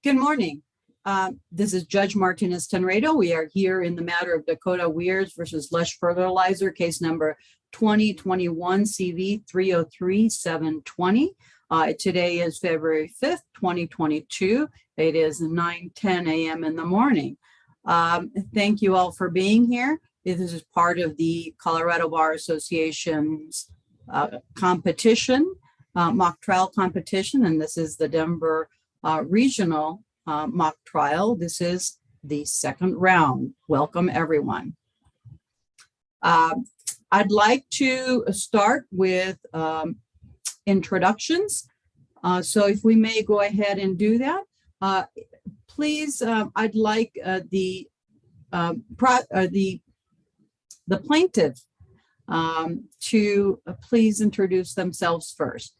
Good morning. This is Judge Martinez Tenredo. We are here in the matter of Dakota Weirs versus Lush Fertilizer, case number 2021 CV 303720. Today is February 5th, 2022. It is 9:10 a.m. in the morning. Thank you all for being here. This is part of the Colorado Bar Association's competition, mock trial competition, and this is the Denver regional mock trial. This is the second round. Welcome, everyone. I'd like to start with introductions. So if we may go ahead and do that, please, I'd like the plaintiff to please introduce themselves first.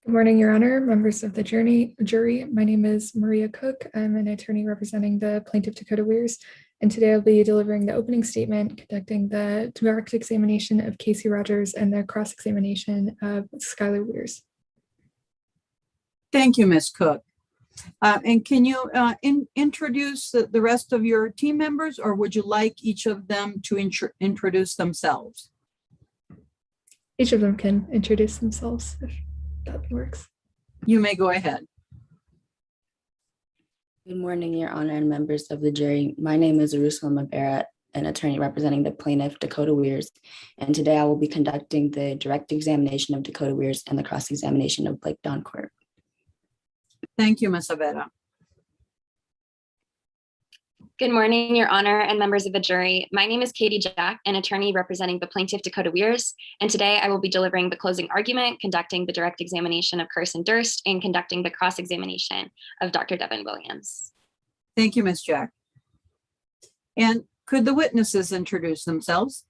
Good morning, Your Honor, members of the jury. My name is Maria Cook. I'm an attorney representing the plaintiff Dakota Weirs, and today I'll be delivering the opening statement, conducting the direct examination of Casey Rogers and the cross-examination of Skylar Weirs. Thank you, Ms. Cook. And can you introduce the rest of your team members, or would you like each of them to introduce themselves? Each of them can introduce themselves if that works. You may go ahead. Good morning, Your Honor, and members of the jury. My name is Arusula Mabera, an attorney representing the plaintiff Dakota Weirs, and today I will be conducting the direct examination of Dakota Weirs and the cross-examination of Blake Doncourt. Thank you, Ms. Avera. Good morning, Your Honor, and members of the jury. My name is Katie Jack, an attorney representing the plaintiff Dakota Weirs, and today I will be delivering the closing argument, conducting the direct examination of Carson Durst, and conducting the cross-examination of Dr. Devin Williams. Thank you, Ms. Jack. And could the witnesses introduce themselves?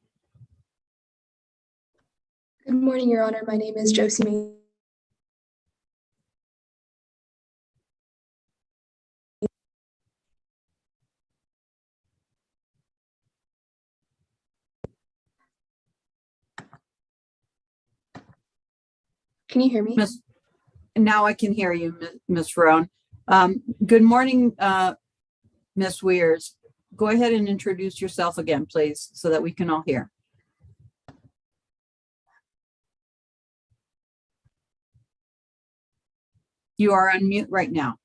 Good morning, Your Honor. My name is Josie May. Can you hear me? Now I can hear you, Ms. Ferone. Good morning, Ms. Weirs. Go ahead and introduce yourself again, please, so that we can all hear. You are on mute right now.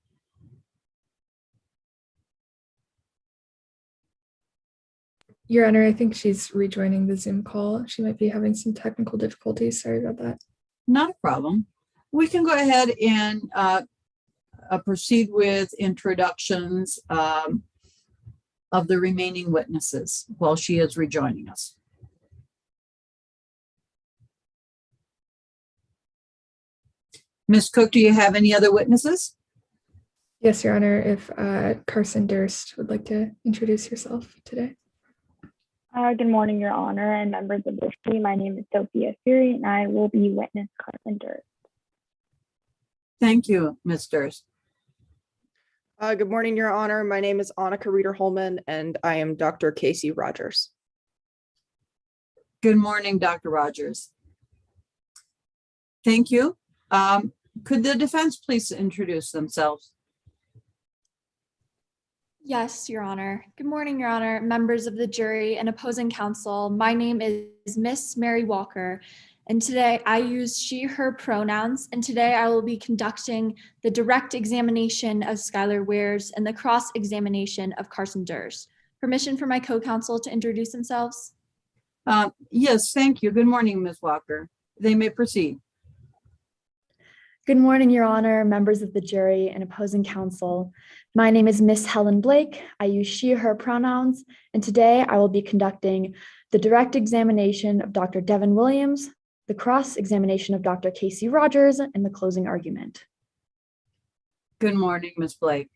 Your Honor, I think she's rejoining the Zoom call. She might be having some technical difficulties. Sorry about that. Not a problem. We can go ahead and proceed with introductions of the remaining witnesses while she is rejoining us. Ms. Cook, do you have any other witnesses? Yes, Your Honor, if Carson Durst would like to introduce yourself today. Good morning, Your Honor, and members of the jury. My name is Sophia Fury, and I will be witness Carson Durst. Thank you, Ms. Durst. Good morning, Your Honor. My name is Annika Reeder-Holman, and I am Dr. Casey Rogers. Good morning, Dr. Rogers. Thank you. Could the defense please introduce themselves? Yes, Your Honor. Good morning, Your Honor, members of the jury and opposing counsel. My name is Miss Mary Walker, and today I use she, her pronouns, and today I will be conducting the direct examination of Skylar Weirs and the cross-examination of Carson Durst. Permission for my co-counsel to introduce themselves? Yes, thank you. Good morning, Ms. Walker. They may proceed. Good morning, Your Honor, members of the jury and opposing counsel. My name is Miss Helen Blake. I use she, her pronouns, and today I will be conducting the direct examination of Dr. Devin Williams, the cross-examination of Dr. Casey Rogers, and the closing argument. Good morning, Ms. Blake.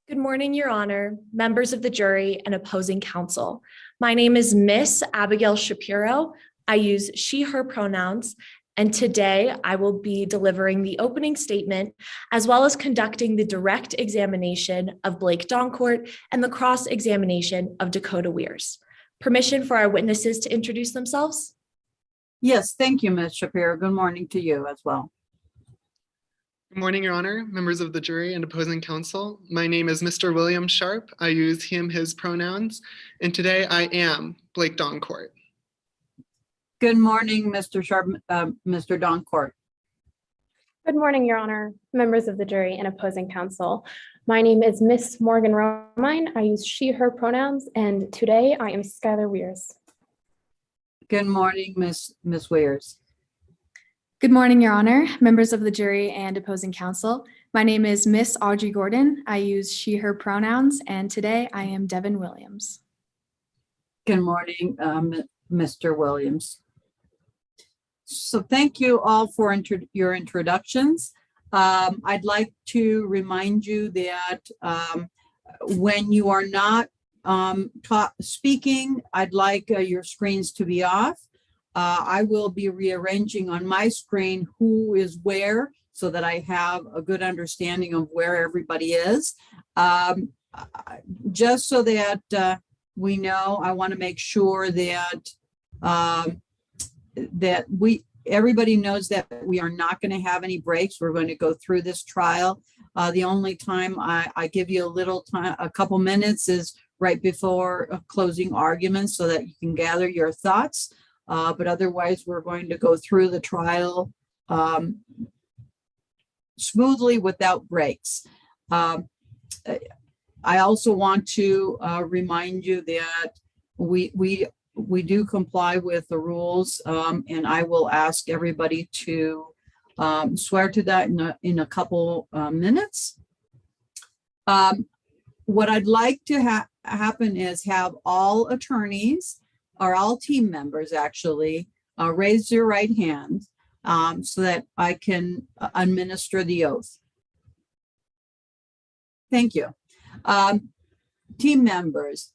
Good morning, Your Honor, members of the jury and opposing counsel. My name is Miss Abigail Shapiro. I use she, her pronouns, and today I will be delivering the opening statement as well as conducting the direct examination of Blake Doncourt and the cross-examination of Dakota Weirs. Permission for our witnesses to introduce themselves? Yes, thank you, Ms. Shapiro. Good morning to you as well. Good morning, Your Honor, members of the jury and opposing counsel. My name is Mr. William Sharp. I use him, his pronouns, and today I am Blake Doncourt. Good morning, Mr. Sharp, Mr. Doncourt. Good morning, Your Honor, members of the jury and opposing counsel. My name is Miss Morgan Romine. I use she, her pronouns, and today I am Skylar Weirs. Good morning, Miss Weirs. Good morning, Your Honor, members of the jury and opposing counsel. My name is Miss Audrey Gordon. I use she, her pronouns, and today I am Devin Williams. Good morning, Mr. Williams. So thank you all for your introductions. I'd like to remind you that when you are not speaking, I'd like your screens to be off. I will be rearranging on my screen who is where so that I have a good understanding of where everybody is. Just so that we know, I want to make sure that everybody knows that we are not going to have any breaks. We're going to go through this trial. The only time I give you a little time, a couple minutes, is right before closing arguments so that you can gather your thoughts. But otherwise, we're going to go through the trial smoothly without breaks. I also want to remind you that we do comply with the rules, and I will ask everybody to swear to that in a couple minutes. What I'd like to happen is have all attorneys, or all team members actually, raise your right hand so that I can administer the oath. Thank you. Team members,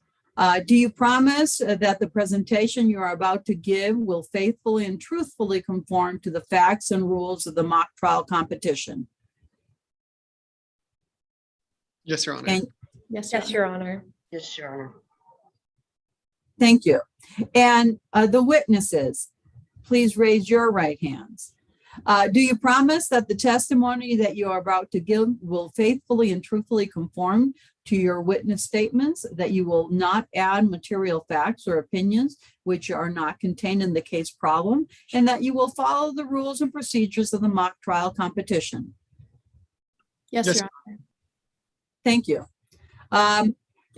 do you promise that the presentation you are about to give will faithfully and truthfully conform to the facts and rules of the mock trial competition? Yes, Your Honor. Yes, Your Honor. Yes, Your Honor. Thank you. And the witnesses, please raise your right hands. Do you promise that the testimony that you are about to give will faithfully and truthfully conform to your witness statements, that you will not add material facts or opinions which are not contained in the case problem, and that you will follow the rules and procedures of the mock trial competition? Yes, Yes. Your Honor. Thank you.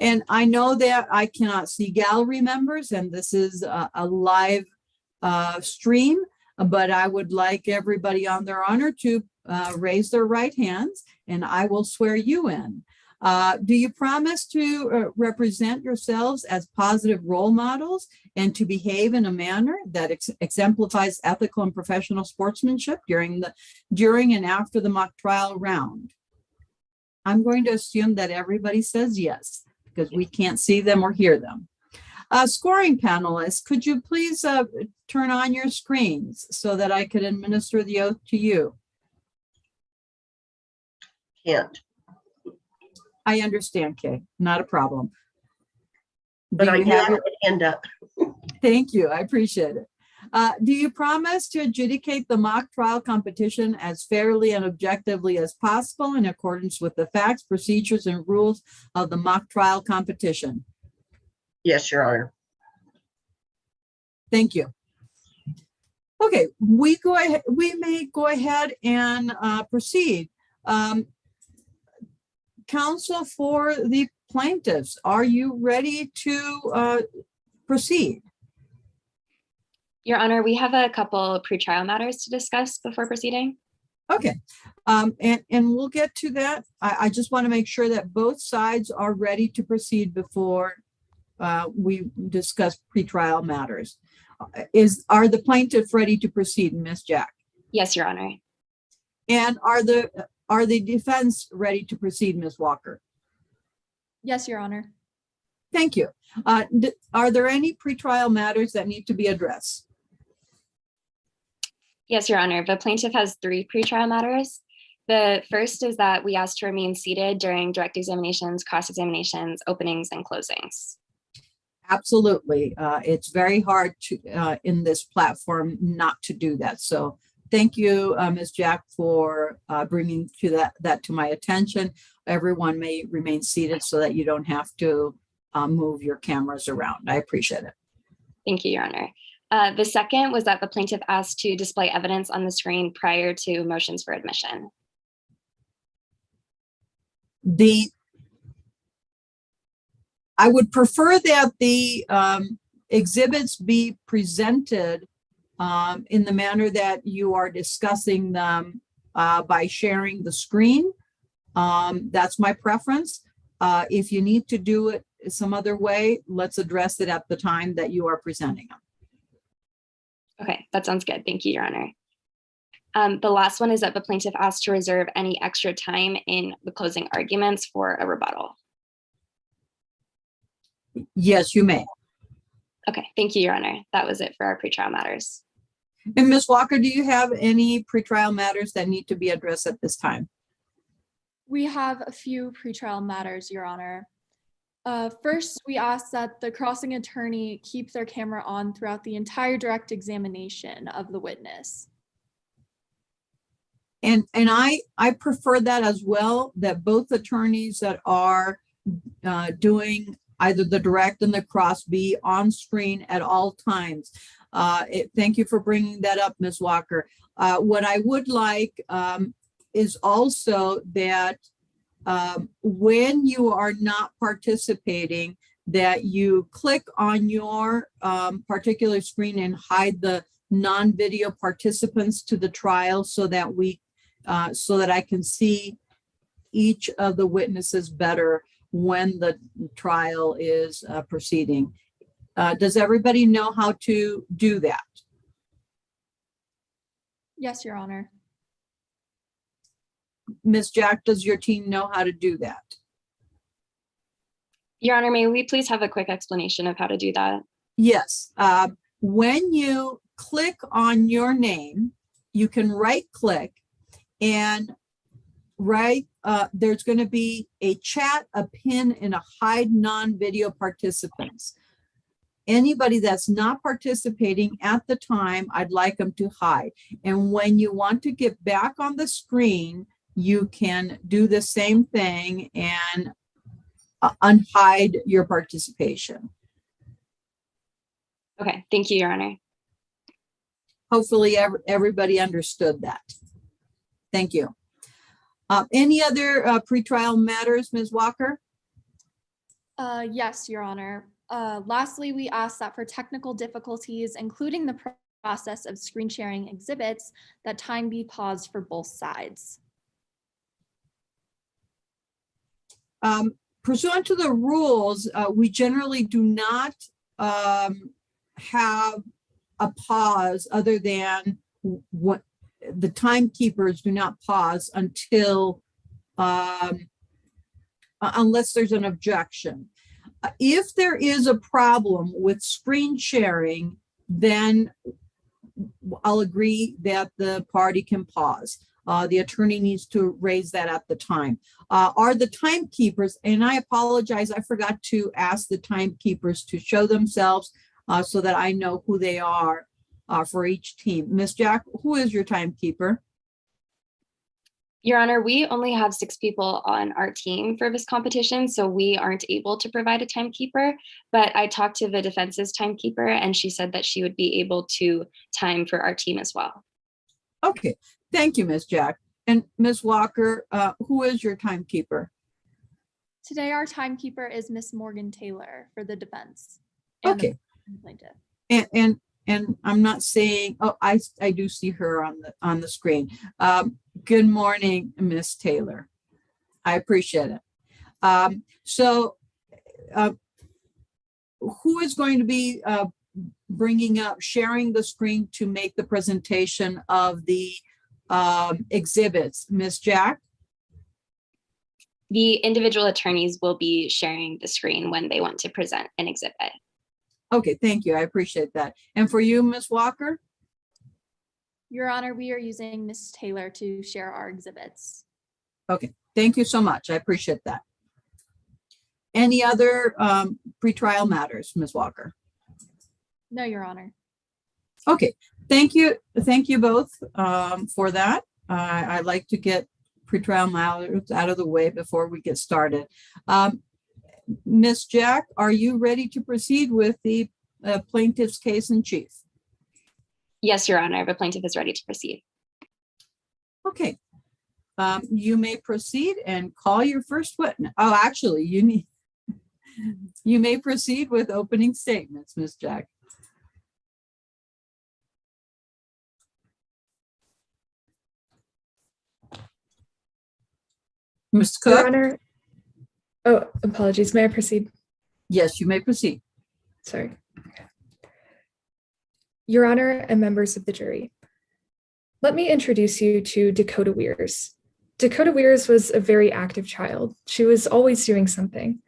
And I know that I cannot see gallery members, and this is a live stream, but I would like everybody on their honor to raise their right hands, and I will swear you in. Do you promise to represent yourselves as positive role models and to behave in a manner that exemplifies ethical and professional sportsmanship during and after the mock trial round? I'm going to assume that everybody says yes, because we can't see them or hear them. Scoring panelists, could you please turn on your screens so that I could administer the oath to you? Can't. I understand, Kay, not a problem. But I do have my hand up. Thank you, I appreciate it. Do you promise to adjudicate the mock trial competition as fairly and objectively as possible in accordance with the facts, procedures, and rules of the mock trial competition? Yes, Your Honor. Thank you. Okay, we may go ahead and proceed. Counsel for the plaintiffs, are you ready to proceed? Your Honor, we have a couple pretrial matters to discuss before proceeding. Okay, and we'll get to that. I just want to make sure that both sides are ready to proceed before we discuss pretrial matters. Are the plaintiff ready to proceed, Ms. Jack? Yes, Your Honor. And are the defense ready to proceed, Ms. Walker? Yes, Your Honor. Thank you. Are there any pretrial matters that need to be addressed? Yes, Your Honor. The plaintiff has 3 pretrial matters. The first is that we asked to remain seated during direct examinations, cross-examinations, openings, and closings. Absolutely. It's very hard to in this platform not to do that. So Thank you, Ms. Jack, for bringing that to my attention. Everyone may remain seated so that you don't have to move your cameras around. I appreciate it. Thank you, Your Honor. The second was that the plaintiff asked to display evidence on the screen prior to motions for admission. I would prefer that the exhibits be presented in the manner that you are discussing them by sharing the screen. That's my preference. If you need to do it some other way, let's address it at the time that you are presenting them. Okay, that sounds good. Thank you, Your Honor. The last one is that the plaintiff asked to reserve any extra time in the closing arguments for a rebuttal. Yes, you may. Okay, thank you, Your Honor. That was it for our pretrial matters. And Ms. Walker, do you have any pretrial matters that need to be addressed at this time? We have a few pretrial matters, Your Honor. First, we ask that the crossing attorney keep their camera on throughout the entire direct examination of the witness. And I prefer that as well, that both attorneys that are doing either the direct and the cross be on screen at all times. Thank you for bringing that up, Ms. Walker. What I would like is also that when you are not participating, that you click on your particular screen and hide the non-video participants to the trial so that I can see each of the witnesses better when the trial is proceeding. Does everybody know how to do that? Yes, Your Honor. Ms. Jack, does your team know how to do that? Your Honor, may we please have a quick explanation of how to do that? Yes. When you click on your name, you can right click and there's going to be a chat, a pin, and a hide non-video participants. Anybody that's not participating at the time, I'd like them to hide. And when you want to get back on the screen, you can do the same thing and unhide your participation. Okay, thank you, Your Honor. Hopefully everybody understood that. Thank you. Any other pretrial matters, Ms. Walker? Yes, Your Honor. Lastly, we ask that for technical difficulties, including the process of screen sharing exhibits, that time be paused for both sides. Pursuant to the rules, we generally do not have a pause other than what the timekeepers do not pause until unless there's an objection. If there is a problem with screen sharing, then I'll agree that the party can pause. The attorney needs to raise that at the time. Are the timekeepers, and I apologize, I forgot to ask the timekeepers to show themselves so that I know who they are for each team. Ms. Jack, who is your timekeeper? Your Honor, we only have 6 people on our team for this competition, so we aren't able to provide a timekeeper, but I talked to the defense's timekeeper and she said that she would be able to time for our team as well. Okay, thank you, Ms. Jack. And Ms. Walker, who is your timekeeper? Today, our timekeeper is Miss Morgan Taylor for the defense. Okay. The plaintiff. And I'm not saying, oh, I do see her on the screen. Good morning, Miss Taylor. I appreciate it. Who is going to be sharing the screen to make the presentation of the exhibits? Ms. Jack? The individual attorneys will be sharing the screen when they want to present an exhibit. Okay, thank you. I appreciate that. And for you, Ms. Walker? Your Honor, we are using Miss Taylor to share our exhibits. Okay, thank you so much. I appreciate that. Any other pretrial matters, Ms. Walker? No, Your Honor. Okay, Thank you both for that. I like to get pretrial matters out of the way before we get started. Ms. Jack, are you ready to proceed with the plaintiff's case in chief? Yes, Your Honor, the plaintiff is ready to proceed. Okay. You may proceed and call your first witness. Oh, actually, you may proceed with opening statements, Ms. Jack. Ms. Your Cook? Honor. Oh, apologies. May I proceed? Yes, you may proceed. Sorry. Your Honor and members of the jury, let me introduce you to Dakota Weirs. Dakota Weirs was a very active child. She was always doing something.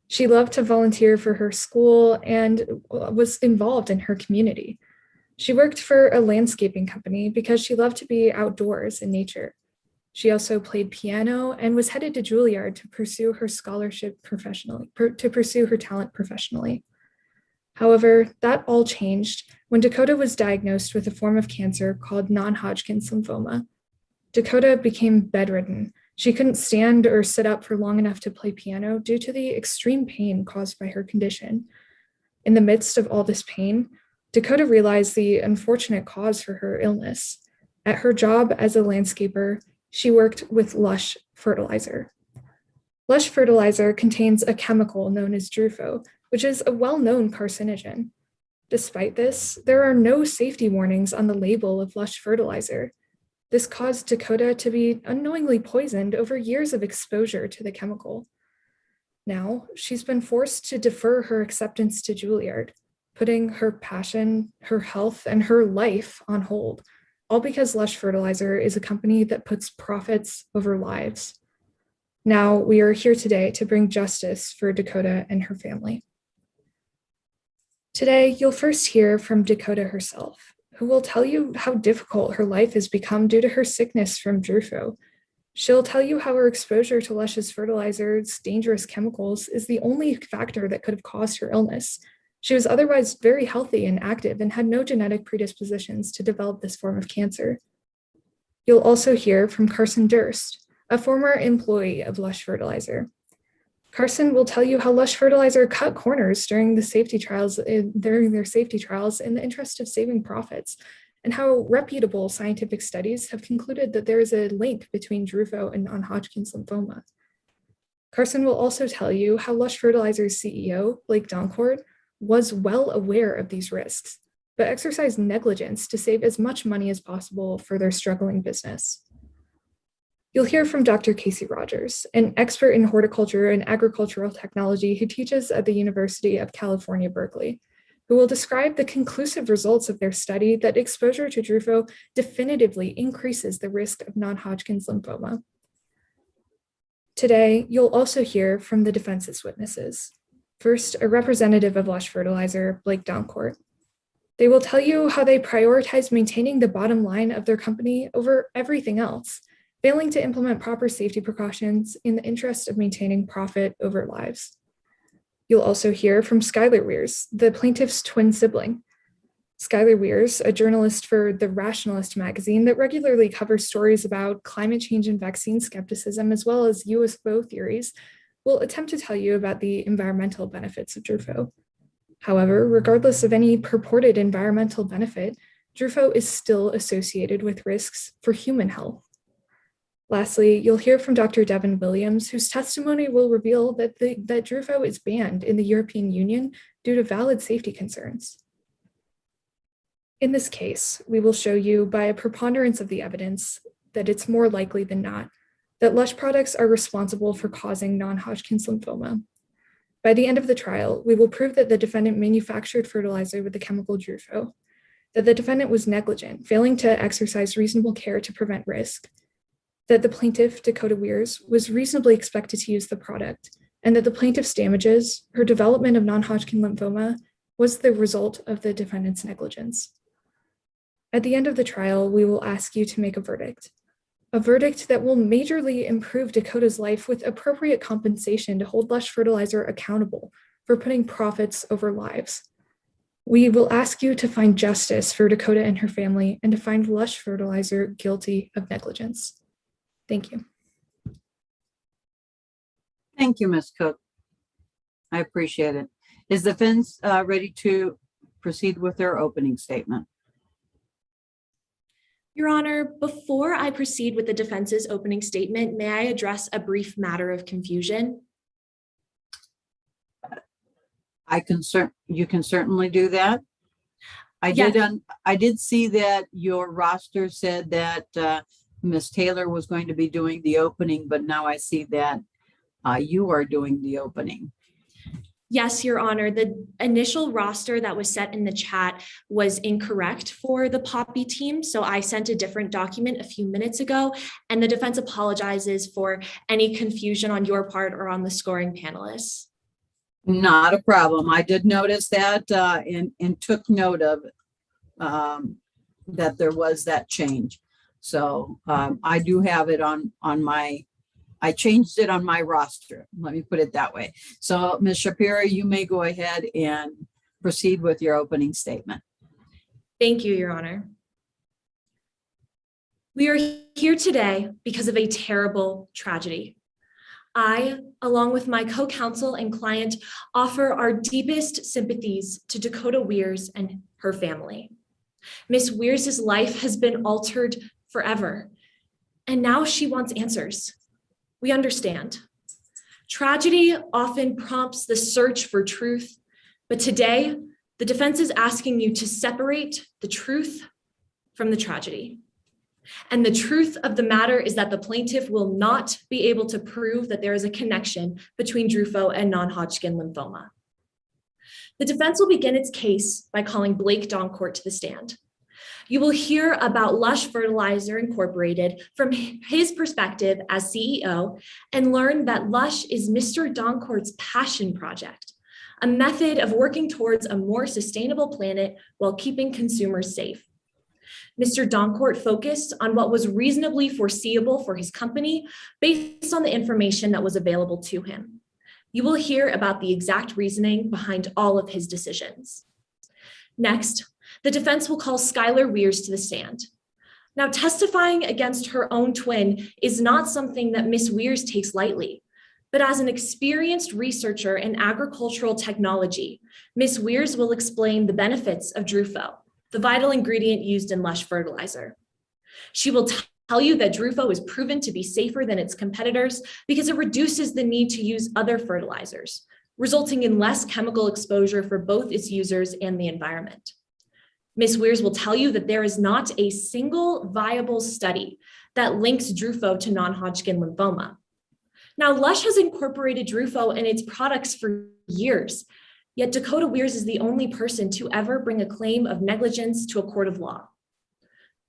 She loved to volunteer for her school and was involved in her community. She worked for a landscaping company because she loved to be outdoors in nature. She also played piano and was headed to Juilliard to pursue her scholarship professionally, to pursue her talent professionally. However, that all changed when Dakota was diagnosed with a form of cancer called non-Hodgkin's lymphoma. Dakota became bedridden. She couldn't stand or sit up for long enough to play piano due to the extreme pain caused by her condition. In the midst of all this pain, Dakota realized the unfortunate cause for her illness. At her job as a landscaper, she worked with Lush fertilizer. Lush fertilizer contains a chemical known as Drufo, which is a well-known carcinogen. Despite this, there are no safety warnings on the label of Lush fertilizer. This caused Dakota to be unknowingly poisoned over years of exposure to the chemical. Now, she's been forced to defer her acceptance to Juilliard, putting her passion, her health, and her life on hold, all because Lush Fertilizer is a company that puts profits over lives. Now, we are here today to bring justice for Dakota and her family. Today, you'll first hear from Dakota herself, who will tell you how difficult her life has become due to her sickness from Drufo. She'll tell you how her exposure to Lush's fertilizer's dangerous chemicals is the only factor that could have caused her illness. She was otherwise very healthy and active and had no genetic predispositions to develop this form of cancer. You'll also hear from Carson Durst, a former employee of Lush Fertilizer. Carson will tell you how Lush Fertilizer cut corners during their safety trials in the interest of saving profits, and how reputable scientific studies have concluded that there is a link between Drufo and non-Hodgkin's lymphoma. Carson will also tell you how Lush Fertilizer's CEO, Blake Doncourt, was well aware of these risks, but exercised negligence to save as much money as possible for their struggling business. You'll hear from Dr. Casey Rogers, an expert in horticulture and agricultural technology who teaches at the University of California, Berkeley, who will describe the conclusive results of their study that exposure to Drufo definitively increases the risk of non-Hodgkin's lymphoma. Today, you'll also hear from the defense's witnesses. First, a representative of Lush Fertilizer, Blake Doncourt. They will tell you how they prioritize maintaining the bottom line of their company over everything else, failing to implement proper safety precautions in the interest of maintaining profit over lives. You'll also hear from Skylar Weirs, the plaintiff's twin sibling. Skylar Weirs, a journalist for The Rationalist magazine that regularly covers stories about climate change and vaccine skepticism, as well as UFO theories, will attempt to tell you about the environmental benefits of Drufo. However, regardless of any purported environmental benefit, Drufo is still associated with risks for human health. Lastly, you'll hear from Dr. Devin Williams, whose testimony will reveal that Drufo is banned in the European Union due to valid safety concerns. In this case, we will show you by a preponderance of the evidence that it's more likely than not that Lush products are responsible for causing non-Hodgkin's lymphoma. By the end of the trial, we will prove that the defendant manufactured fertilizer with the chemical Drufo, that the defendant was negligent, failing to exercise reasonable care to prevent risk, that the plaintiff, Dakota Weirs, was reasonably expected to use the product, and that the plaintiff's damages, her development of non-Hodgkin lymphoma, was the result of the defendant's negligence. At the end of the trial, we will ask you to make a verdict that will majorly improve Dakota's life with appropriate compensation to hold Lush Fertilizer accountable for putting profits over lives. We will ask you to find justice for Dakota and her family and to find Lush Fertilizer guilty of negligence. Thank you. Thank you, Ms. Cook. I appreciate it. Is the defense ready to proceed with their opening statement? Your Honor, before I proceed with the defense's opening statement, may I address a brief matter of confusion? You can certainly do that. I did see that your roster said that Ms. Taylor was going to be doing the opening, but now I see that you are doing the opening. Yes, Your Honor, the initial roster that was set in the chat was incorrect for the Poppy team. So I sent a different document a few minutes ago, and the defense apologizes for any confusion on your part or on the scoring panelists. Not a problem. I did notice that and took note of that there was that change. So I do have it on my, I changed it on my roster. Let me put it that way. So Ms. Shapiro, you may go ahead and proceed with your opening statement. Thank you, Your Honor. We are here today because of a terrible tragedy. I, along with my co-counsel and client, offer our deepest sympathies to Dakota Weirs and her family. Miss Weirs' life has been altered forever, and now she wants answers. We understand. Tragedy often prompts the search for truth, but today, the defense is asking you to separate the truth from the tragedy. And the truth of the matter is that the plaintiff will not be able to prove that there is a connection between Drufo and non-Hodgkin lymphoma. The defense will begin its case by calling Blake Doncourt to the stand. You will hear about Lush Fertilizer Incorporated from his perspective as CEO and learn that Lush is Mr. Doncourt's passion project, a method of working towards a more sustainable planet while keeping consumers safe. Mr. Doncourt focused on what was reasonably foreseeable for his company based on the information that was available to him. You will hear about the exact reasoning behind all of his decisions. Next, the defense will call Skylar Weirs to the stand. Now, testifying against her own twin is not something that Miss Weirs takes lightly, but as an experienced researcher in agricultural technology, Miss Weirs will explain the benefits of Drufo, the vital ingredient used in Lush fertilizer. She will tell you that Drufo is proven to be safer than its competitors because it reduces the need to use other fertilizers, resulting in less chemical exposure for both its users and the environment. Ms. Weirs will tell you that there is not a single viable study that links Drufo to non-Hodgkin lymphoma. Now, Lush has incorporated Drufo in its products for years, yet Dakota Weirs is the only person to ever bring a claim of negligence to a court of law.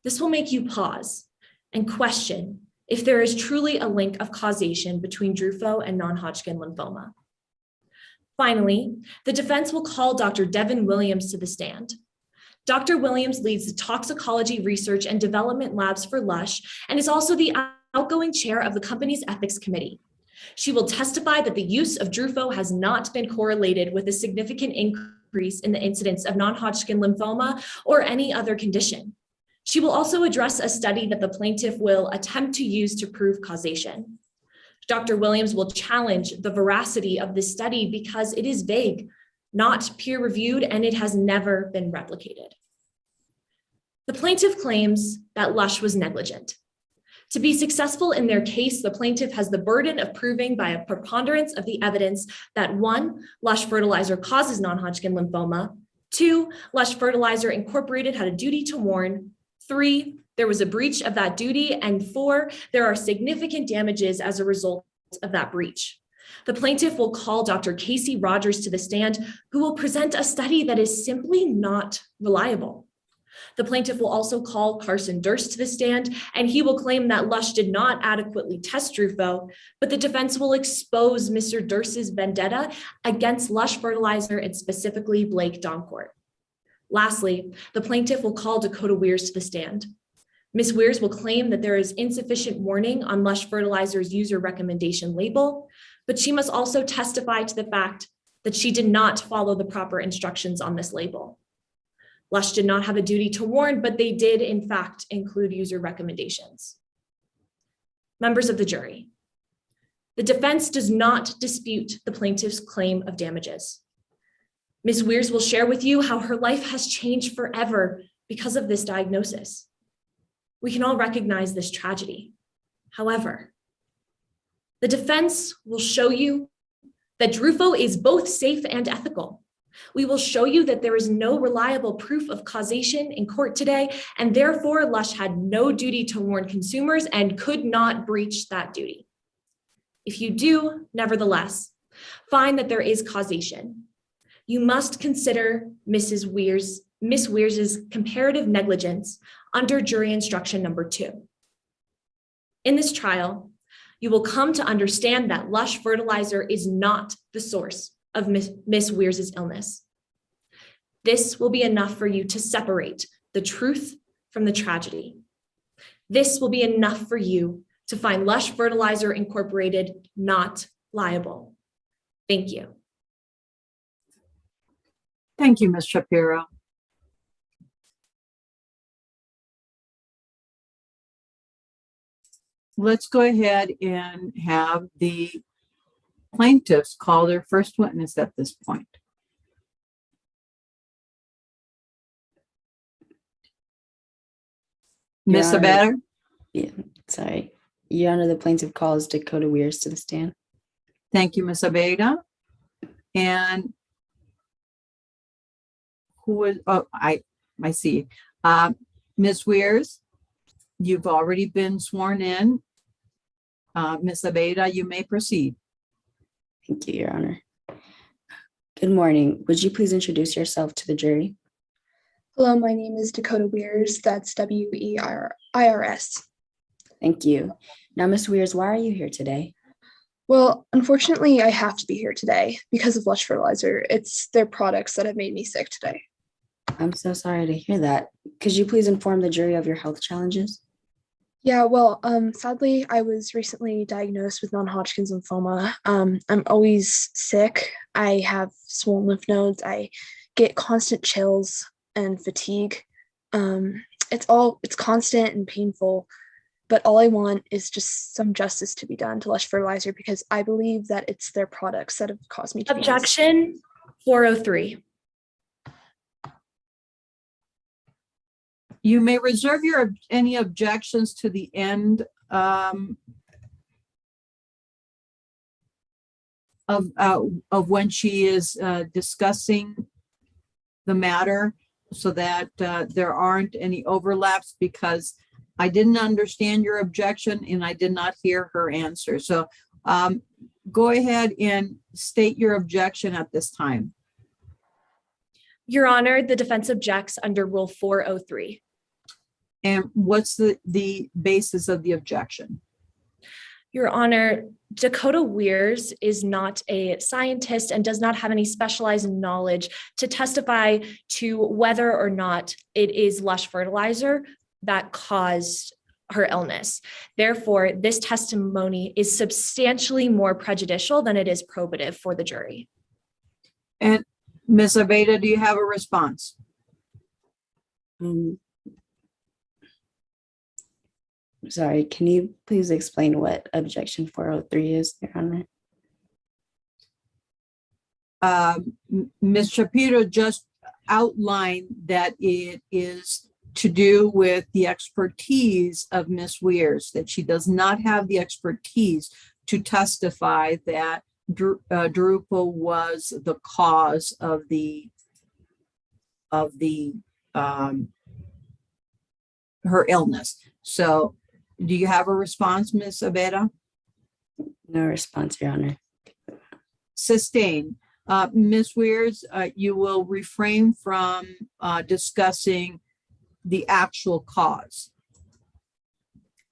This will make you pause and question if there is truly a link of causation between Drufo and non-Hodgkin lymphoma. Finally, the defense will call Dr. Devin Williams to the stand. Dr. Williams leads the toxicology research and development labs for Lush and is also the outgoing chair of the company's ethics committee. She will testify that the use of Drufo has not been correlated with a significant increase in the incidence of non-Hodgkin lymphoma or any other condition. She will also address a study that the plaintiff will attempt to use to prove causation. Dr. Williams will challenge the veracity of this study because it is vague, not peer-reviewed, and it has never been replicated. The plaintiff claims that Lush was negligent. To be successful in their case, the plaintiff has the burden of proving by a preponderance of the evidence that 1, Lush fertilizer causes non-Hodgkin lymphoma, 2, Lush Fertilizer Incorporated had a duty to warn, 3, there was a breach of that duty, and 4, there are significant damages as a result of that breach. The plaintiff will call Dr. Casey Rogers to the stand, who will present a study that is simply not reliable. The plaintiff will also call Carson Durst to the stand, and he will claim that Lush did not adequately test Drufo, but the defense will expose Mr. Durst's vendetta against Lush Fertilizer and specifically Blake Doncourt. Lastly, the plaintiff will call Dakota Weirs to the stand. Ms. Weirs will claim that there is insufficient warning on Lush Fertilizer's user recommendation label, but she must also testify to the fact that she did not follow the proper instructions on this label. Lush did not have a duty to warn, but they did in fact include user recommendations. Members of the jury, the defense does not dispute the plaintiff's claim of damages. Ms. Weirs will share with you how her life has changed forever because of this diagnosis. We can all recognize this tragedy. However, the defense will show you that Drufo is both safe and ethical. We will show you that there is no reliable proof of causation in court today, and therefore Lush had no duty to warn consumers and could not breach that duty. If you do, nevertheless, find that there is causation, you must consider Miss Weirs's comparative negligence under jury instruction number 2. In this trial, you will come to understand that Lush fertilizer is not the source of Miss Weirs's illness. This will be enough for you to separate the truth from the tragedy. This will be enough for you to find Lush Fertilizer Incorporated not liable. Thank you. Thank you, Ms. Shapiro. Let's go ahead and have the plaintiffs call their first witness at this point. Ms. Abatter? Yeah, sorry. Your Honor, the plaintiff calls Dakota Weirs to the stand. Thank you, Ms. Abeda. And who is, oh, I see. Ms. Weirs, you've already been sworn in. Ms. Abeda, you may proceed. Thank you, Your Honor. Good morning. Would you please introduce yourself to the jury? Hello, my name is Dakota Weirs. That's W-E-I-R-S. Thank you. Now, Ms. Weirs, why are you here today? Well, unfortunately, I have to be here today because of Lush Fertilizer. It's their products that have made me sick today. I'm so sorry to hear that. Could you please inform the jury of your health challenges? Yeah, well, sadly, I was recently diagnosed with non-Hodgkin's lymphoma. I'm always sick. I have swollen lymph nodes. I get constant chills and fatigue. It's constant and painful, but all I want is just some justice to be done to Lush Fertilizer because I believe that it's their products that have caused me to be sick. Objection 403. You may reserve any objections to the end of when she is discussing the matter so that there aren't any overlaps, because I didn't understand your objection and I did not hear her answer. So go ahead and state your objection at this time. Your Honor, the defense objects under Rule 403. And what's the basis of the objection? Your Honor, Dakota Weirs is not a scientist and does not have any specialized knowledge to testify to whether or not it is Lush Fertilizer that caused her illness. Therefore, this testimony is substantially more prejudicial than it is probative for the jury. And Ms. Abeda, do you have a response? Sorry, can you please explain what objection 403 is, Your Honor? Ms. Shapiro just outlined that it is to do with the expertise of Ms. Weirs, that she does not have the expertise to testify that Drupal was the cause of her illness. So do you have a response, Ms. Abeda? No response, Your Honor. Sustained. Ms. Weirs, you will refrain from discussing the actual cause.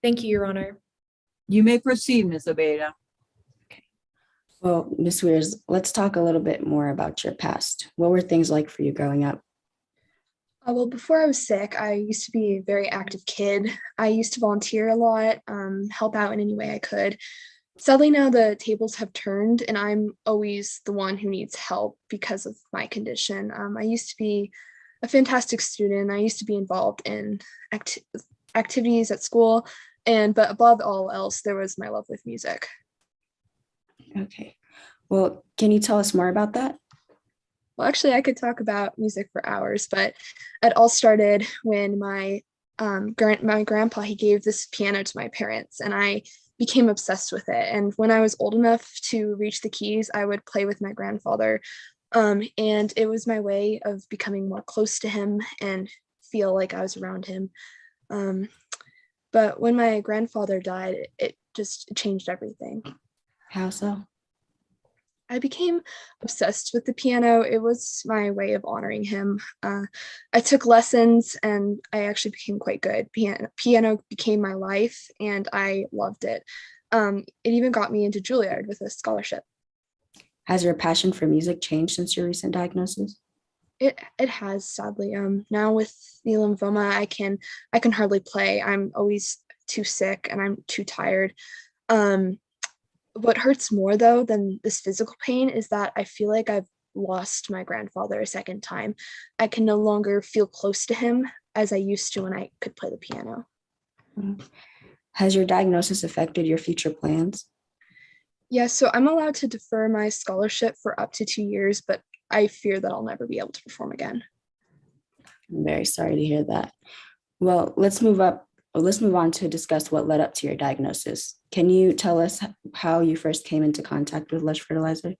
Thank you, Your Honor. You may proceed, Ms. Abeda. Okay. Well, Ms. Weirs, let's talk a little bit more about your past. What were things like for you growing up? Well, before I was sick, I used to be a very active kid. I used to volunteer a lot, help out in any way I could. Sadly, now the tables have turned and I'm always the one who needs help because of my condition. I used to be a fantastic student. I used to be involved in activities at school, but above all else, there was my love with music. Okay. Well, can you tell us more about that? Well, actually, I could talk about music for hours, but it all started when my grandpa, he gave this piano to my parents, and I became obsessed with it. And when I was old enough to reach the keys, I would play with my grandfather. And it was my way of becoming more close to him and feel like I was around him. But when my grandfather died, it just changed everything. How so? I became obsessed with the piano. It was my way of honoring him. I took lessons and I actually became quite good. Piano became my life and I loved it. It even got me into Juilliard with a scholarship. Has your passion for music changed since your recent diagnosis? It has, sadly. Now with the lymphoma, I can hardly play. I'm always too sick and I'm too tired. What hurts more though than this physical pain is that I feel like I've lost my grandfather a second time. I can no longer feel close to him as I used to when I could play the piano. Has your diagnosis affected your future plans? Yeah, so I'm allowed to defer my scholarship for up to 2 years, but I fear that I'll never be able to perform again. I'm very sorry to hear that. Well, let's move on to discuss what led up to your diagnosis. Can you tell us how you first came into contact with Lush Fertilizer?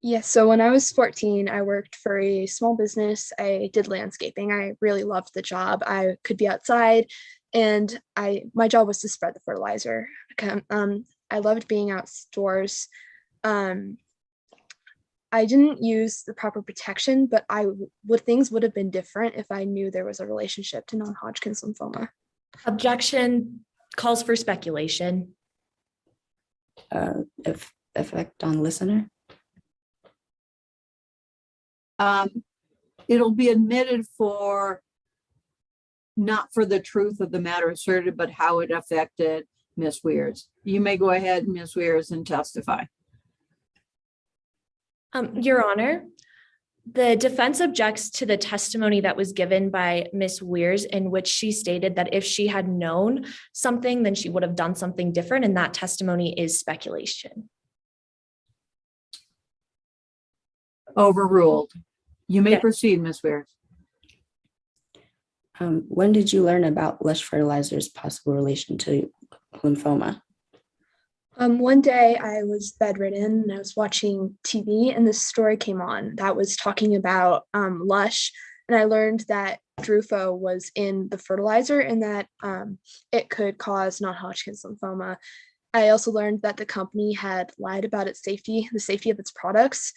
Yeah, so when I was 14, I worked for a small business. I did landscaping. I really loved the job. I could be outside and my job was to spread the fertilizer. I loved being outdoors. I didn't use the proper protection, but things would have been different if I knew there was a relationship to non-Hodgkin's lymphoma. Objection calls for speculation. Effect on listener? It'll be admitted not for the truth of the matter asserted, but how it affected Ms. Weirs. You may go ahead, Ms. Weirs, and testify. Your Honor, the defense objects to the testimony that was given by Ms. Weirs, in which she stated that if she had known something, then she would have done something different, and that testimony is speculation. Overruled. You may Yes. proceed, Ms. Weirs. When did you learn about Lush Fertilizer's possible relation to lymphoma? One day I was bedridden and I was watching TV and this story came on that was talking about Lush, and I learned that Drufo was in the fertilizer and that it could cause non-Hodgkin's lymphoma. I also learned that the company had lied about its safety, the safety of its products,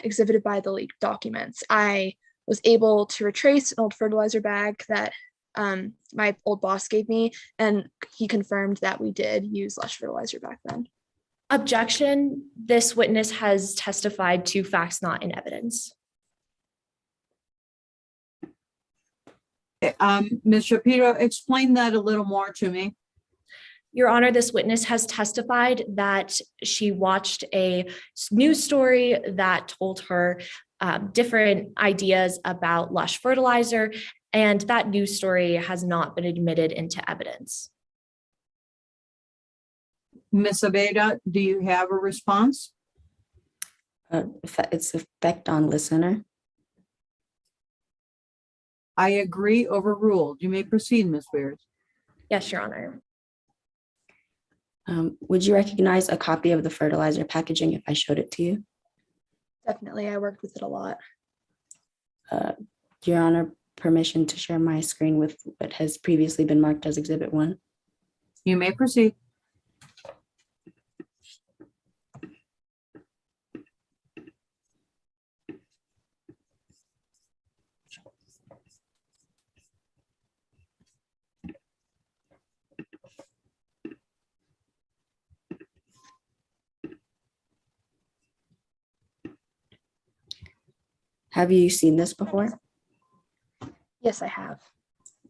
exhibited by the leaked documents. I was able to retrace an old fertilizer bag that my old boss gave me, and he confirmed that we did use Lush fertilizer back then. Objection. This witness has testified to facts not in evidence. Ms. Shapiro, explain that a little more to me. Your Honor, this witness has testified that she watched a news story that told her different ideas about Lush fertilizer, and that news story has not been admitted into evidence. Ms. Abeda, do you have a response? Its effect on listener? I agree, overruled. You may proceed, Ms. Weirs. Yes, Your Honor. Would you recognize a copy of the fertilizer packaging if I showed it to you? Definitely, I worked with it a lot. Your Honor, permission to share my screen with what has previously been marked as Exhibit 1? You may proceed. Have you seen this before? Yes, I have.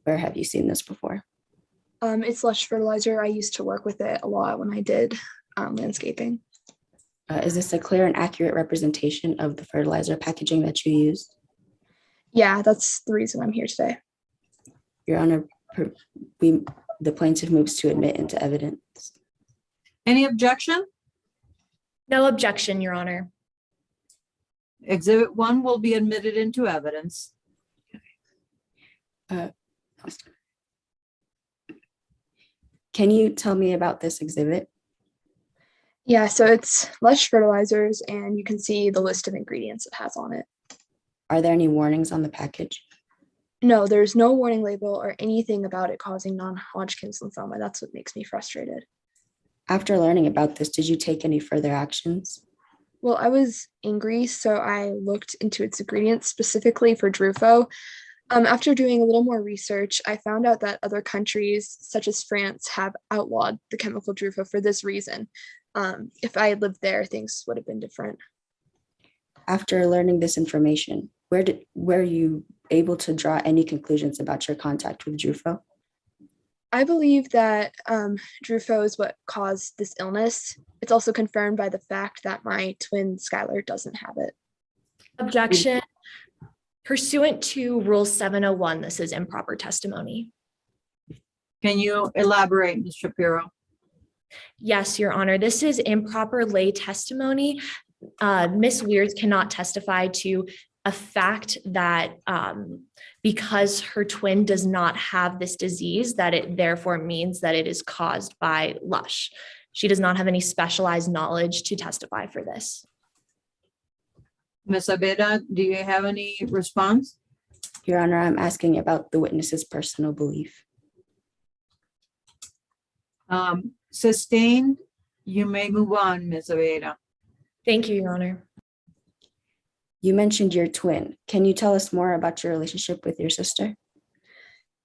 Where have you seen this before? It's Lush fertilizer. I used to work with it a lot when I did landscaping. Is this a clear and accurate representation of the fertilizer packaging that you used? Yeah, that's the reason I'm here today. Your Honor, the plaintiff moves to admit into evidence. Any objection? No objection, Your Honor. Exhibit 1 will be admitted into evidence. Can you tell me about this exhibit? Yeah, so it's Lush fertilizers, and you can see the list of ingredients it has on it. Are there any warnings on the package? No, there's no warning label or anything about it causing non-Hodgkin's lymphoma. That's what makes me frustrated. After learning about this, did you take any further actions? Well, I was angry, so I looked into its ingredients specifically for Drufo. After doing a little more research, I found out that other countries, such as France, have outlawed the chemical Drufo for this reason. If I had lived there, things would have been different. After learning this information, were you able to draw any conclusions about your contact with Drufo? I believe that Drufo is what caused this illness. It's also confirmed by the fact that my twin Skylar doesn't have it. Objection. Pursuant to Rule 701, this is improper testimony. Can you elaborate, Ms. Shapiro? Yes, Your Honor. This is improper lay testimony. Ms. Weirs cannot testify to a fact that because her twin does not have this disease, that it therefore means that it is caused by Lush. She does not have any specialized knowledge to testify for this. Ms. Abeda, do you have any response? Your Honor, I'm asking about the witness's personal belief. Sustained, you may move on, Ms. Abeda. Thank you, Your Honor. You mentioned your twin. Can you tell us more about your relationship with your sister?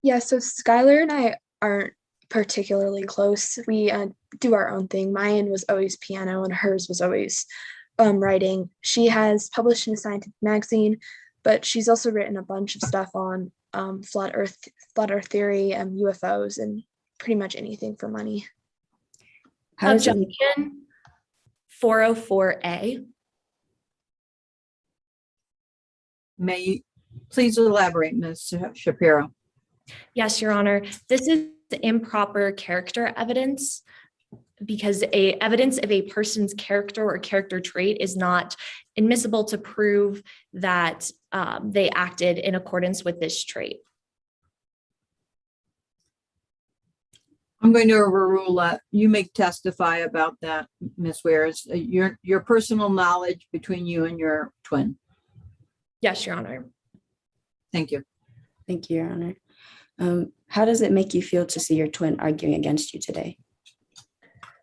Yeah, so Skylar and I aren't particularly close. We do our own thing. Mine was always piano and hers was always writing. She has published in a scientific magazine, but she's also written a bunch of stuff on flat Earth theory, UFOs, and pretty much anything for money. Objection 404A. May you please elaborate, Ms. Shapiro? Yes, Your Honor. This is improper character evidence because evidence of a person's character or character trait is not admissible to prove that they acted in accordance with this trait. I'm going to overrule that. You may testify about that, Ms. Weirs. Your personal knowledge between you and your twin. Yes, Your Honor. Thank you. Thank you, Your Honor. How does it make you feel to see your twin arguing against you today?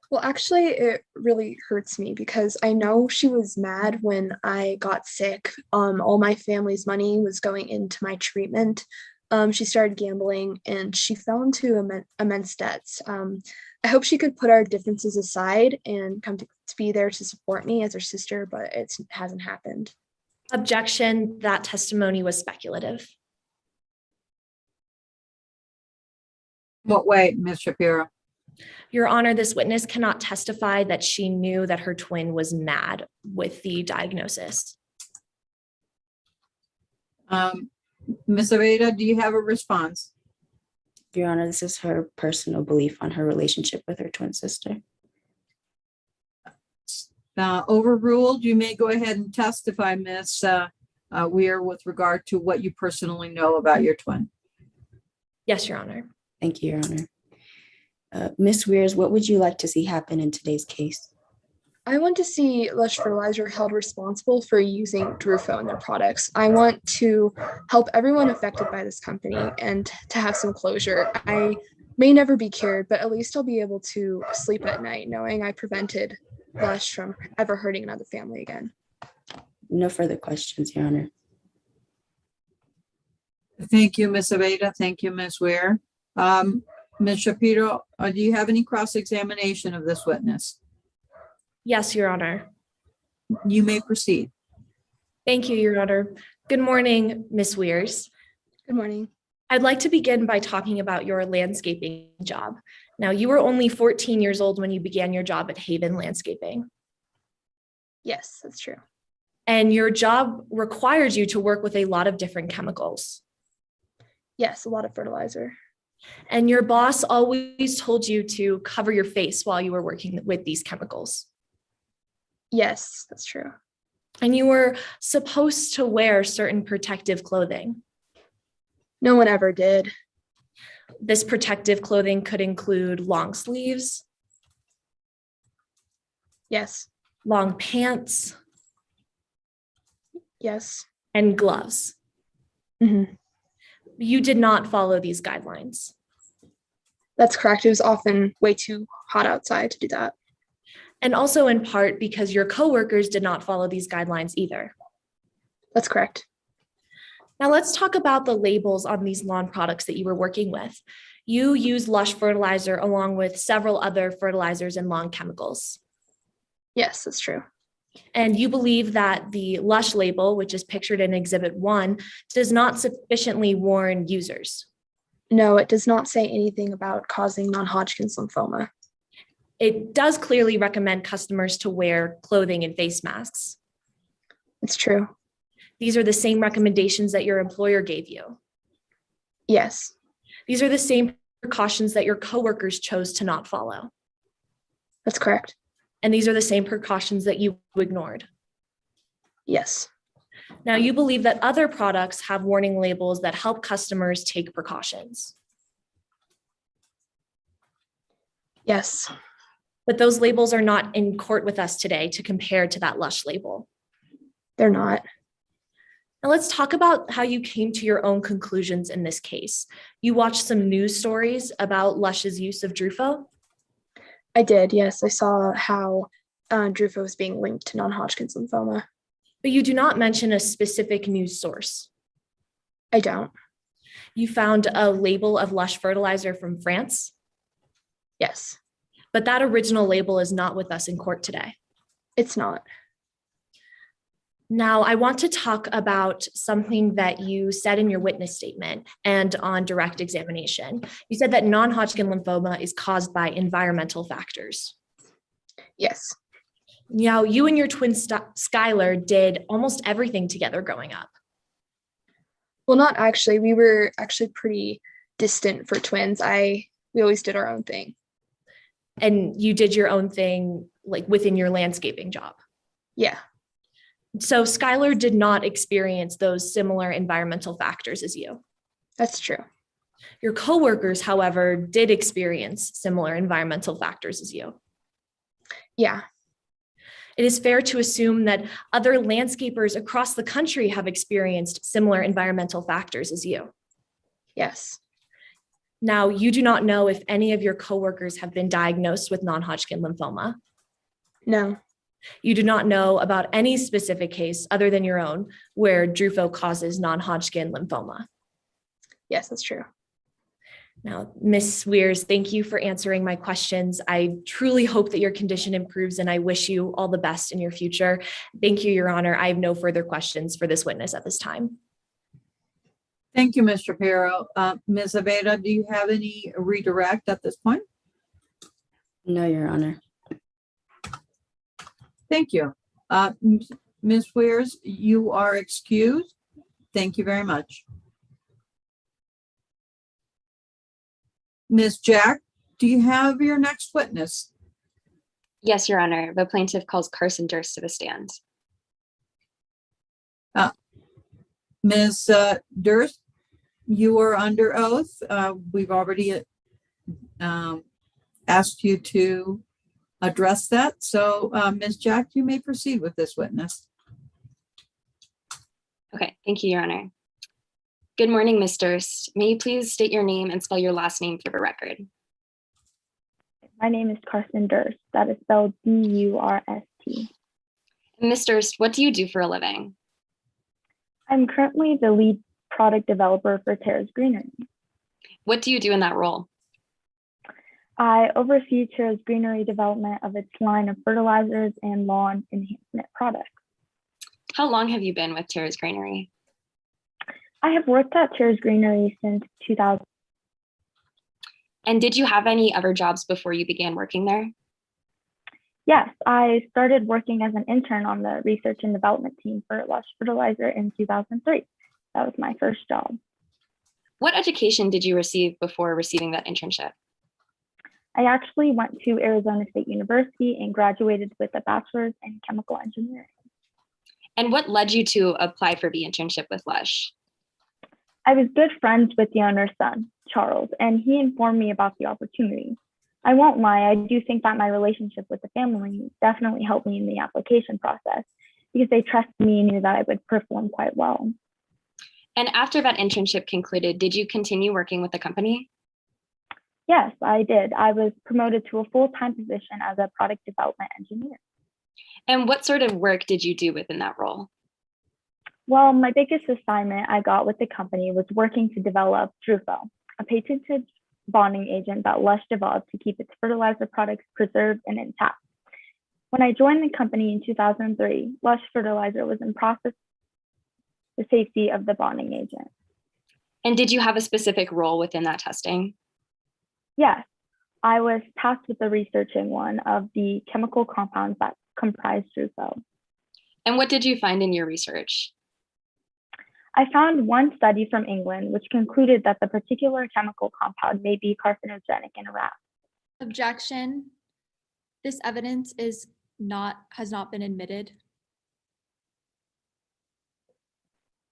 Well, actually, it really hurts me because I know she was mad when I got sick. All my family's money was going into my treatment. She started gambling and she fell into immense debts. I hope she could put our differences aside and come to be there to support me as her sister, but it hasn't happened. Objection, that testimony was speculative. What way, Ms. Shapiro? Your Honor, this witness cannot testify that she knew that her twin was mad with the diagnosis. Ms. Aveda, do you have a response? Your Honor, this is her personal belief on her relationship with her twin sister. Overruled. You may go ahead and testify, Ms. Weir, with regard to what you personally know about your twin. Yes, Your Honor. Thank you, Your Honor. Ms. Weirs, what would you like to see happen in today's case? I want to see Lush Fertilizer held responsible for using Drufo in their products. I want to help everyone affected by this company and to have some closure. I may never be cured, but at least I'll be able to sleep at night knowing I prevented Lush from ever hurting another family again. No further questions, Your Honor. Thank you, Ms. Aveda. Thank you, Ms. Weir. Ms. Shapiro, do you have any cross-examination of this witness? Yes, Your Honor. You may proceed. Thank you, Your Honor. Good morning, Ms. Weirs. Good morning. I'd like to begin by talking about your landscaping job. Now, you were only 14 years old when you began your job at Haven Landscaping. Yes, that's true. And your job requires you to work with a lot of different chemicals. Yes, a lot of fertilizer. And your boss always told you to cover your face while you were working with these chemicals. Yes, that's true. And you were supposed to wear certain protective clothing. No one ever did. This protective clothing could include long sleeves, Yes, long pants, yes. and gloves. Mhm. You did not follow these guidelines. That's correct. It was often way too hot outside to do that. And also in part because your coworkers did not follow these guidelines either. That's correct. Now let's talk about the labels on these lawn products that you were working with. You use Lush fertilizer along with several other fertilizers and lawn chemicals. Yes, that's true. And you believe that the Lush label, which is pictured in Exhibit 1, does not sufficiently warn users. No, it does not say anything about causing non-Hodgkin's lymphoma. It does clearly recommend customers to wear clothing and face masks. It's true. These are the same recommendations that your employer gave you. Yes, These are the same precautions that your coworkers chose to not follow. that's correct. And these are the same precautions that you ignored. Yes, Now, you believe that other products have warning labels that help customers take precautions. yes. But those labels are not in court with us today to compare to that Lush label. They're not. Now let's talk about how you came to your own conclusions in this case. You watched some news stories about Lush's use of Drufo. I did, yes. I saw how Drufo was being linked to non-Hodgkin's lymphoma. But you do not mention a specific news source. I don't. You found a label of Lush fertilizer from France, Yes, but that original label is not with us in court today. it's not. Now, I want to talk about something that you said in your witness statement and on direct examination. You said that non-Hodgkin lymphoma is caused by environmental factors. Yes, Now, you and your twin Skylar did almost everything together growing up. well, not actually. We were actually pretty distant for twins. We always did our own thing. And you did your own thing like within your landscaping job. Yeah, So Skylar did not experience those similar environmental factors as you. that's true. Your coworkers, however, did experience similar environmental factors as you. Yeah, It is fair to assume that other landscapers across the country have experienced similar environmental factors as you. yes. Now, you do not know if any of your coworkers have been diagnosed with non-Hodgkin lymphoma. No, You do not know about any specific case other than your own where Drufo causes non-Hodgkin lymphoma. yes, that's true. Now, Ms. Weirs, thank you for answering my questions. I truly hope that your condition improves and I wish you all the best in your future. Thank you, Your Honor. I have no further questions for this witness at this time. Thank you, Mr. Pero. Ms. Aveda, do you have any redirect at this point? No, Your Honor. Thank you. Ms. Weirs, you are excused. Thank you very much. Ms. Jack, do you have your next witness? Yes, Your Honor. The plaintiff calls Carson Durst to the stand. Ms. Durst, you are under oath. We've already asked you to address that. So, Ms. Jack, you may proceed with this witness. Okay, thank you, Your Honor. Good morning, Ms. Durst. May you please state your name and spell your last name for the record? My name is Carson Durst. That is spelled D-U-R-S-T. Ms. Durst, what do you do for a living? I'm currently the lead product developer for Terra's Greenery. What do you do in that role? I oversee Terra's Greenery development of its line of fertilizers and lawn enhancement products. How long have you been with Terra's Greenery? I have worked at Terra's Greenery since 2000. And did you have any other jobs before you began working there? Yes, I started working as an intern on the research and development team for Lush Fertilizer in 2003. That was my first job. What education did you receive before receiving that internship? I actually went to Arizona State University and graduated with a bachelor's in chemical engineering. And what led you to apply for the internship with Lush? I was good friends with the owner's son, Charles, and he informed me about the opportunity. I won't lie, I do think that my relationship with the family definitely helped me in the application process because they trusted me and knew that I would perform quite well. And after that internship concluded, did you continue working with the company? Yes, I did. I was promoted to a full-time position as a product development engineer. And what sort of work did you do within that role? Well, my biggest assignment I got with the company was working to develop Drufo, a patented bonding agent that Lush developed to keep its fertilizer products preserved and intact. When I joined the company in 2003, Lush Fertilizer was in process the safety of the bonding agent. And did you have a specific role within that testing? Yes, I was tasked with the researching one of the chemical compounds that comprise Drufo. And what did you find in your research? I found one study from England which concluded that the particular chemical compound may be carcinogenic in rats. Objection. This evidence has not been admitted.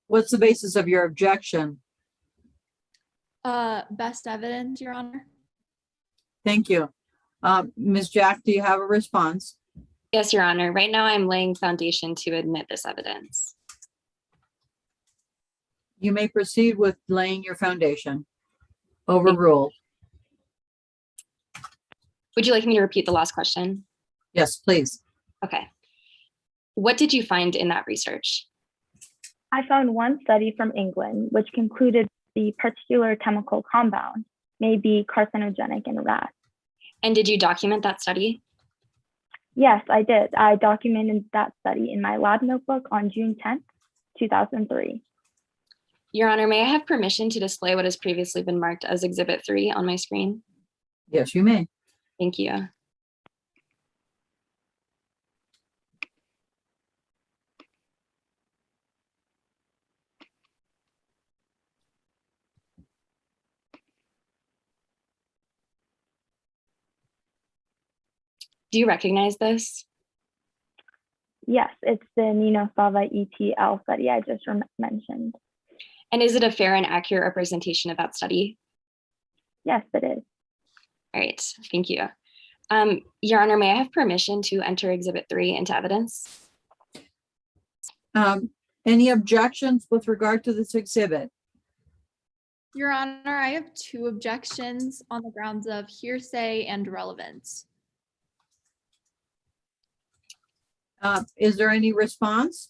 What's the basis of your objection? Best evidence, Your Honor. Thank you. Ms. Jack, do you have a response? Yes, Your Honor. Right now I'm laying foundation to admit this evidence. You may proceed with laying your foundation. Overruled. Would you like me to repeat the last question? Yes, please. Okay. What did you find in that research? I found one study from England which concluded the particular chemical compound may be carcinogenic in rats. And did you document that study? Yes, I did. I documented that study in my lab notebook on June 10th, 2003. Your Honor, may I have permission to display what has previously been marked as Exhibit 3 on my screen? Yes, you may. Thank you. Do you recognize this? Yes, it's the Ninosava ETL study I just mentioned. And is it a fair and accurate representation of that study? Yes, it is. All right, thank you. Your Honor, may I have permission to enter Exhibit 3 into evidence? Any objections with regard to this exhibit? Your Honor, I have two objections on the grounds of hearsay and relevance. Is there any response?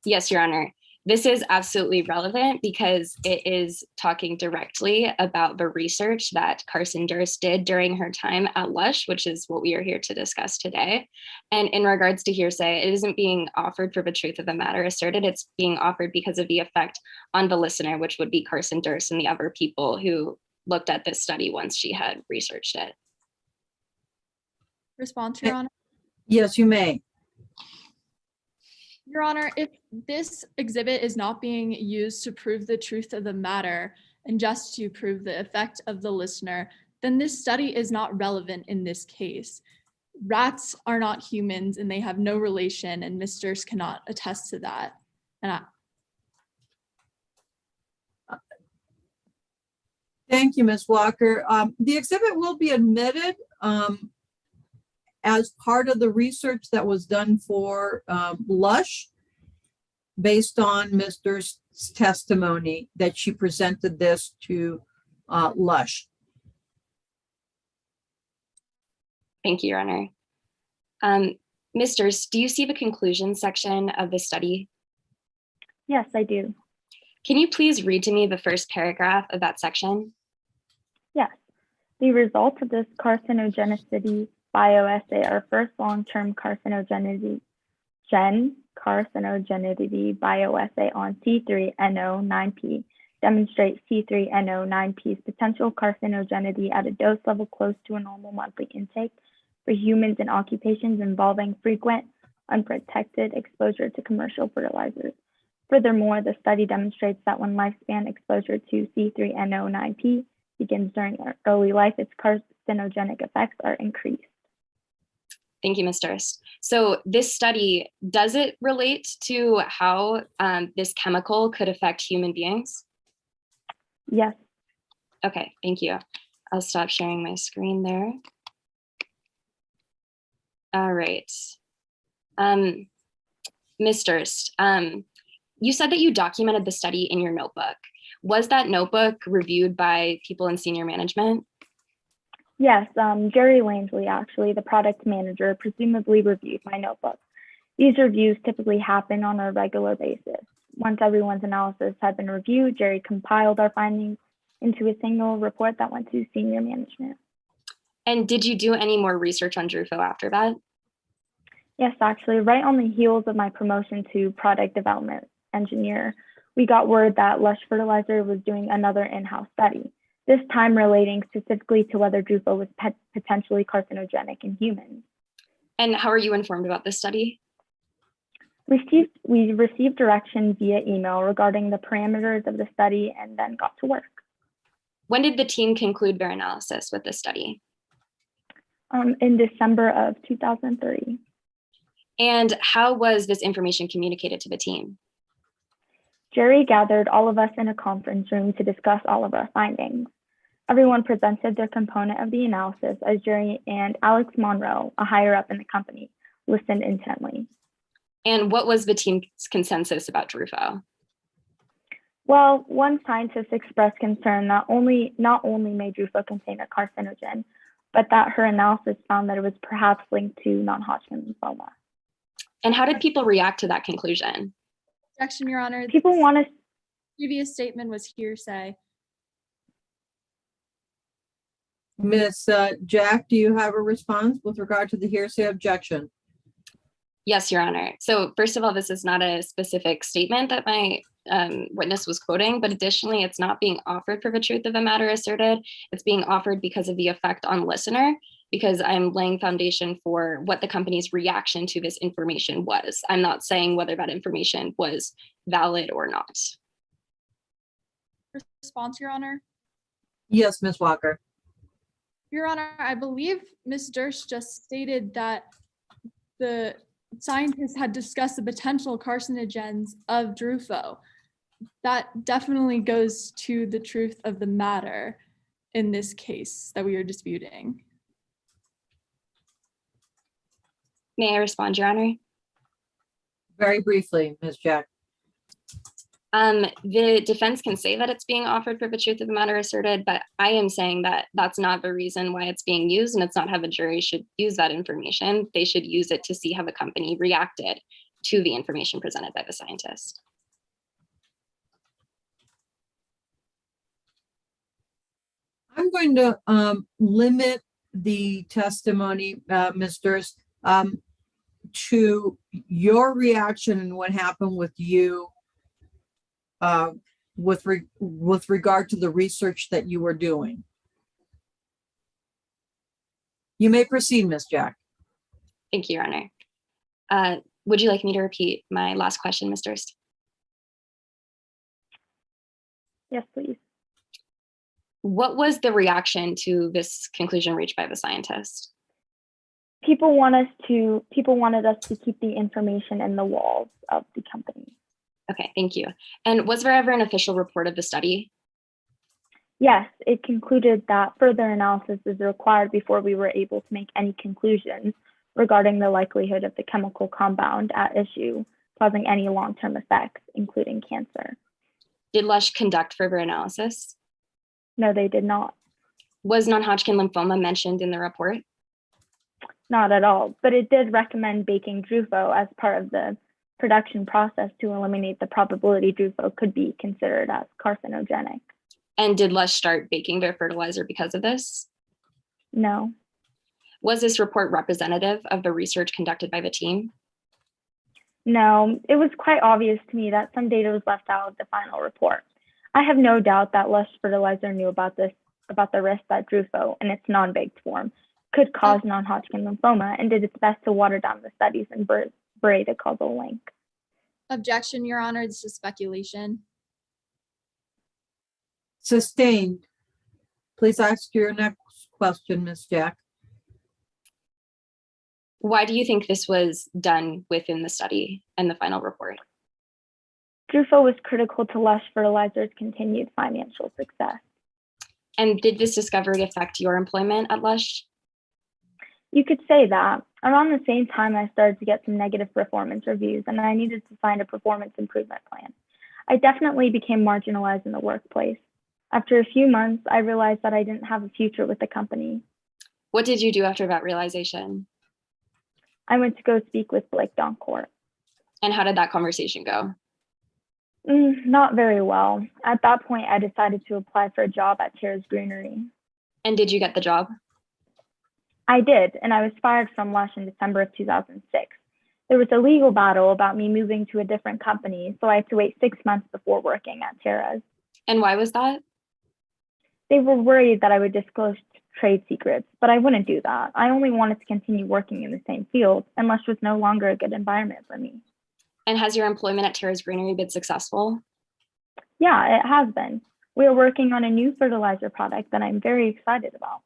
Yes, Your Honor. This is absolutely relevant because it is talking directly about the research that Carson Durst did during her time at Lush, which is what we are here to discuss today. And in regards to hearsay, it isn't being offered for the truth of the matter asserted. It's being offered because of the effect on the listener, which would be Carson Durst and the other people who looked at this study once she had researched it. Response, Your Honor? Yes, you may. Your Honor, if this exhibit is not being used to prove the truth of the matter and just to prove the effect of the listener, then this study is not relevant in this case. Rats are not humans and they have no relation, and Ms. Durst cannot attest to that. Thank you, Ms. Walker. The exhibit will be admitted as part of the research that was done for Lush, based on Ms. Durst's testimony that she presented this to Lush. Thank you, Your Honor. Ms. Durst, do you see the conclusion section of the study? Yes, I do. Can you please read to me the first paragraph of that section? Yes. The results of this carcinogenicity bioassay are first long-term carcinogenicity bioassay on C3NO9P demonstrate C3NO9P's potential carcinogenity at a dose level close to a normal monthly intake for humans in occupations involving frequent, unprotected exposure to commercial fertilizers. Furthermore, the study demonstrates that when lifespan exposure to C3NO9P begins during early life, its carcinogenic effects are increased. Thank you, Ms. Durst. So this study, does it relate to how this chemical could affect human beings? Yes. Okay, thank you. I'll stop sharing my screen there. All right. Ms. Durst, you said that you documented the study in your notebook. Was that notebook reviewed by people in senior management? Yes, Jerry Langley, actually, the product manager, presumably reviewed my notebook. These reviews typically happen on a regular basis. Once everyone's analysis had been reviewed, Jerry compiled our findings into a single report that went to senior management. And did you do any more research on Drufo after that? Yes, actually, right on the heels of my promotion to product development engineer, we got word that Lush Fertilizer was doing another in-house study, this time relating specifically to whether Drufo was potentially carcinogenic in humans. And how are you informed about this study? We received direction via email regarding the parameters of the study and then got to work. When did the team conclude their analysis with this study? In December of 2003. And how was this information communicated to the team? Jerry gathered all of us in a conference room to discuss all of our findings. Everyone presented their component of the analysis as Jerry and Alex Monroe, a higher up in the company, listened intently. And what was the team's consensus about Drufo? Well, one scientist expressed concern that not only may Drufo contain a carcinogen, but that her analysis found that it was perhaps linked to non-Hodgkin lymphoma. And how did people react to that conclusion? Objection, Your Honor. People want to. Previous statement was hearsay. Ms. Jack, do you have a response with regard to the hearsay objection? Yes, Your Honor. So first of all, this is not a specific statement that my witness was quoting, but additionally, it's not being offered for the truth of the matter asserted. It's being offered because of the effect on listener, because I'm laying foundation for what the company's reaction to this information was. I'm not saying whether that information was valid or not. Response, Your Honor. Yes, Ms. Walker. Your Honor, I believe Ms. Durst just stated that the scientists had discussed the potential carcinogens of Drufo. That definitely goes to the truth of the matter in this case that we are disputing. May I respond, Your Honor? Very briefly, Ms. Jack. The defense can say that it's being offered for the truth of the matter asserted, but I am saying that that's not the reason why it's being used, and it's not how the jury should use that information. They should use it to see how the company reacted to the information presented by the scientist. I'm going to limit the testimony, Ms. Durst, to your reaction and what happened with you with regard to the research that you were doing. You may proceed, Ms. Jack. Thank you, Your Honor. Would you like me to repeat my last question, Ms. Durst? Yes, please. What was the reaction to this conclusion reached by the scientist? People wanted us to keep the information in the walls of the company. Okay, thank you. And was there ever an official report of the study? Yes, it concluded that further analysis is required before we were able to make any conclusions regarding the likelihood of the chemical compound at issue causing any long-term effects, including cancer. Did Lush conduct further analysis? No, they did not. Was non-Hodgkin lymphoma mentioned in the report? Not at all, but it did recommend baking Drufo as part of the production process to eliminate the probability Drufo could be considered as carcinogenic. And did Lush start baking their fertilizer because of this? No. Was this report representative of the research conducted by the team? No, it was quite obvious to me that some data was left out of the final report. I have no doubt that Lush Fertilizer knew about the risk that Drufo in its non-baked form could cause non-Hodgkin lymphoma and did its best to water down the studies and bury the causal link. Objection, Your Honor. This is speculation. Sustained. Please ask your next question, Ms. Jack. Why do you think this was done within the study and the final report? Drufo was critical to Lush Fertilizer's continued financial success. And did this discovery affect your employment at Lush? You could say that. Around the same time, I started to get some negative performance reviews, and I needed to find a performance improvement plan. I definitely became marginalized in the workplace. After a few months, I realized that I didn't have a future with the company. What did you do after that realization? I went to go speak with Blake Doncourt. And how did that conversation go? Not very well. At that point, I decided to apply for a job at Tara's Greenery. And did you get the job? I did, and I was fired from Lush in December of 2006. There was a legal battle about me moving to a different company, so I had to wait 6 months before working at Tara's. And why was that? They were worried that I would disclose trade secrets, but I wouldn't do that. I only wanted to continue working in the same field, and Lush was no longer a good environment for me. And has your employment at Tara's Greenery been successful? Yeah, it has been. We are working on a new fertilizer product that I'm very excited about.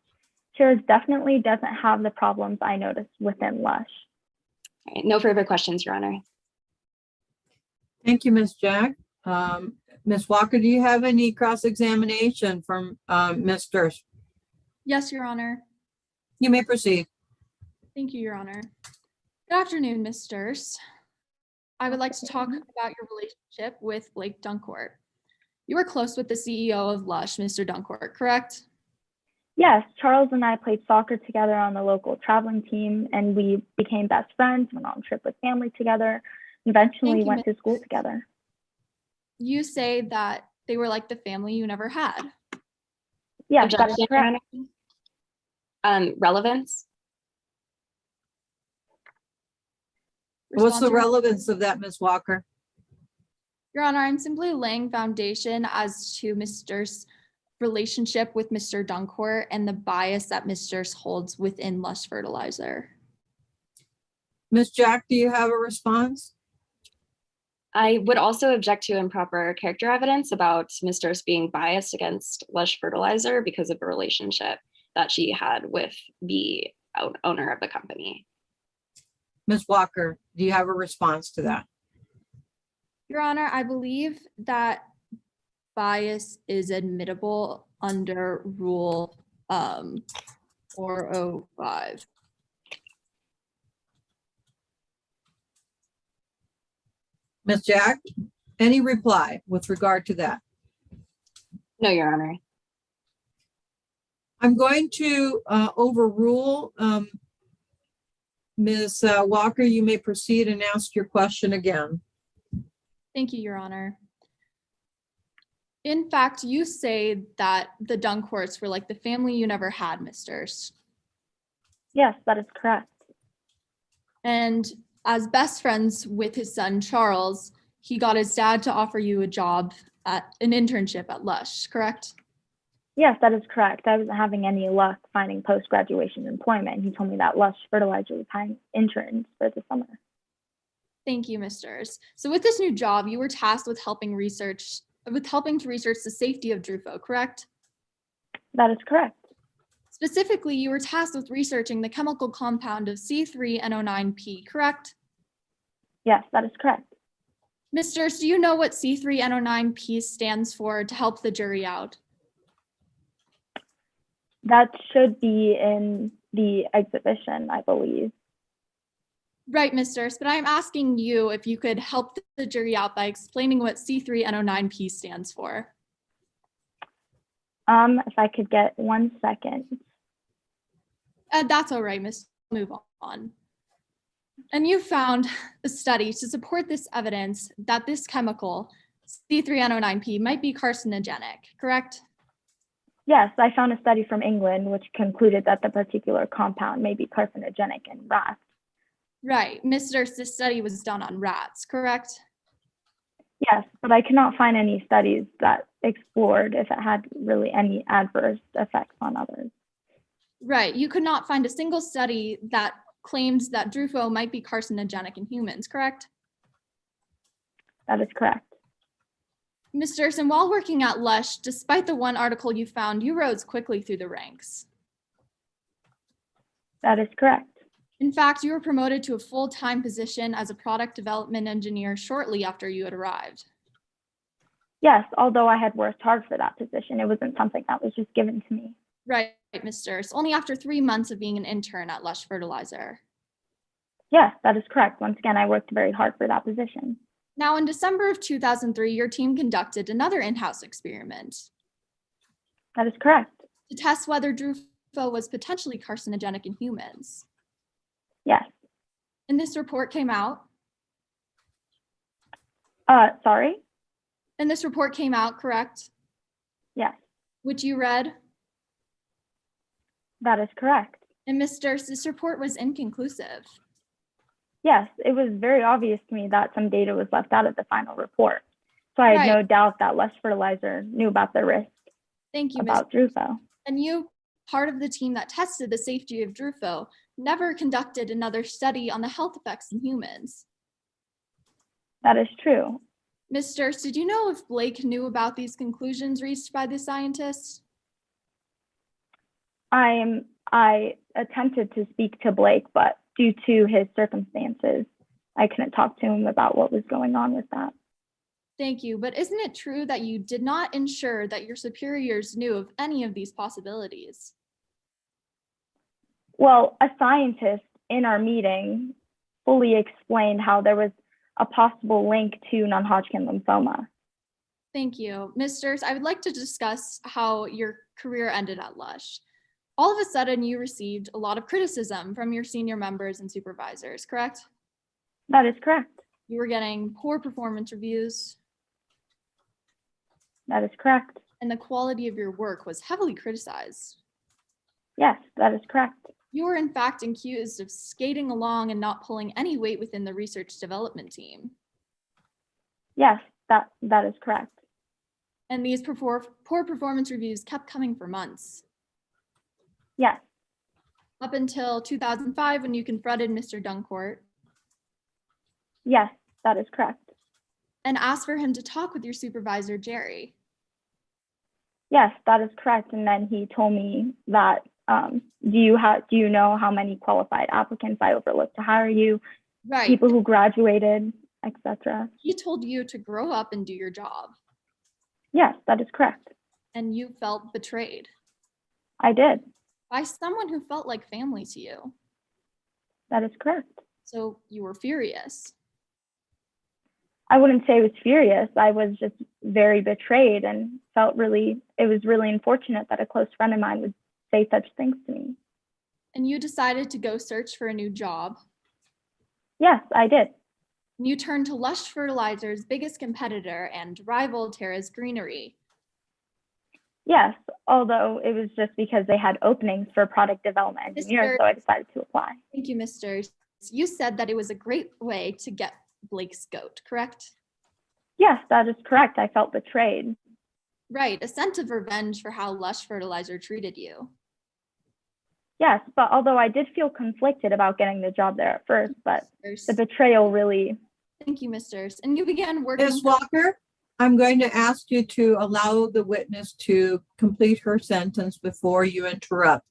Tara's definitely doesn't have the problems I noticed within Lush. All right, no further questions, Your Honor. Thank you, Ms. Jack. Ms. Walker, do you have any cross-examination from Ms. Durst? Yes, Your Honor. You may proceed. Thank you, Your Honor. Good afternoon, Ms. Durst. I would like to talk about your relationship with Blake Doncourt. You were close with the CEO of Lush, Mr. Doncourt, correct? Yes, Charles and I played soccer together on the local traveling team, and we became best friends, went on a trip with family together, eventually went to school together. You say that they were like the family you never had. Yes, that is correct. Relevance? What's the relevance of that, Ms. Walker? Your Honor, I'm simply laying foundation as to Ms. Durst's relationship with Mr. Doncourt and the bias that Ms. Durst holds within Lush Fertilizer. Ms. Jack, do you have a response? I would also object to improper character evidence about Ms. Durst being biased against Lush Fertilizer because of a relationship that she had with the owner of the company. Ms. Walker, do you have a response to that? Your Honor, I believe that bias is admissible under Rule 405. Ms. Jack, any reply with regard to that? No, Your Honor. I'm going to overrule Ms. Walker. You may proceed and ask your question again. Thank you, Your Honor. In fact, you say that the Doncourts were like the family you never had, Ms. Durst. Yes, that is correct. And as best friends with his son, Charles, he got his dad to offer you a job at an internship at Lush, correct? Yes, that is correct. I wasn't having any luck finding post-graduation employment. He told me that Lush Fertilizer was hiring interns for the summer. Thank you, Ms. Durst. So with this new job, you were tasked with helping to research the safety of Drufo, correct? That is correct. Specifically, you were tasked with researching the chemical compound of C3NO9P, correct? Yes, that is correct. Ms. Durst, do you know what C3NO9P stands for to help the jury out? That should be in the exhibition, I believe. Right, Ms. Durst, but I'm asking you if you could help the jury out by explaining what C3NO9P stands for. If I could get 1 second. That's all right, Ms. Move on. And you found a study to support this evidence that this chemical, C3NO9P, might be carcinogenic, correct? Yes, I found a study from England which concluded that the particular compound may be carcinogenic in rats. Right, Ms. Durst, this study was done on rats, correct? Yes, but I cannot find any studies that explored if it had really any adverse effects on others. Right. You could not find a single study that claims that Drufo might be carcinogenic in humans, correct? That is correct. Ms. Durson, while working at Lush, despite the one article you found, you rose quickly through the ranks. That is correct. In fact, you were promoted to a full-time position as a product development engineer shortly after you had arrived. Yes, although I had worked hard for that position, it wasn't something that was just given to me. Right, Ms. Durst, only after 3 months of being an intern at Lush Fertilizer. Yes, that is correct. Once again, I worked very hard for that position. Now, in December of 2003, your team conducted another in-house experiment That is correct. to test whether Drufo was potentially carcinogenic in humans. Yes. And this report came out. Sorry? And this report came out, correct? Yes, Which you read. that is correct. And Ms. Durst, this report was inconclusive. Yes, it was very obvious to me that some data was left out of the final report. So I had no doubt that Lush Fertilizer knew about the risk Thank you, Ms. about Drufo. And you, part of the team that tested the safety of Drufo, never conducted another study on the health effects in humans. That is true. Ms. Durst, did you know if Blake knew about these conclusions reached by the scientists? I attempted to speak to Blake, but due to his circumstances, I couldn't talk to him about what was going on with that. Thank you, but isn't it true that you did not ensure that your superiors knew of any of these possibilities? Well, a scientist in our meeting fully explained how there was a possible link to non-Hodgkin lymphoma. Thank you. Ms. Durst, I would like to discuss how your career ended at Lush. All of a sudden, you received a lot of criticism from your senior members and supervisors, correct? That is correct. You were getting poor performance reviews. That is correct. And the quality of your work was heavily criticized. Yes, that is correct. You were in fact accused of skating along and not pulling any weight within the research development team. Yes, that is correct. And these poor performance reviews kept coming for months. Yes, Up until 2005 when you confronted Mr. Duncourt yes, that is correct. and asked for him to talk with your supervisor, Jerry. Yes, that is correct. And then he told me that, do you know how many qualified applicants I overlooked to hire you? Right. People who graduated, etc. He told you to grow up and do your job, Yes, that is correct. and you felt betrayed I did. by someone who felt like family to you. That is correct. So you were furious. I wouldn't say I was furious. I was just very betrayed and it was really unfortunate that a close friend of mine would say such things to me. And you decided to go search for a new job. Yes, I did. You turned to Lush Fertilizer's biggest competitor and rival, Terra's Greenery. Yes, although it was just because they had openings for product development engineers, so I decided to apply. Thank you, Mr. You said that it was a great way to get Blake's goat, correct? Yes, that is correct. I felt betrayed. Right, a sense of revenge for how Lush Fertilizer treated you. Yes, but although I did feel conflicted about getting the job there at first, but the betrayal really. Thank you, Mr. And you began working. Ms. Walker, I'm going to ask you to allow the witness to complete her sentence before you interrupt.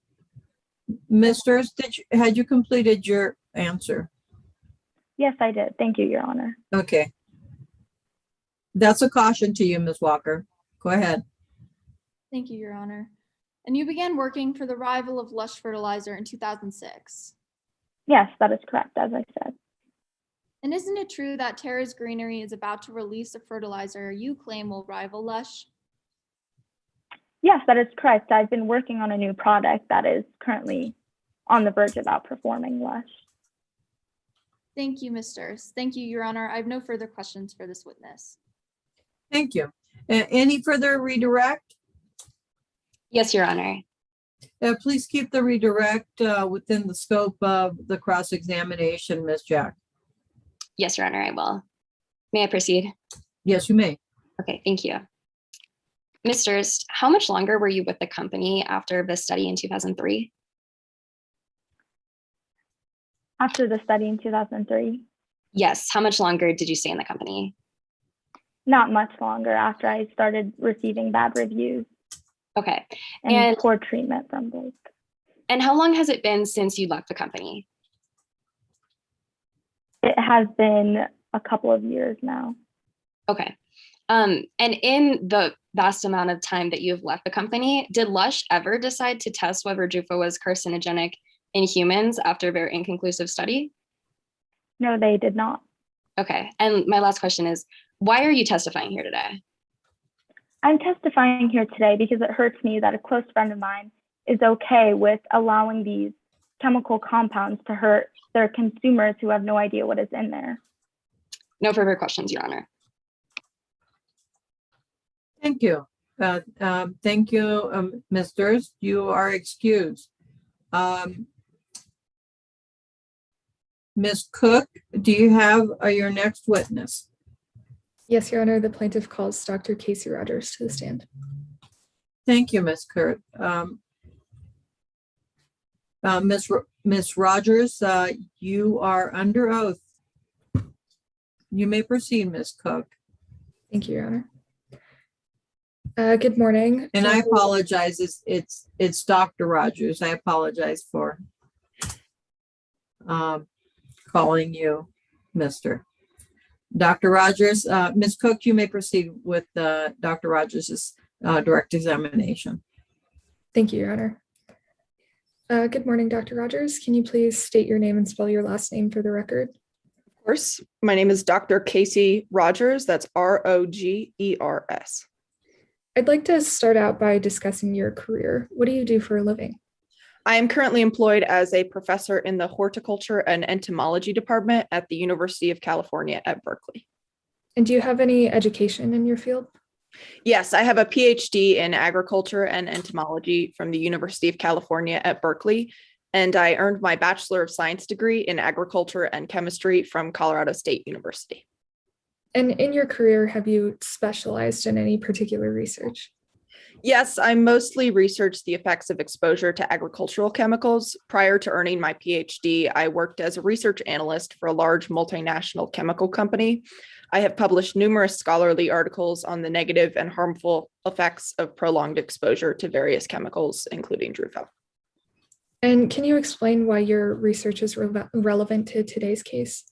Mr. Had you completed your answer? Yes, I did. Thank you, Your Honor. Okay. That's a caution to you, Ms. Walker. Go ahead. Thank you, Your Honor. And you began working for the rival of Lush Fertilizer in 2006. Yes, that is correct, as I said. And isn't it true that Terra's Greenery is about to release a fertilizer you claim will rival Lush? Yes, that is correct. I've been working on a new product that is currently on the verge of outperforming Lush. Thank you, Mr. Thank you, Your Honor. I have no further questions for this witness. Thank you. Any further redirect? Yes, Your Honor. Please keep the redirect within the scope of the cross-examination, Ms. Jack. Yes, Your Honor, I will. May I proceed? Yes, you may. Okay, thank you. Ms. Durst, how much longer were you with the company after the study in 2003? After the study in 2003. Yes. How much longer did you stay in the company? Not much longer after I started receiving bad reviews Okay. and poor treatment from Blake. And how long has it been since you left the company? It has been a couple of years now. Okay. And in the vast amount of time that you've left the company, did Lush ever decide to test whether Drufa was carcinogenic in humans after their inconclusive study? No, they did not. Okay. And my last question is, why are you testifying here today? I'm testifying here today because it hurts me that a close friend of mine is okay with allowing these chemical compounds to hurt their consumers who have no idea what is in there. No further questions, Your Honor. Thank you. Thank you, Ms. Durst. You are excused. Ms. Cook, do you have your next witness? Yes, Your Honor, the plaintiff calls Dr. Casey Rogers to the stand. Thank you, Ms. Cook. Ms. Rogers, you are under oath. You may proceed, Ms. Cook. Thank you, Your Honor. Good morning. And I apologize, it's Dr. Rogers. I apologize for calling you Mr. Dr. Rogers. Ms. Cook, you may proceed with Dr. Rogers' direct examination. Thank you, Your Honor. Good morning, Dr. Rogers. Can you please state your name and spell your last name for the record? Of course. My name is Dr. Casey Rogers. That's Rogers. I'd like to start out by discussing your career. What do you do for a living? I am currently employed as a professor in the horticulture and entomology department at the University of California at Berkeley. And do you have any education in your field? Yes, I have a PhD in agriculture and entomology from the University of California at Berkeley, and I earned my Bachelor of Science degree in agriculture and chemistry from Colorado State University. And in your career, have you specialized in any particular research? Yes, I mostly researched the effects of exposure to agricultural chemicals. Prior to earning my PhD, I worked as a research analyst for a large multinational chemical company. I have published numerous scholarly articles on the negative and harmful effects of prolonged exposure to various chemicals, including Drufa. And can you explain why your research is relevant to today's case?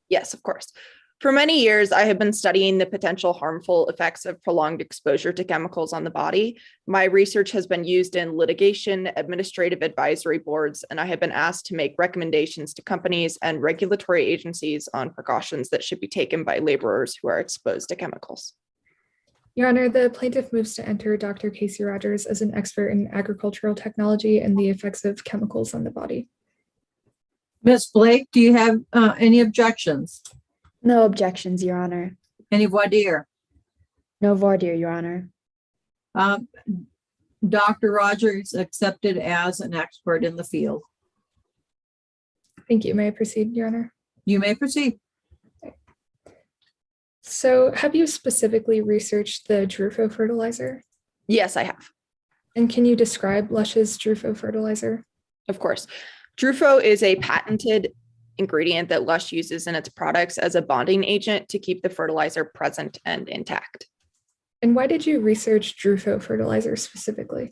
Yes, of course. For many years, I have been studying the potential harmful effects of prolonged exposure to chemicals on the body. My research has been used in litigation, administrative advisory boards, and I have been asked to make recommendations to companies and regulatory agencies on precautions that should be taken by laborers who are exposed to chemicals. Your Honor, the plaintiff moves to enter Dr. Casey Rogers as an expert in agricultural technology and the effects of chemicals on the body. Ms. Blake, do you have any objections? No objections, Your Honor. Any voir dire? No voir dire, Your Honor. Dr. Rogers accepted as an expert in the field. Thank you. May I proceed, Your Honor? You may proceed. So have you specifically researched the Drufa fertilizer? Yes, I have. And can you describe Lush's Drufa fertilizer? Of course. Drufo is a patented ingredient that Lush uses in its products as a bonding agent to keep the fertilizer present and intact. And why did you research Drufo fertilizer specifically?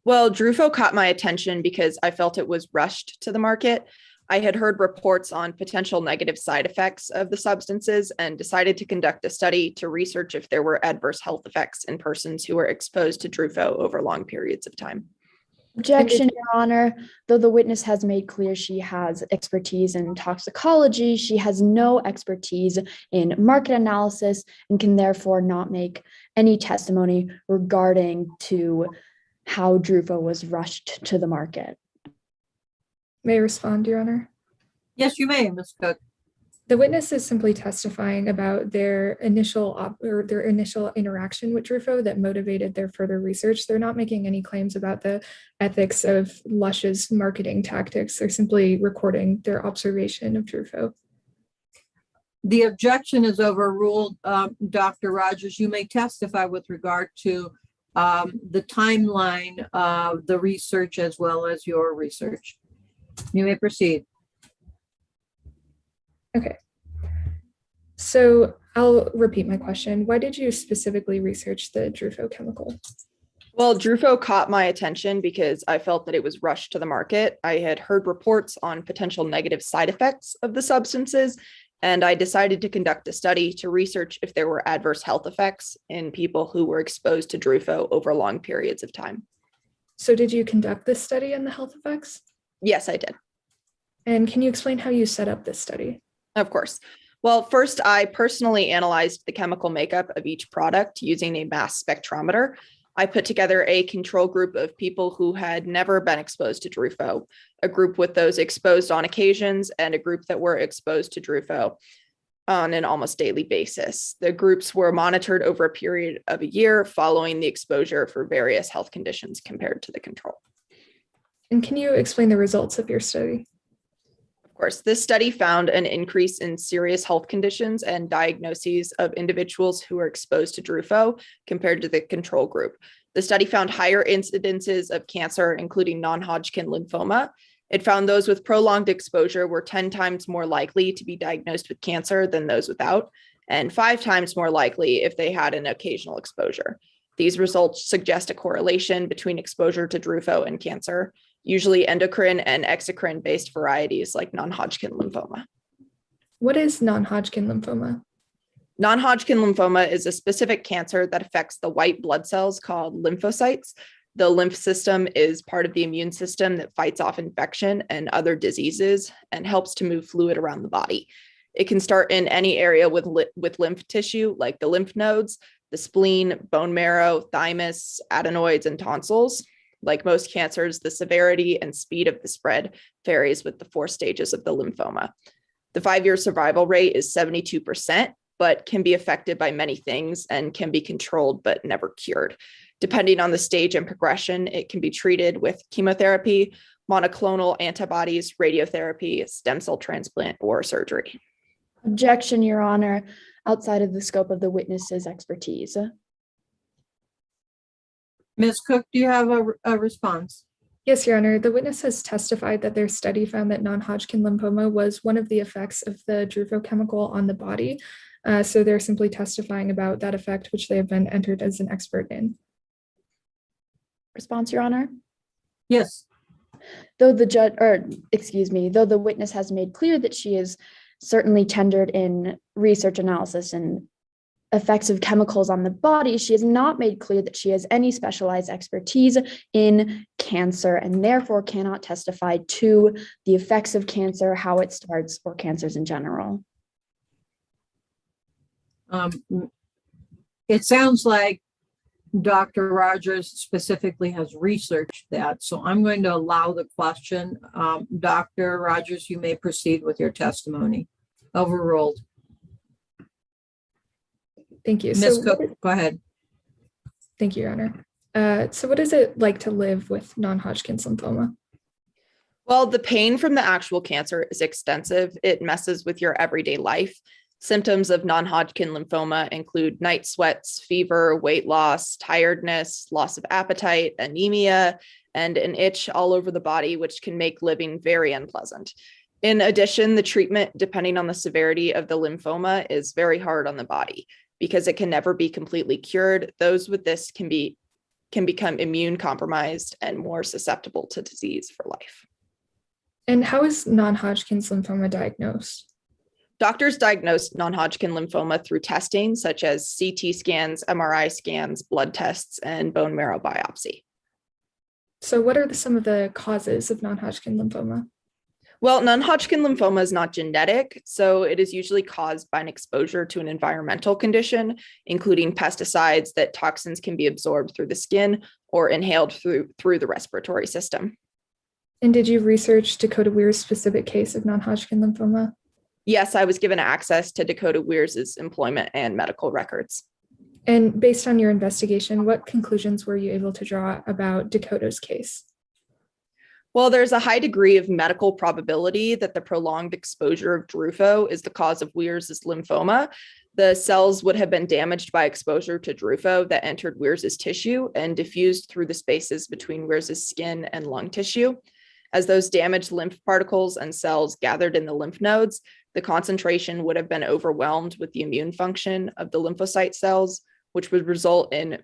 Well, Drufo caught my attention because I felt it was rushed to the market. I had heard reports on potential negative side effects of the substances and decided to conduct a study to research if there were adverse health effects in persons who were exposed to Drufo over long periods of time. Objection, Your Honor. Though the witness has made clear she has expertise in toxicology, she has no expertise in market analysis and can therefore not make any testimony regarding to how Drufo was rushed to the market. May I respond, Your Honor? Yes, you may, Ms. Cook. The witness is simply testifying about their initial interaction with Drufo that motivated their further research. They're not making any claims about the ethics of Lush's marketing tactics. They're simply recording their observation of Drufo. The objection is overruled. Dr. Rogers, you may testify with regard to the timeline of the research as well as your research. You may proceed. Okay. So I'll repeat my question. Why did you specifically research the Drufo chemical? Well, Drufo caught my attention because I felt that it was rushed to the market. I had heard reports on potential negative side effects of the substances, and I decided to conduct a study to research if there were adverse health effects in people who were exposed to Drufo over long periods of time. So did you conduct this study on the health effects? Yes, I did. And can you explain how you set up this study? Of course. Well, first, I personally analyzed the chemical makeup of each product using a mass spectrometer. I put together a control group of people who had never been exposed to Drufo, a group with those exposed on occasions, and a group that were exposed to Drufo on an almost daily basis. The groups were monitored over a period of a year following the exposure for various health conditions compared to the control. And can you explain the results of your study? Of course, this study found an increase in serious health conditions and diagnoses of individuals who were exposed to Drufo compared to the control group. The study found higher incidences of cancer, including non-Hodgkin lymphoma. It found those with prolonged exposure were 10 times more likely to be diagnosed with cancer than those without, and 5 times more likely if they had an occasional exposure. These results suggest a correlation between exposure to Drufo and cancer, usually endocrine and exocrine-based varieties like non-Hodgkin lymphoma. What is non-Hodgkin lymphoma? Non-Hodgkin lymphoma is a specific cancer that affects the white blood cells called lymphocytes. The lymph system is part of the immune system that fights off infection and other diseases and helps to move fluid around the body. It can start in any area with lymph tissue, like the lymph nodes, the spleen, bone marrow, thymus, adenoids, and tonsils. Like most cancers, the severity and speed of the spread varies with the 4 stages of the lymphoma. The 5-year survival rate is 72%, but can be affected by many things and can be controlled but never cured. Depending on the stage and progression, it can be treated with chemotherapy, monoclonal antibodies, radiotherapy, stem cell transplant, or surgery. Objection, Your Honor, outside of the scope of the witness's expertise. Ms. Cook, do you have a response? Yes, Your Honor. The witness has testified that their study found that non-Hodgkin lymphoma was one of the effects of the Drufo chemical on the body. So they're simply testifying about that effect, which they have been entered as an expert in. Response, Your Honor? Yes. Though the witness has made clear that she is certainly tendered in research analysis and effects of chemicals on the body, she has not made clear that she has any specialized expertise in cancer and therefore cannot testify to the effects of cancer, how it starts, or cancers in general. It sounds like Dr. Rogers specifically has researched that. So I'm going to allow the question. Dr. Rogers, you may proceed with your testimony. Overruled. Thank you. Ms. Cook, go ahead. Thank you, Your Honor. So what is it like to live with non-Hodgkin's lymphoma? Well, the pain from the actual cancer is extensive. It messes with your everyday life. Symptoms of non-Hodgkin lymphoma include night sweats, fever, weight loss, tiredness, loss of appetite, anemia, and an itch all over the body, which can make living very unpleasant. In addition, the treatment, depending on the severity of the lymphoma, is very hard on the body because it can never be completely cured. Those with this can become immune compromised and more susceptible to disease for life. And how is non-Hodgkin's lymphoma diagnosed? Doctors diagnose non-Hodgkin lymphoma through testing such as CT scans, MRI scans, blood tests, and bone marrow biopsy. So what are some of the causes of non-Hodgkin lymphoma? Well, non-Hodgkin lymphoma is not genetic, so it is usually caused by an exposure to an environmental condition, including pesticides that toxins can be absorbed through the skin or inhaled through the respiratory system. And did you research Dakota Weir's specific case of non-Hodgkin lymphoma? Yes, I was given access to Dakota Weir's employment and medical records. And based on your investigation, what conclusions were you able to draw about Dakota's case? Well, there's a high degree of medical probability that the prolonged exposure of Drufo is the cause of Weir's lymphoma. The cells would have been damaged by exposure to Drufo that entered Weir's tissue and diffused through the spaces between Weir's skin and lung tissue. As those damaged lymph particles and cells gathered in the lymph nodes, the concentration would have been overwhelmed with the immune function of the lymphocyte cells, which would result in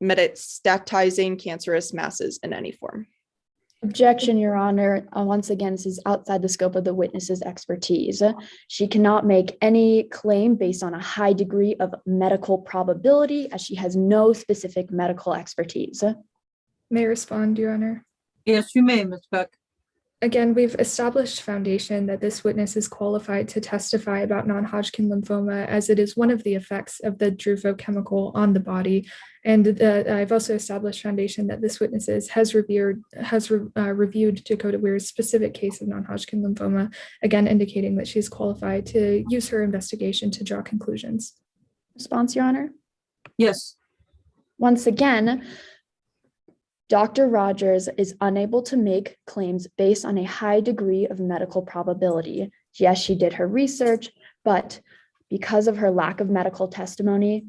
metastatizing cancerous masses in any form. Objection, Your Honor. Once again, this is outside the scope of the witness's expertise. She cannot make any claim based on a high degree of medical probability, as she has no specific medical expertise. May I respond, Your Honor? Yes, you may, Ms. Cook. Again, we've established foundation that this witness is qualified to testify about non-Hodgkin lymphoma, as it is one of the effects of the Drufo chemical on the body. And I've also established foundation that this witness has reviewed Dakota Weir's specific case of non-Hodgkin lymphoma, again indicating that she's qualified to use her investigation to draw conclusions. Response, Your Honor? Yes. Once again, Dr. Rogers is unable to make claims based on a high degree of medical probability. Yes, she did her research, but because of her lack of medical testimony,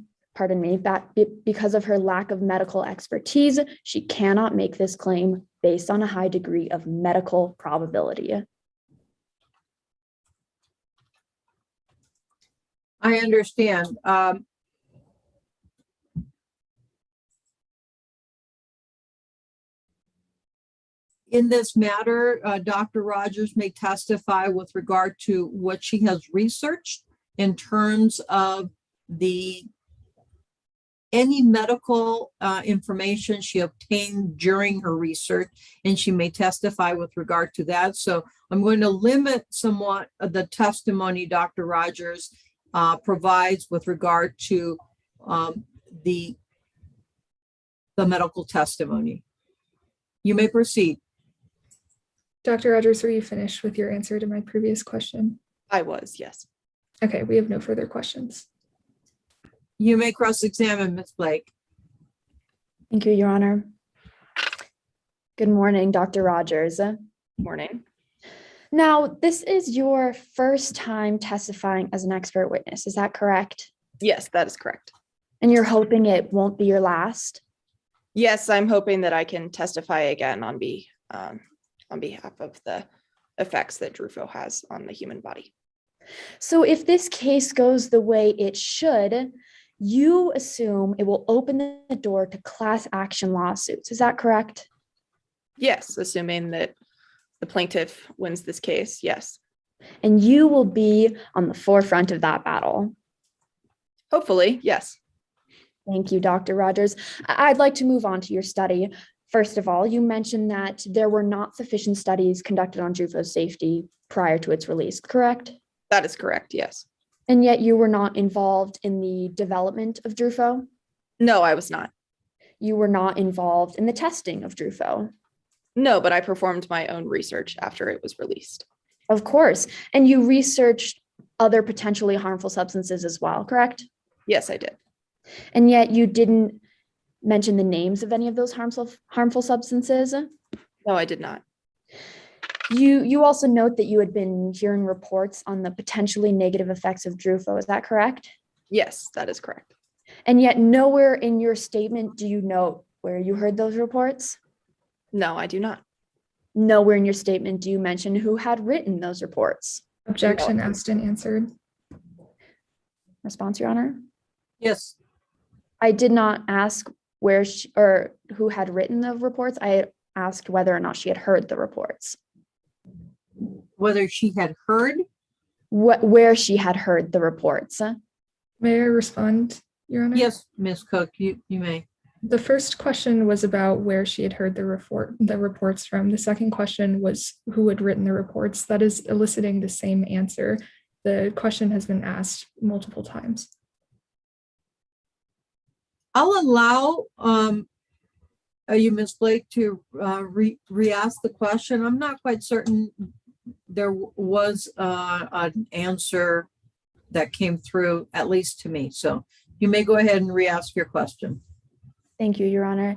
because of her lack of medical expertise, she cannot make this claim based on a high degree of medical probability. I understand. In this matter, Dr. Rogers may testify with regard to what she has researched in terms of any medical information she obtained during her research, and she may testify with regard to that. So I'm going to limit somewhat of the testimony Dr. Rogers provides with regard to the medical testimony. You may proceed. Dr. Rogers, were you finished with your answer to my previous question? I was, yes. Okay, we have no further questions. You may cross-examine, Ms. Blake. Thank you, Your Honor. Good morning, Dr. Rogers. Morning. Now, this is your first time testifying as an expert witness, is that correct? Yes, that is correct. And you're hoping it won't be your last? Yes, I'm hoping that I can testify again on behalf of the effects that Drufo has on the human body. So if this case goes the way it should, you assume it will open the door to class action lawsuits. Is that correct? Yes, assuming that the plaintiff wins this case, yes. And you will be on the forefront of that battle. Hopefully, yes. Thank you, Dr. Rogers. I'd like to move on to your study. First of all, you mentioned that there were not sufficient studies conducted on Drufo's safety prior to its release, correct? That is correct, yes. And yet you were not involved in the development of Drufo? No, I was not. You were not involved in the testing of Drufo? No, but I performed my own research after it was released. Of course. And you researched other potentially harmful substances as well, correct? Yes, I did. And yet you didn't mention the names of any of those harmful substances? No, I did not. You also note that you had been hearing reports on the potentially negative effects of Drufo. Is that correct? Yes, that is correct. And yet nowhere in your statement do you note where you heard those reports? No, I do not. Nowhere in your statement do you mention who had written those reports? Objection asked and answered. Response, Your Honor? Yes. I did not ask or who had written the reports. I asked whether or not she had heard the reports. Whether she had heard? Where she had heard the reports. May I respond, Your Honor? Yes, Ms. Cook, you may. The first question was about where she had heard the reports from. The second question was who had written the reports. That is eliciting the same answer. The question has been asked multiple times. I'll allow you, Ms. Blake, to re-ask the question. I'm not quite certain there was an answer that came through, at least to me. So you may go ahead and re-ask your question. Thank you, Your Honor.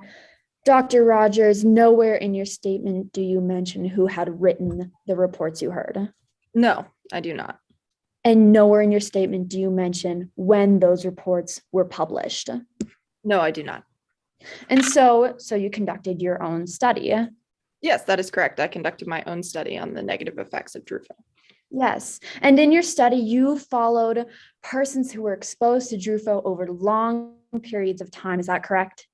Dr. Rogers, nowhere in your statement do you mention who had written the reports you heard. No, I do not. And nowhere in your statement do you mention when those reports were published. No, I do not. And so you conducted your own study. Yes, that is correct. I conducted my own study on the negative effects of Drufo. Yes. And in your study, you followed persons who were exposed to Drufo over long periods of time. Is that correct?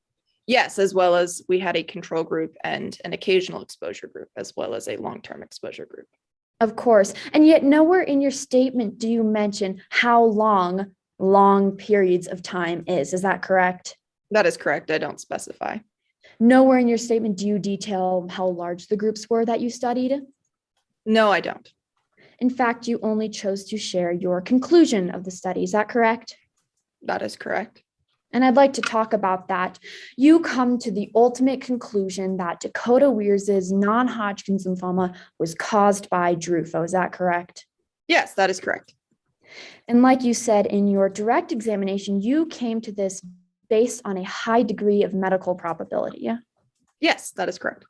Yes, as well as we had a control group and an occasional exposure group, as well as a long-term exposure group. Of course. And yet nowhere in your statement do you mention how long periods of time is. Is that correct? That is correct. I don't specify. Nowhere in your statement do you detail how large the groups were that you studied. No, I don't. In fact, you only chose to share your conclusion of the study. Is that correct? That is correct. And I'd like to talk about that. You come to the ultimate conclusion that Dakota Weirs' non-Hodgkin's lymphoma was caused by Drufo. Is that correct? Yes, that is correct. And like you said in your direct examination, you came to this based on a high degree of medical probability. Yes, that is correct.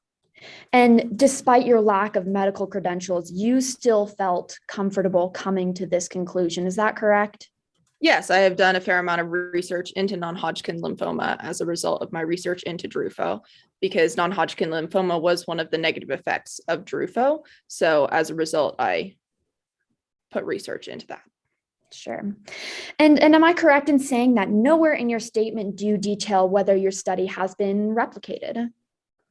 And despite your lack of medical credentials, you still felt comfortable coming to this conclusion. Is that correct? Yes, I have done a fair amount of research into non-Hodgkin lymphoma as a result of my research into Drufo, because non-Hodgkin lymphoma was one of the negative effects of Drufo. So as a result, I put research into that. Sure. And am I correct in saying that nowhere in your statement do you detail whether your study has been replicated?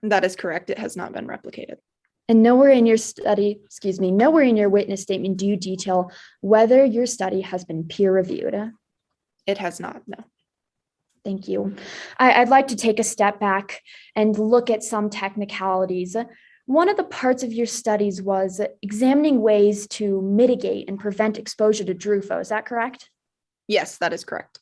That is correct. It has not been replicated. And nowhere in your nowhere in your witness statement do you detail whether your study has been peer reviewed. It has not, no. Thank you. I'd like to take a step back and look at some technicalities. One of the parts of your studies was examining ways to mitigate and prevent exposure to Drufo. Is that correct? Yes, that is correct.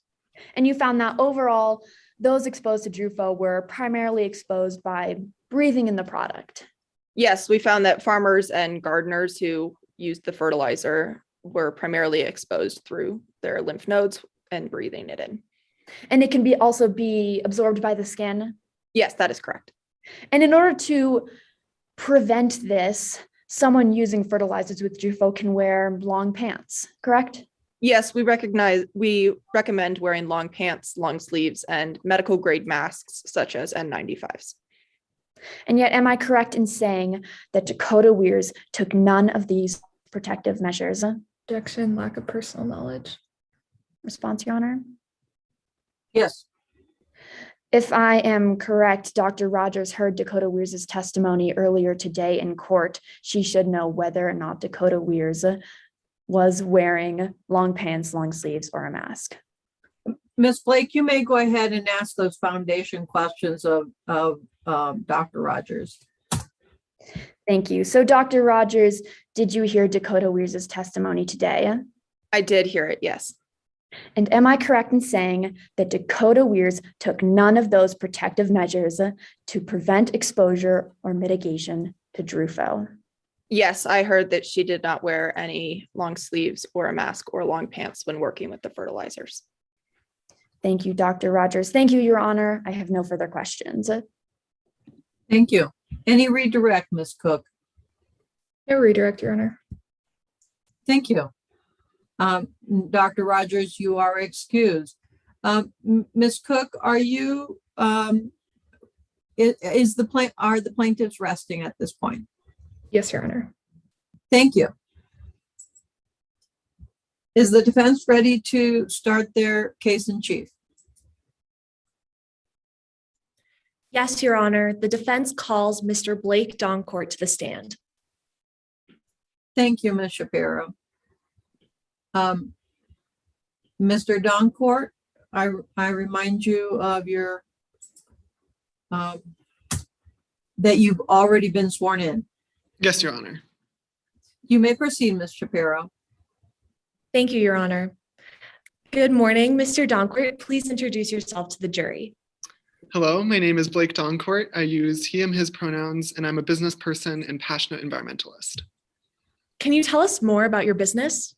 And you found that overall, those exposed to Drufo were primarily exposed by breathing in the product. Yes, we found that farmers and gardeners who used the fertilizer were primarily exposed through their lymph nodes and breathing it in. And it can also be absorbed by the skin? Yes, that is correct. And in order to prevent this, someone using fertilizers with Drufo can wear long pants, correct? Yes, we recommend wearing long pants, long sleeves, and medical grade masks such as N95s. And yet, am I correct in saying that Dakota Weirs took none of these protective measures? Objection, lack of personal knowledge. Response, Your Honor? Yes. If I am correct, Dr. Rogers heard Dakota Weirs' testimony earlier today in court. She should know whether or not Dakota Weirs was wearing long pants, long sleeves, or a mask. Ms. Blake, you may go ahead and ask those foundation questions of Dr. Rogers. Thank you. So, Dr. Rogers, did you hear Dakota Weirs' testimony today? I did hear it, yes. And am I correct in saying that Dakota Weirs took none of those protective measures to prevent exposure or mitigation to Drufo? Yes, I heard that she did not wear any long sleeves or a mask or long pants when working with the fertilizers. Thank you, Dr. Rogers. Thank you, Your Honor. I have no further questions. Thank you. Any redirect, Ms. Cook? No redirect, Your Honor. Thank you. Dr. Rogers, you are excused. Ms. Cook, are you, are the plaintiffs resting at this point? Yes, Your Honor. Thank you. Is the defense ready to start their case in chief? Yes, Your Honor. The defense calls Mr. Blake Doncourt to the stand. Thank you, Ms. Shapiro. Mr. Doncourt, I remind you of your that you've already been sworn in. Yes, Your Honor. You may proceed, Ms. Shapiro. Thank you, Your Honor. Good morning, Mr. Doncourt. Please introduce yourself to the jury. Hello, my name is Blake Doncourt. I use he, him, his pronouns, and I'm a business person and passionate environmentalist. Can you tell us more about your business?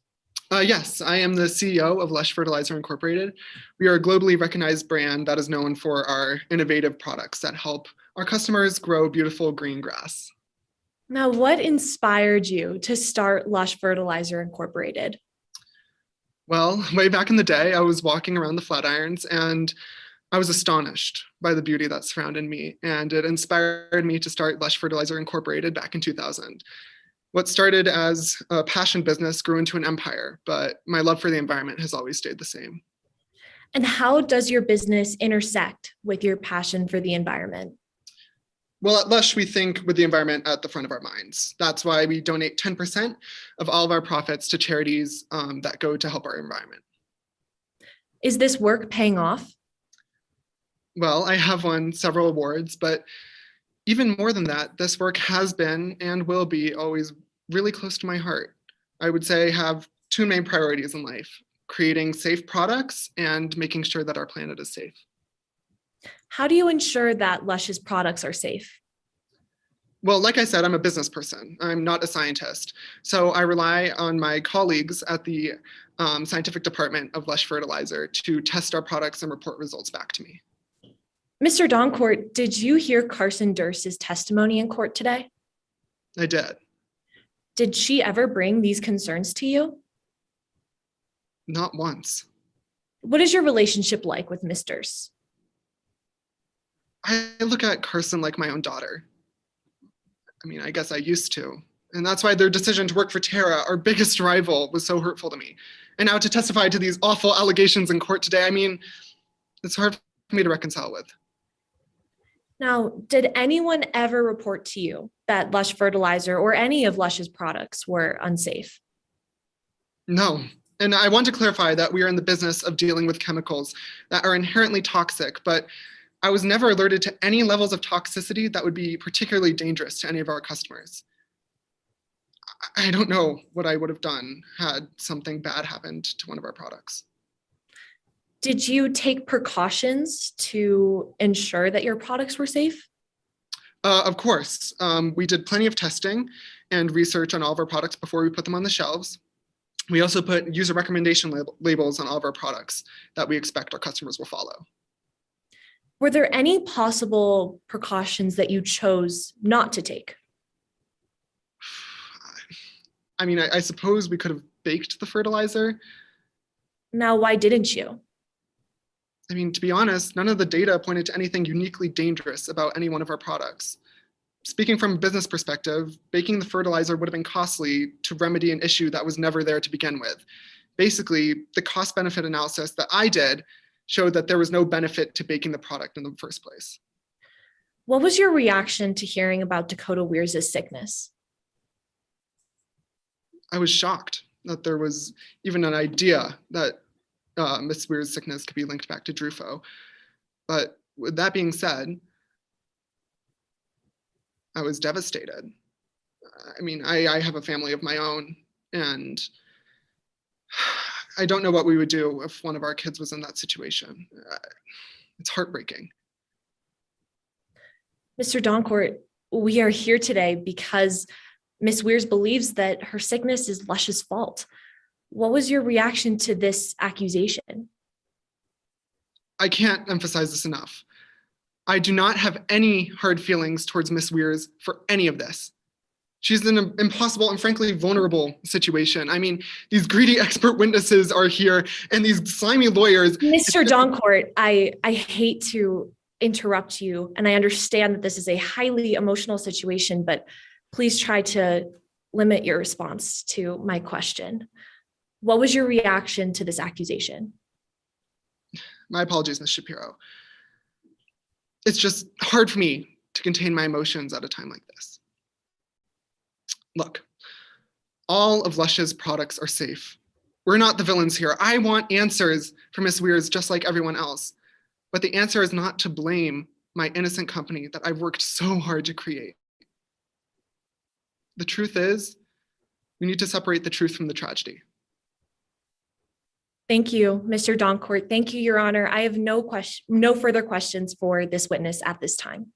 Yes, I am the CEO of Lush Fertilizer Incorporated. We are a globally recognized brand that is known for our innovative products that help our customers grow beautiful green grass. Now, what inspired you to start Lush Fertilizer Incorporated? Well, way back in the day, I was walking around the Flatirons and I was astonished by the beauty that surrounded me, and it inspired me to start Lush Fertilizer Incorporated back in 2000. What started as a passion business grew into an empire, but my love for the environment has always stayed the same. And how does your business intersect with your passion for the environment? Well, at Lush, we think with the environment at the front of our minds. That's why we donate 10% of all of our profits to charities that go to help our environment. Is this work paying off? Well, I have won several awards, but even more than that, this work has been and will be always really close to my heart. I would say I have two main priorities in life: creating safe products and making sure that our planet is safe. How do you ensure that Lush's products are safe? Well, like I said, I'm a business person. I'm not a scientist. So I rely on my colleagues at the scientific department of Lush Fertilizer to test our products and report results back to me. Mr. Doncourt, did you hear Carson Durst's testimony in court today? I did. Did she ever bring these concerns to you? Not once. What is your relationship like with Ms. Durst? I look at Carson like my own daughter. I mean, I guess I used to. And that's why their decision to work for Tara, our biggest rival, was so hurtful to me. And now to testify to these awful allegations in court today, I mean, it's hard for me to reconcile with. Now, did anyone ever report to you that Lush Fertilizer or any of Lush's products were unsafe? No. And I want to clarify that we are in the business of dealing with chemicals that are inherently toxic, but I was never alerted to any levels of toxicity that would be particularly dangerous to any of our customers. I don't know what I would have done had something bad happened to one of our products. Did you take precautions to ensure that your products were safe? Of course. We did plenty of testing and research on all of our products before we put them on the shelves. We also put user recommendation labels on all of our products that we expect our customers will follow. Were there any possible precautions that you chose not to take? I mean, I suppose we could have baked the fertilizer. Now, why didn't you? I mean, to be honest, none of the data pointed to anything uniquely dangerous about any one of our products. Speaking from a business perspective, baking the fertilizer would have been costly to remedy an issue that was never there to begin with. Basically, the cost-benefit analysis that I did showed that there was no benefit to baking the product in the first place. What was your reaction to hearing about Dakota Weirs' sickness? I was shocked that there was even an idea that Ms. Weir's sickness could be linked back to Drufo. But with that being said, I was devastated. I mean, I have a family of my own, and I don't know what we would do if one of our kids was in that situation. It's heartbreaking. Mr. Doncourt, we are here today because Ms. Weirs believes that her sickness is Lush's fault. What was your reaction to this accusation? I can't emphasize this enough. I do not have any hard feelings towards Ms. Weirs for any of this. She's in an impossible and frankly vulnerable situation. I mean, these greedy expert witnesses are here and these slimy lawyers. Mr. Doncourt, I hate to interrupt you, and I understand that this is a highly emotional situation, but please try to limit your response to my question. What was your reaction to this accusation? My apologies, Ms. Shapiro. It's just hard for me to contain my emotions at a time like this. Look, all of Lush's products are safe. We're not the villains here. I want answers from Ms. Weirs just like everyone else. But the answer is not to blame my innocent company that I've worked so hard to create. The truth is, we need to separate the truth from the tragedy. Thank you, Mr. Doncourt. Thank you, Your Honor. I have no further questions for this witness at this time.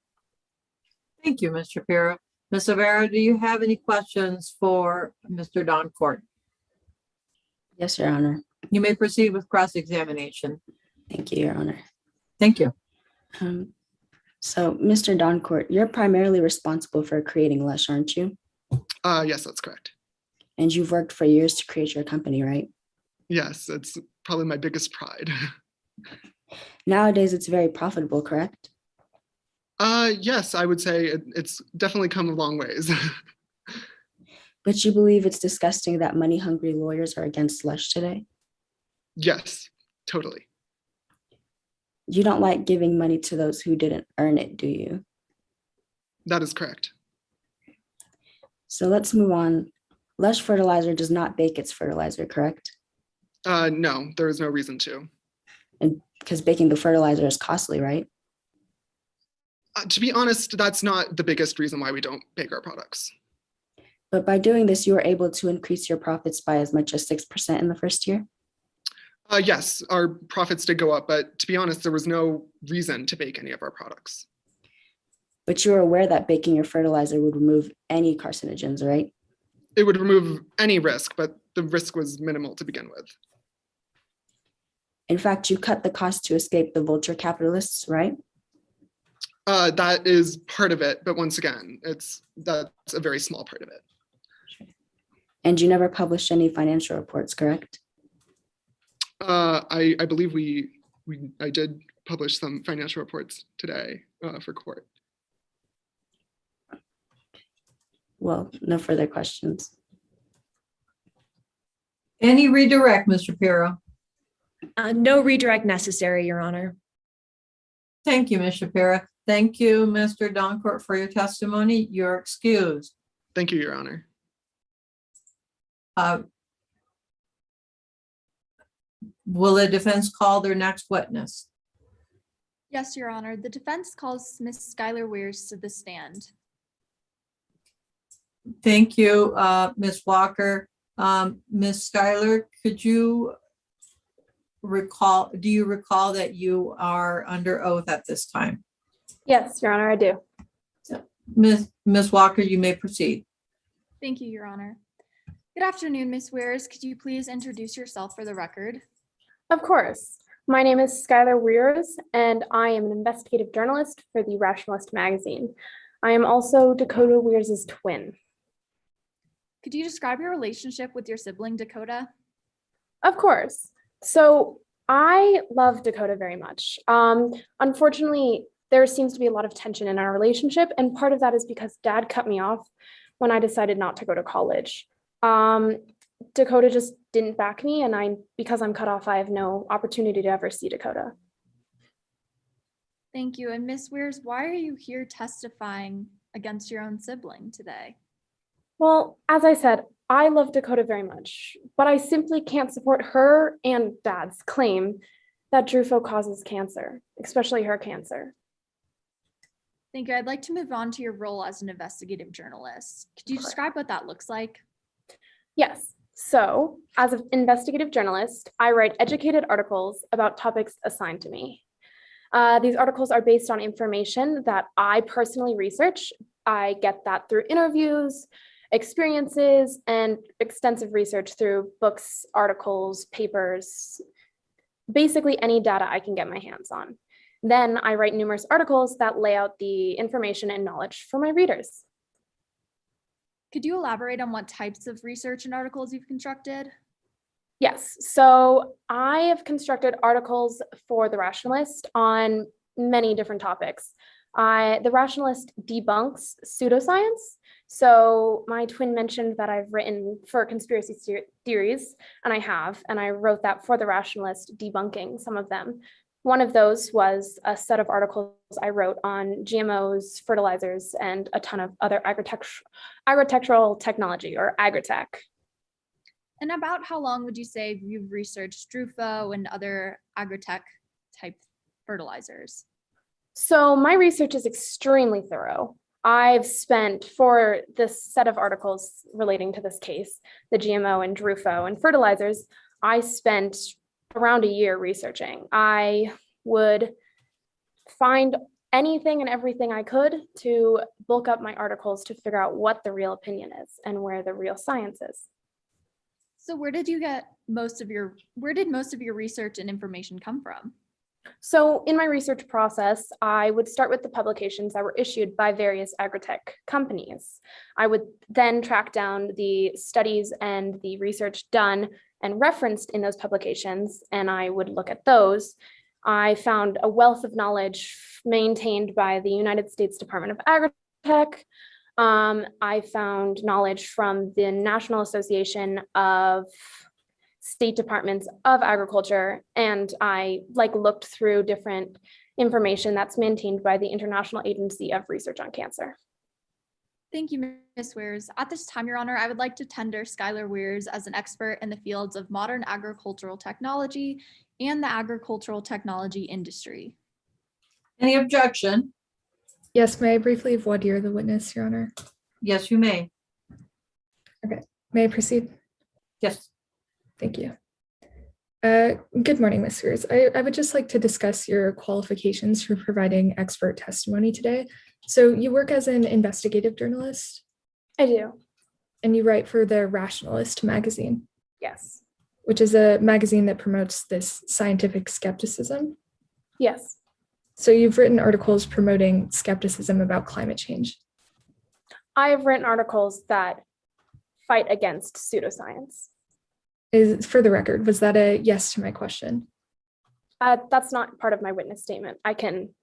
Thank you, Ms. Shapiro. Ms. Avera, do you have any questions for Mr. Doncourt? Yes, Your Honor. You may proceed with cross-examination. Thank you, Your Honor. Thank you. So, Mr. Doncourt, you're primarily responsible for creating Lush, aren't you? Yes, that's correct. And you've worked for years to create your company, right? Yes, it's probably my biggest pride. Nowadays, it's very profitable, correct? Yes, I would say it's definitely come a long ways. But you believe it's disgusting that money-hungry lawyers are against Lush today? Yes, totally. You don't like giving money to those who didn't earn it, do you? That is correct. So let's move on. Lush Fertilizer does not bake its fertilizer, correct? No, there is no reason to. And because baking the fertilizer is costly, right? To be honest, that's not the biggest reason why we don't bake our products. But by doing this, you were able to increase your profits by as much as 6% in the first year? Yes, our profits did go up, but to be honest, there was no reason to bake any of our products. But you were aware that baking your fertilizer would remove any carcinogens, right? It would remove any risk, but the risk was minimal to begin with. In fact, you cut the cost to escape the vulture capitalists, right? That is part of it, but once again, that's a very small part of it. And you never published any financial reports, correct? I believe I did publish some financial reports today for court. Well, no further questions. Any redirect, Ms. Shapiro? No redirect necessary, Your Honor. Thank you, Ms. Shapiro. Thank you, Mr. Doncourt, for your testimony. You're excused. Thank you, Your Honor. Will the defense call their next witness? Yes, Your Honor. The defense calls Ms. Skylar Weirs to the stand. Thank you, Ms. Walker. Ms. Schuyler, could you do you recall that you are under oath at this time? Yes, Your Honor, I do. Ms. Walker, you may proceed. Thank you, Your Honor. Good afternoon, Ms. Weirs. Could you please introduce yourself for the record? Of course. My name is Skylar Weirs, and I am an investigative journalist for the Rationalist magazine. I am also Dakota Weirs' twin. Could you describe your relationship with your sibling, Dakota? Of course. So I love Dakota very much. Unfortunately, there seems to be a lot of tension in our relationship, and part of that is because Dad cut me off when I decided not to go to college. Dakota just didn't back me, and because I'm cut off, I have no opportunity to ever see Dakota. Thank you. And Ms. Weirs, why are you here testifying against your own sibling today? Well, as I said, I love Dakota very much, but I simply can't support her and Dad's claim that Drufo causes cancer, especially her cancer. Thank you. I'd like to move on to your role as an investigative journalist. Could you describe what that looks like? Yes. So, as an investigative journalist, I write educated articles about topics assigned to me. These articles are based on information that I personally research. I get that through interviews, experiences, and extensive research through books, articles, papers, basically any data I can get my hands on. Then I write numerous articles that lay out the information and knowledge for my readers. Could you elaborate on what types of research and articles you've constructed? Yes, so I have constructed articles for The Rationalist on many different topics. The Rationalist debunks pseudoscience. So my twin mentioned that I've written for conspiracy theories, and I wrote that for The Rationalist, debunking some of them. One of those was a set of articles I wrote on GMOs, fertilizers, and a ton of other agricultural technology, or agritech. And about how long would you say you've researched Drufo and other agritech type fertilizers? So my research is extremely thorough. I've spent, for this set of articles relating to this case, the GMO and Drufo and fertilizers, I spent around a year researching. I would find anything and everything I could to bulk up my articles to figure out what the real opinion is and where the real science is. So where did most of your research and information come from? So in my research process, I would start with the publications that were issued by various agritech companies. I would then track down the studies and the research done and referenced in those publications, and I would look at those. I found a wealth of knowledge maintained by the United States Department of Agritech, I found knowledge from the National Association of State Departments of Agriculture, and I looked through different information that's maintained by the International Agency of Research on Cancer. Thank you, Ms. Weirs. At this time, Your Honor, I would like to tender Skylar Weirs as an expert in the fields of modern agricultural technology and the agricultural technology industry. Any objection? Yes, may I briefly voir dire the witness, Your Honor? Yes, you may. May I proceed? Yes. Thank you. Good morning, Ms. Weirs. I would just like to discuss your qualifications for providing expert testimony today. So you work as an investigative journalist? I do. And you write for the Rationalist magazine? Yes. Which is a magazine that promotes this scientific skepticism? Yes. So you've written articles promoting skepticism about climate change? I have written articles that fight against pseudoscience. For the record, was that a yes to my question? That's not part of my witness statement. I can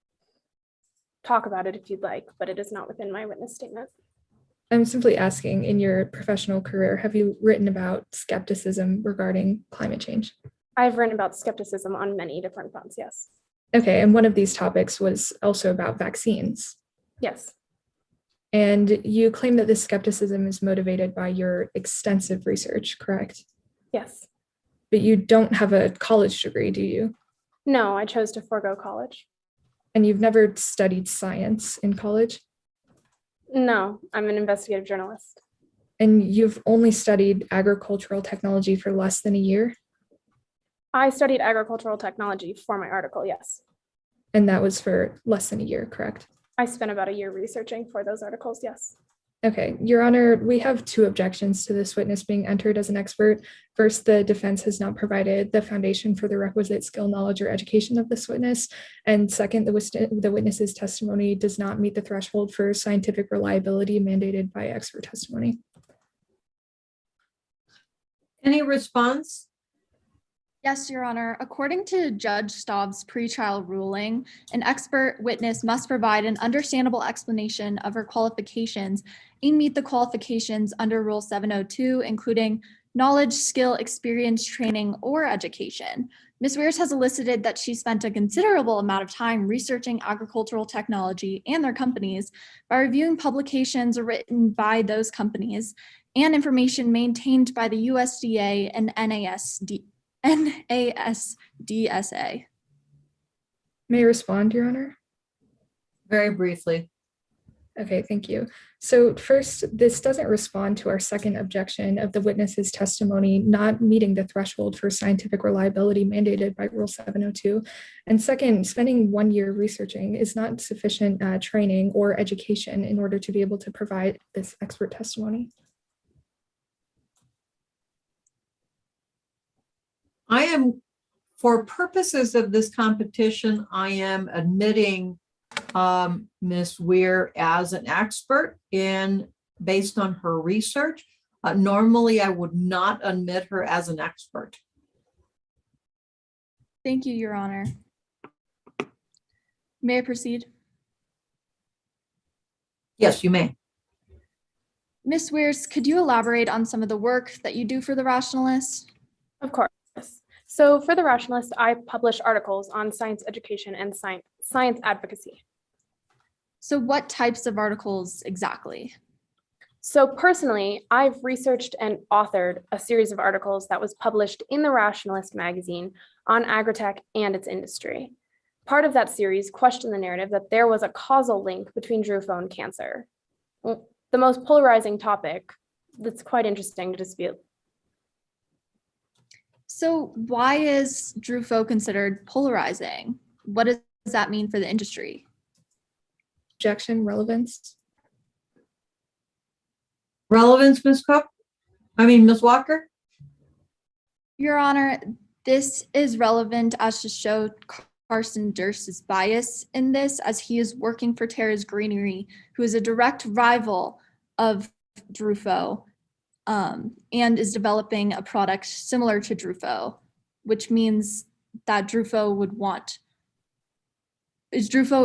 talk about it if you'd like, but it is not within my witness statement. I'm simply asking, in your professional career, have you written about skepticism regarding climate change? I've written about skepticism on many different fronts, yes. Okay, and one of these topics was also about vaccines. Yes. And you claim that this skepticism is motivated by your extensive research, correct? Yes. But you don't have a college degree, do you? No, I chose to forego college. And you've never studied science in college? No, I'm an investigative journalist. And you've only studied agricultural technology for less than a year? I studied agricultural technology for my article, yes. And that was for less than a year, correct? I spent about a year researching for those articles, yes. Okay, Your Honor, we have two objections to this witness being entered as an expert. First, the defense has not provided the foundation for the requisite skill, knowledge, or education of this witness. And second, the witness's testimony does not meet the threshold for scientific reliability mandated by expert testimony. Any response? Yes, Your Honor. According to Judge Staub's pretrial ruling, an expert witness must provide an understandable explanation of her qualifications and meet the qualifications under Rule 702, including knowledge, skill, experience, training, or education. Ms. Weirs has elicited that she spent a considerable amount of time researching agricultural technology and their companies by reviewing publications written by those companies and information maintained by the USDA and NASDSA. May I respond, Your Honor? Very briefly. Okay, thank you. So first, this doesn't respond to our second objection of the witness's testimony not meeting the threshold for scientific reliability mandated by Rule 702. And second, spending 1 year researching is not sufficient training or education in order to be able to provide this expert testimony. For purposes of this competition, I am admitting Ms. Weir as an expert based on her research. Normally, I would not admit her as an expert. Thank you, Your Honor. May I proceed? Yes, you may. Ms. Weirs, could you elaborate on some of the work that you do for the Rationalist? Of course. So for the Rationalist, I publish articles on science education and science advocacy. So what types of articles exactly? So personally, I've researched and authored a series of articles that was published in the Rationalist magazine on agritech and its industry. Part of that series questioned the narrative that there was a causal link between Drufo and cancer. The most polarizing topic that's quite interesting to dispute. So why is Drufo considered polarizing? What does that mean for the industry? Objection, relevance. Relevance, Ms. Walker? Your Honor, this is relevant as to show Carson Durst's bias in this, as he is working for Terra's Greenery, who is a direct rival of Drufo, and is developing a product similar to Drufo, which means that Drufo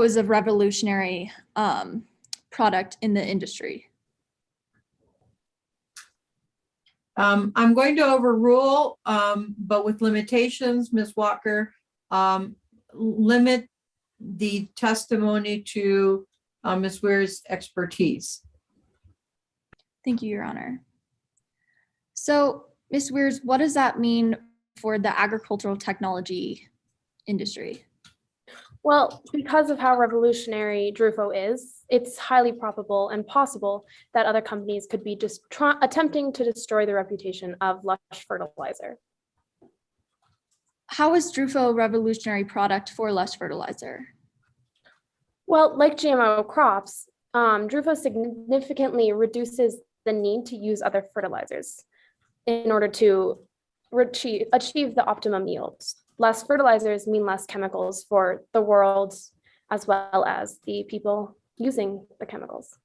is a revolutionary product in the industry. I'm going to overrule, but with limitations, Ms. Walker. Limit the testimony to Ms. Weir's expertise. Thank you, Your Honor. So, Ms. Weirs, what does that mean for the agricultural technology industry? Well, because of how revolutionary Drufo is, it's highly probable and possible that other companies could be just attempting to destroy the reputation of Lush fertilizer. How is Drufo a revolutionary product for Lush fertilizer? Well, like GMO crops, Drufo significantly reduces the need to use other fertilizers in order to achieve the optimum yields. Less fertilizers mean less chemicals for the world as well as the people using the chemicals.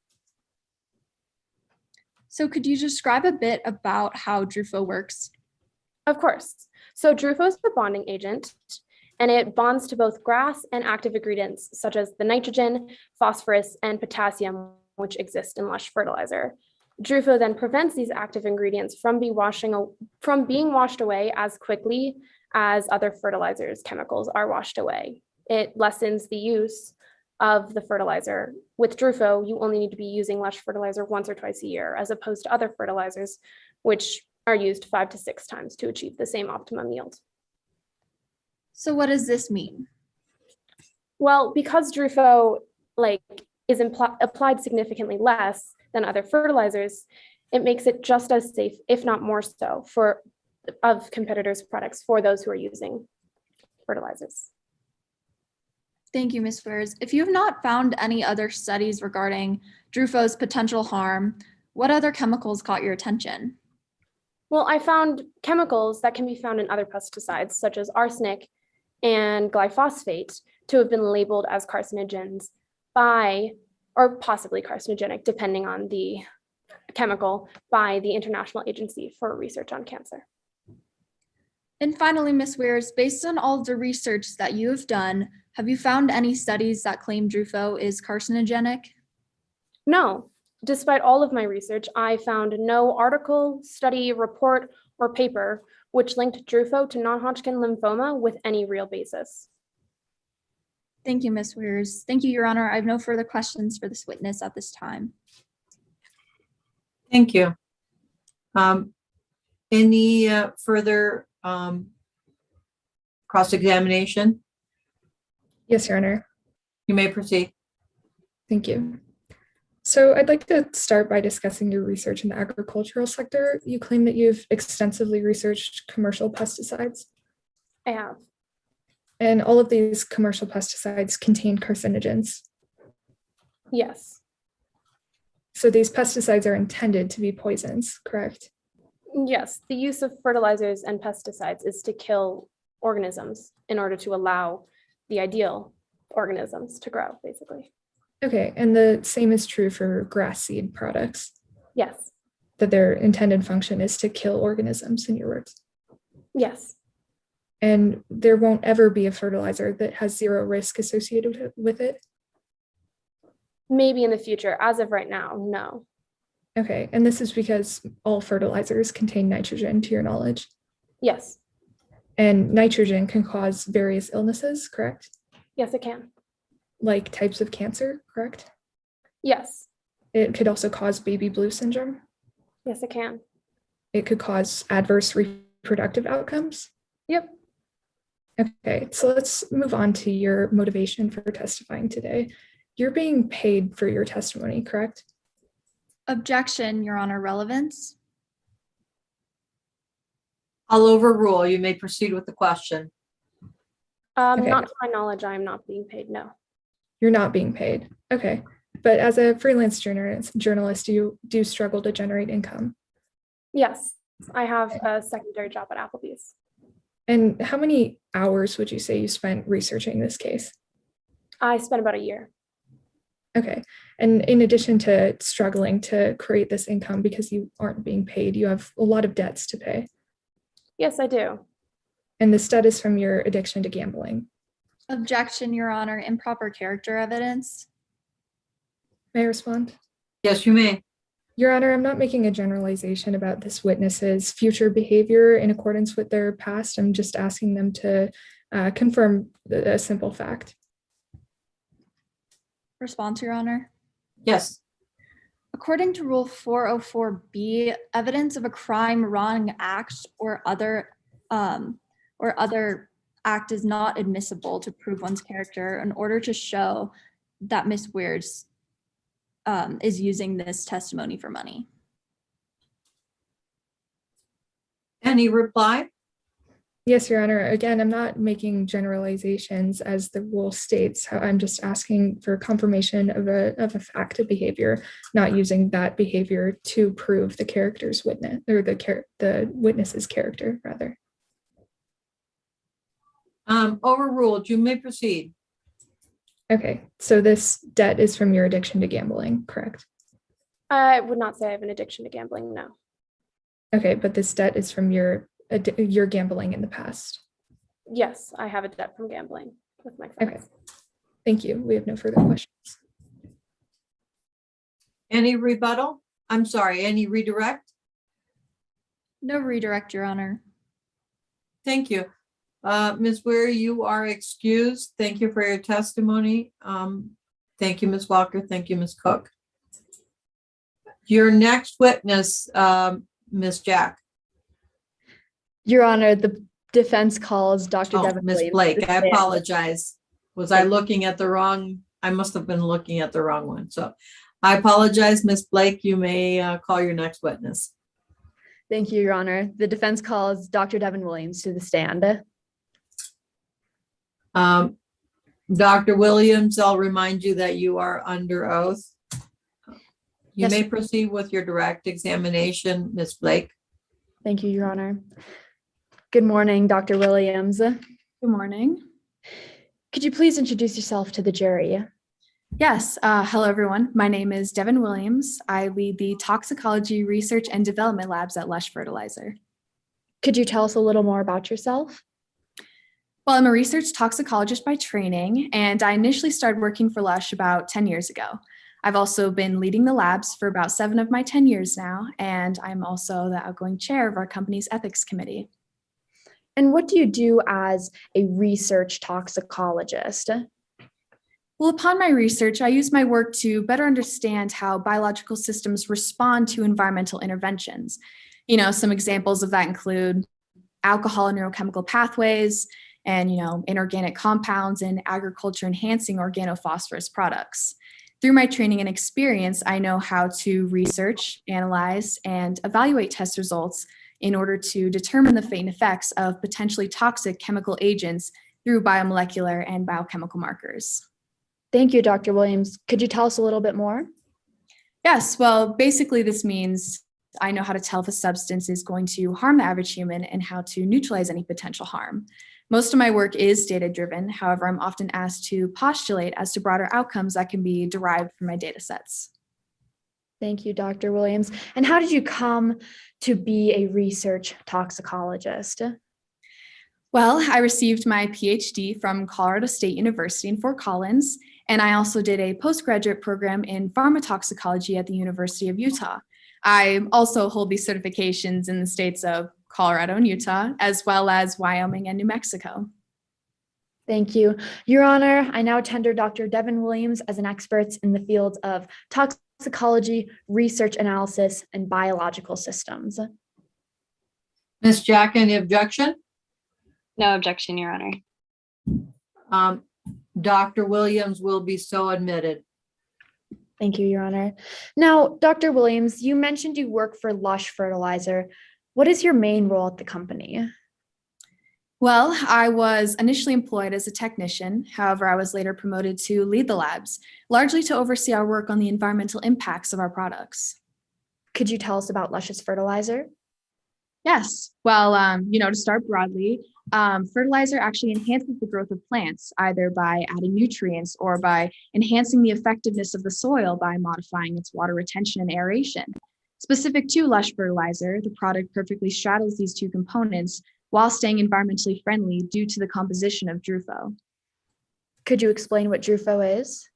So could you describe a bit about how Drufo works? Of course. So Drufo is the bonding agent, and it bonds to both grass and active ingredients such as the nitrogen, phosphorus, and potassium, which exist in Lush fertilizer. Drufo then prevents these active ingredients from being washed away as quickly as other fertilizers chemicals are washed away. It lessens the use of the fertilizer. With Drufo, you only need to be using Lush fertilizer once or twice a year, as opposed to other fertilizers, which are used 5 to 6 times to achieve the same optimum yield. So what does this mean? Well, because Drufo is applied significantly less than other fertilizers, it makes it just as safe, if not more so, of competitors' products for those who are using fertilizers. Thank you, Ms. Weirs. If you have not found any other studies regarding Drufo's potential harm, what other chemicals caught your attention? Well, I found chemicals that can be found in other pesticides, such as arsenic and glyphosate, to have been labeled as carcinogens or possibly carcinogenic, depending on the chemical, by the International Agency for Research on Cancer. And finally, Ms. Weirs, based on all the research that you have done, have you found any studies that claim Drufo is carcinogenic? No. Despite all of my research, I found no article, study, report, or paper which linked Drufo to non-Hodgkin lymphoma with any real basis. Thank you, Ms. Weirs. Thank you, Your Honor. I have no further questions for this witness at this time. Thank you. Any further cross-examination? Yes, Your Honor. You may proceed. Thank you. So I'd like to start by discussing your research in the agricultural sector. You claim that you've extensively researched commercial pesticides. I have. And all of these commercial pesticides contain carcinogens. Yes. So these pesticides are intended to be poisons, correct? Yes, the use of fertilizers and pesticides is to kill organisms in order to allow the ideal organisms to grow, basically. Okay, and the same is true for grass seed products, Yes. that their intended function is to kill organisms, in your words. Yes. And there won't ever be a fertilizer that has zero risk associated with it? Maybe in the future. As of right now, no. Okay, and this is because all fertilizers contain nitrogen, to your knowledge. Yes. And nitrogen can cause various illnesses, correct? Yes, it can. Like types of cancer, correct? Yes. It could also cause baby blue syndrome. Yes, it can. It could cause adverse reproductive outcomes. Yep. Okay, so let's move on to your motivation for testifying today. You're being paid for your testimony, correct? Objection, Your Honor. Relevance? I'll overrule. You may proceed with the question. Okay. Not to my knowledge, I am not being paid, no. You're not being paid. Okay. But as a freelance journalist, you do struggle to generate income. Yes, I have a secondary job at Applebee's. And how many hours would you say you spent researching this case? I spent about a year. Okay. And in addition to struggling to create this income because you aren't being paid, you have a lot of debts to pay. Yes, I do. And this debt is from your addiction to gambling. Objection, Your Honor. Improper character evidence? May I respond? Yes, you may. Your Honor, I'm not making a generalization about this witness's future behavior in accordance with their past. I'm just asking them to confirm a simple fact. Response, Your Honor. Yes. According to Rule 404B, evidence of a crime, wrong act, or other act is not admissible to prove one's character in order to show that Ms. Weirs is using this testimony for money. Any reply? Yes, Your Honor. Again, I'm not making generalizations as the rule states. I'm just asking for confirmation of a fact of behavior, not using that behavior to prove the character's witness or the witness's character, rather. Overruled. You may proceed. Okay, so this debt is from your addiction to gambling, correct? I would not say I have an addiction to gambling, no. Okay, but this debt is from your gambling in the past. Yes, I have a debt from gambling with my friends. Okay, thank you. We have no further questions. Any rebuttal? I'm sorry, any redirect? No redirect, Your Honor. Thank you. Ms. Weir, you are excused. Thank you for your testimony. Thank you, Ms. Walker. Thank you, Ms. Cook. Your next witness, Ms. Jack. Your Honor, the defense calls Dr. Oh, Devin Ms. Williams Blake, to I stand. apologize. Was I looking at the wrong? I must have been looking at the wrong one. So I apologize, Ms. Blake. You may call your next witness. Thank you, Your Honor. The defense calls Dr. Devin Williams to the stand. Dr. Williams, I'll remind you that you are under oath. You Yes. may proceed with your direct examination, Ms. Blake. Thank you, Your Honor. Good morning, Dr. Williams. Good morning. Could you please introduce yourself to the jury? Yes. Hello, everyone. My name is Devin Williams. I lead the Toxicology Research and Development Labs at Lush Fertilizer. Could you tell us a little more about yourself? Well, I'm a research toxicologist by training, and I initially started working for Lush about 10 years ago. I've also been leading the labs for about 7 of my 10 years now, and I'm also the outgoing chair of our company's ethics committee. And what do you do as a research toxicologist? Well, upon my research, I use my work to better understand how biological systems respond to environmental interventions. Some examples of that include alcohol and neurochemical pathways, and inorganic compounds and agriculture enhancing organophosphorus products. Through my training and experience, I know how to research, analyze, and evaluate test results in order to determine the fate and effects of potentially toxic chemical agents through biomolecular and biochemical markers. Thank you, Dr. Williams. Could you tell us a little bit more? Yes, well, basically this means I know how to tell if a substance is going to harm the average human and how to neutralize any potential harm. Most of my work is data-driven. However, I'm often asked to postulate as to broader outcomes that can be derived from my data sets. Thank you, Dr. Williams. And how did you come to be a research toxicologist? Well, I received my PhD from Colorado State University in Fort Collins, and I also did a postgraduate program in pharmacotoxicology at the University of Utah. I also hold these certifications in the states of Colorado and Utah, as well as Wyoming and New Mexico. Thank you. Your Honor, I now tender Dr. Devin Williams as an expert in the fields of toxicology, research analysis, and biological systems. Ms. Jack, any objection? No objection, Your Honor. Dr. Williams will be so admitted. Thank you, Your Honor. Now, Dr. Williams, you mentioned you work for Lush Fertilizer. What is your main role at the company? Well, I was initially employed as a technician. However, I was later promoted to lead the labs, largely to oversee our work on the environmental impacts of our products. Could you tell us about Lush's fertilizer? Yes. Well, to start broadly, fertilizer actually enhances the growth of plants, either by adding nutrients or by enhancing the effectiveness of the soil by modifying its water retention and aeration. Specific to Lush Fertilizer, the product perfectly straddles these two components while staying environmentally friendly due to the composition of DRUFO. Could you explain what DRUFO is?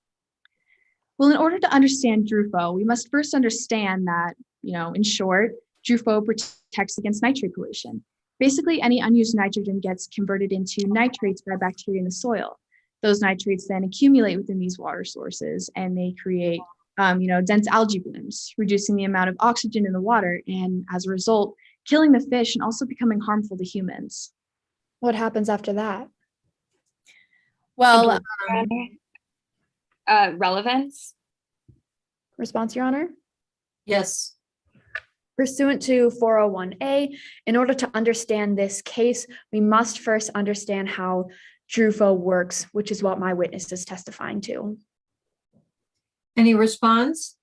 Well, in order to understand DRUFO, we must first understand that, in short, DRUFO protects against nitrate pollution. Basically, any unused nitrogen gets converted into nitrates by bacteria in the soil. Those nitrates then accumulate within these water sources, and they create, dense algae blooms, reducing the amount of oxygen in the water, and as a result, killing the fish and also becoming harmful to humans. What happens after that? Well, Relevance. Response, Your Honor? Yes. Pursuant to 401A, in order to understand this case, we must first understand how DRUFO works, which is what my witness is testifying to. Any response?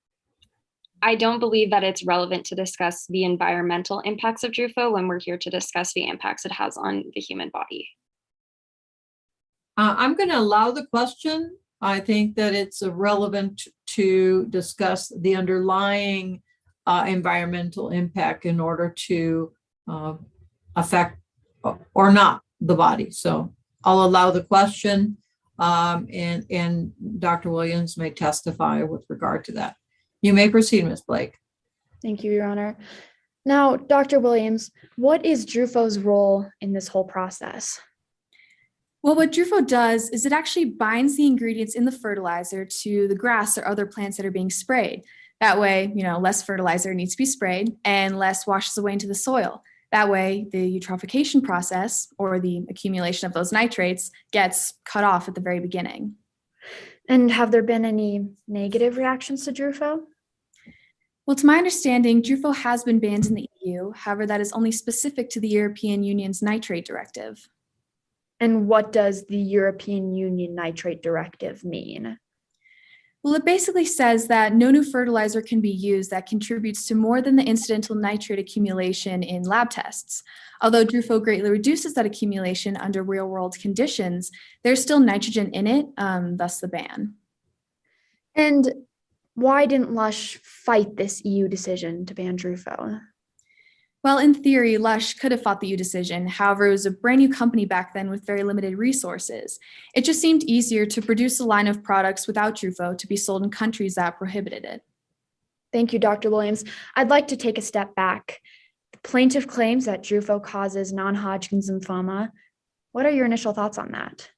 I don't believe that it's relevant to discuss the environmental impacts of DRUFO when we're here to discuss the impacts it has on the human body. I'm going to allow the question. I think that it's relevant to discuss the underlying environmental impact in order to affect or not the body. So I'll allow the question, and Dr. Williams may testify with regard to that. You may proceed, Ms. Blake. Thank you, Your Honor. Now, Dr. Williams, what is DRUFO's role in this whole process? Well, what DRUFO does is it actually binds the ingredients in the fertilizer to the grass or other plants that are being sprayed. That way, less fertilizer needs to be sprayed and less washes away into the soil. That way, the eutrophication process or the accumulation of those nitrates gets cut off at the very beginning. And have there been any negative reactions to DRUFO? Well, to my understanding, DRUFO has been banned in the EU. However, that is only specific to the European Union's nitrate directive. And what does the European Union Nitrate Directive mean? Well, it basically says that no new fertilizer can be used that contributes to more than the incidental nitrate accumulation in lab tests. Although DRUFO greatly reduces that accumulation under real-world conditions, there's still nitrogen in it, thus the ban. And why didn't Lush fight this EU decision to ban DRUFO? Well, in theory, Lush could have fought the EU decision. However, it was a brand new company back then with very limited resources. It just seemed easier to produce a line of products without DRUFO to be sold in countries that prohibited it. Thank you, Dr. Williams. I'd like to take a step back. The plaintiff claims that DRUFO causes non-Hodgkin's lymphoma. What are your initial thoughts on that?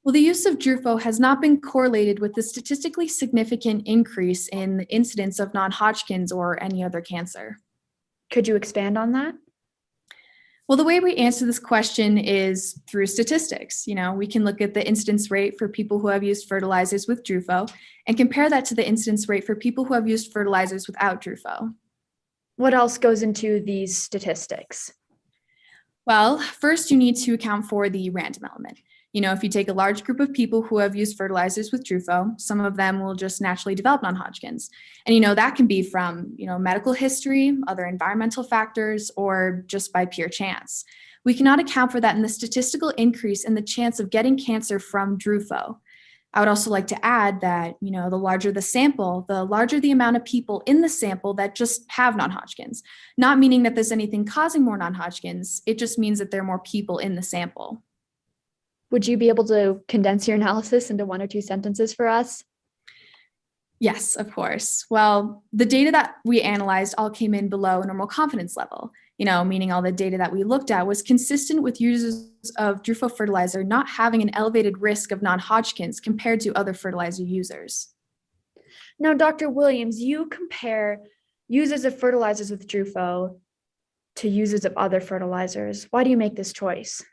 Well, the use of DRUFO has not been correlated with the statistically significant increase in the incidence of non-Hodgkin's or any other cancer. Could you expand on that? Well, the way we answer this question is through statistics. We can look at the incidence rate for people who have used fertilizers with DRUFO and compare that to the incidence rate for people who have used fertilizers without DRUFO. What else goes into these statistics? Well, first you need to account for the random element. If you take a large group of people who have used fertilizers with DRUFO, some of them will just naturally develop non-Hodgkin's. And that can be from, medical history, other environmental factors, or just by pure chance. We cannot account for that in the statistical increase in the chance of getting cancer from DRUFO. I would also like to add that, the larger the sample, the larger the amount of people in the sample that just have non-Hodgkin's. Not meaning that there's anything causing more non-Hodgkin's, it just means that there are more people in the sample. Would you be able to condense your analysis into 1 or 2 sentences for us? Yes, of course. Well, the data that we analyzed all came in below a normal confidence level, meaning all the data that we looked at was consistent with users of DRUFO fertilizer not having an elevated risk of non-Hodgkin's compared to other fertilizer users. Now, Dr. Williams, you compare users of fertilizers with DRUFO to users of other fertilizers. Why do you make this choice?